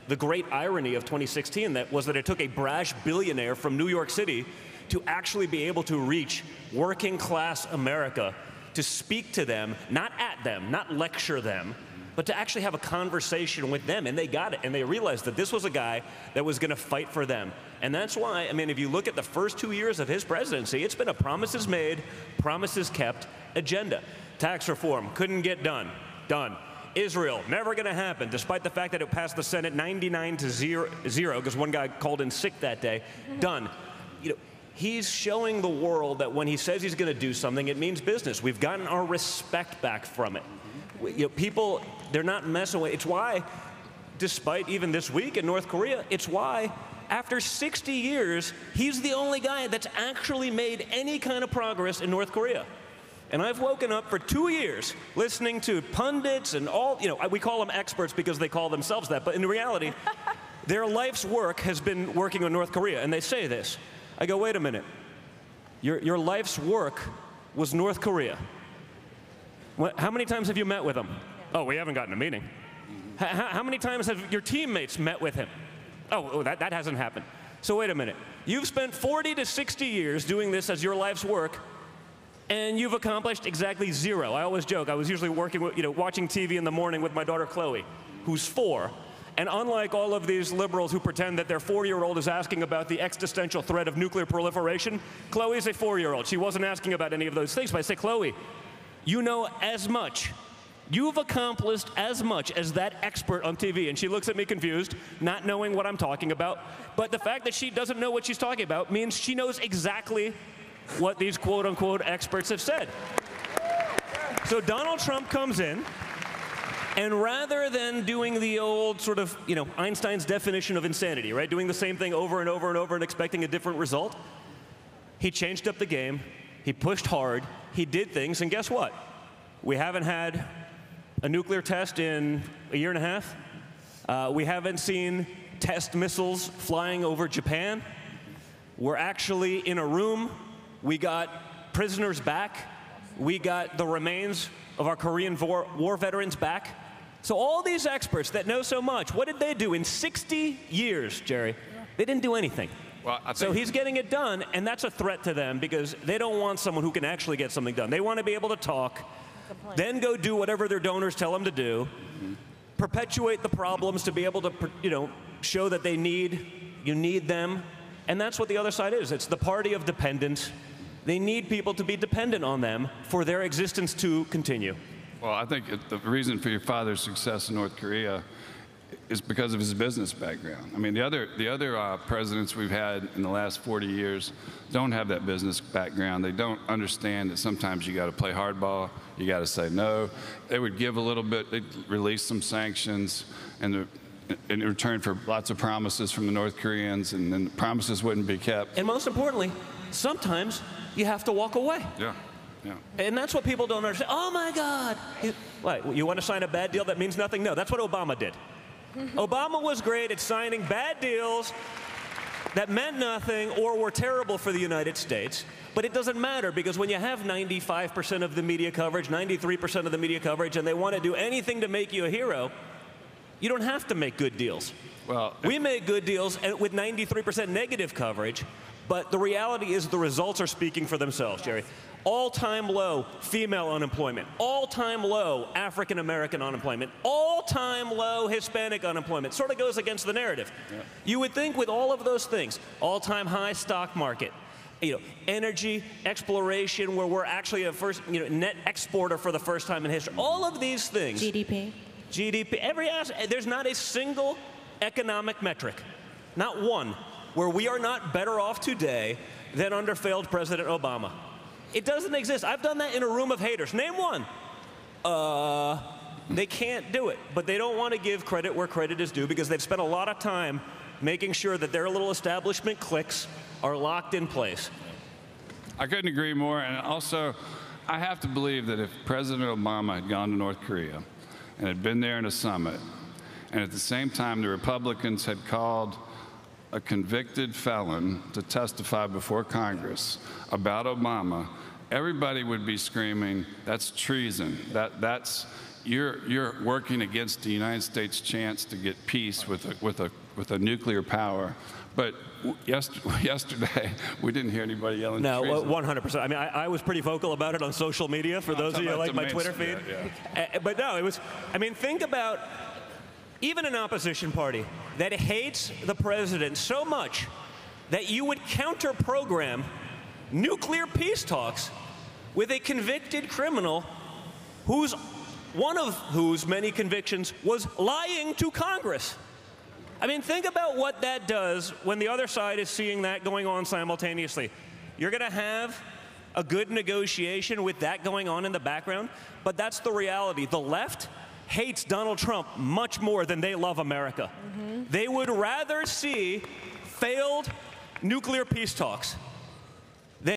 the great irony of 2016 was that it took a brash billionaire from New York City to actually be able to reach working class America, to speak to them, not at them, not lecture them, but to actually have a conversation with them. And they got it, and they realized that this was a guy that was going to fight for them. And that's why, I mean, if you look at the first 2 years of his presidency, it's been a promises made, promises kept agenda. Tax reform couldn't get done. Done. Israel, never going to happen, despite the fact that it passed the Senate 99-0 because one guy called in sick that day. Done. You know, he's showing the world that when he says he's going to do something, it means business. We've gotten our respect back from it. You know, people, they're not messing with it. It's why, despite even this week in North Korea, it's why after 60 years, he's the only guy that's actually made any kind of progress in North Korea. And I've woken up for 2 years listening to pundits and all, you know, we call them experts because they call themselves that, but in reality, their life's work has been working on North Korea, and they say this. I go, wait a minute. Your life's work was North Korea. How many times have you met with him? Oh, we haven't gotten a meeting. How many times have your teammates met with him? Oh, that hasn't happened. So wait a minute. You've spent 40 to 60 years doing this as your life's work, and you've accomplished exactly zero. I always joke. I was usually working with, watching TV in the morning with my daughter Chloe, who's 4. And unlike all of these liberals who pretend that their 4-year-old is asking about the existential threat of nuclear proliferation, Chloe's a 4-year-old. She wasn't asking about any of those things. But I say, Chloe, you know as much. You've accomplished as much as that expert on TV. And she looks at me confused, not knowing what I'm talking about. But the fact that she doesn't know what she's talking about means she knows exactly what these quote-unquote experts have said. So Donald Trump comes in, and rather than doing the old sort of, Einstein's definition of insanity, right? Doing the same thing over and over and over and expecting a different result, he changed up the game. He pushed hard. He did things. And guess what? We haven't had a nuclear test in a year and a half. We haven't seen test missiles flying over Japan. We're actually in a room. We got prisoners back. We got the remains of our Korean War veterans back. So all these experts that know so much, what did they do in 60 years, Jerry? They didn't do anything. Well, so he's getting it done, and that's a threat to them because they don't want someone who can actually get something done. They want to be able to talk, then go do whatever their donors tell them to do, perpetuate the problems to be able to, show that you need them. And that's what the other side is. It's the party of dependence. They need people to be dependent on them for their existence to continue. Well, I think the reason for your father's success in North Korea is because of his business background. I mean, the other presidents we've had in the last 40 years don't have that business background. They don't understand that sometimes you got to play hardball, you got to say no. They would give a little bit, they'd release some sanctions, and in return for lots of promises from the North Koreans, and then the promises wouldn't be kept. And most importantly, sometimes you have to walk away. Yeah. Yeah. And that's what people don't understand. Oh my God. What, you want to sign a bad deal that means nothing? No, that's what Obama did. Obama was great at signing bad deals that meant nothing or were terrible for the United States. But it doesn't matter because when you have 95% of the media coverage, 93% of the media coverage, and they want to do anything to make you a hero, you don't have to make good deals. Well, we make good deals with 93% negative coverage, but the reality is the results are speaking for themselves, Jerry. All-time low female unemployment, all-time low African-American unemployment, all-time low Hispanic unemployment. Sort of goes against the narrative. Yeah. You would think with all of those things, all-time high stock market, energy exploration where we're actually a first, net exporter for the first time in history. All of these things. GDP, there's not a single economic metric, not one, where we are not better off today than under failed President Obama. It doesn't exist. I've done that in a room of haters. Name one. They can't do it, but they don't want to give credit where credit is due because they've spent a lot of time making sure that their little establishment cliques are locked in place. I couldn't agree more, and also, I have to believe that if President Obama had gone to North Korea and had been there in a summit, and at the same time the Republicans had called a convicted felon to testify before Congress about Obama, everybody would be screaming, that's treason. That's you're working against the United States' chance to get peace with a nuclear power. But yesterday, we didn't hear anybody yelling. No, 100%. I mean, I was pretty vocal about it on social media, for those of you who like my Twitter feed. But no, it was, I mean, think about even an opposition party that hates the president so much that you would counter-program nuclear peace talks with a convicted criminal one of whose many convictions was lying to Congress. I mean, think about what that does when the other side is seeing that going on simultaneously. You're going to have a good negotiation with that going on in the background, but that's the reality. The left hates Donald Trump much more than they love America. They would rather see failed nuclear peace talks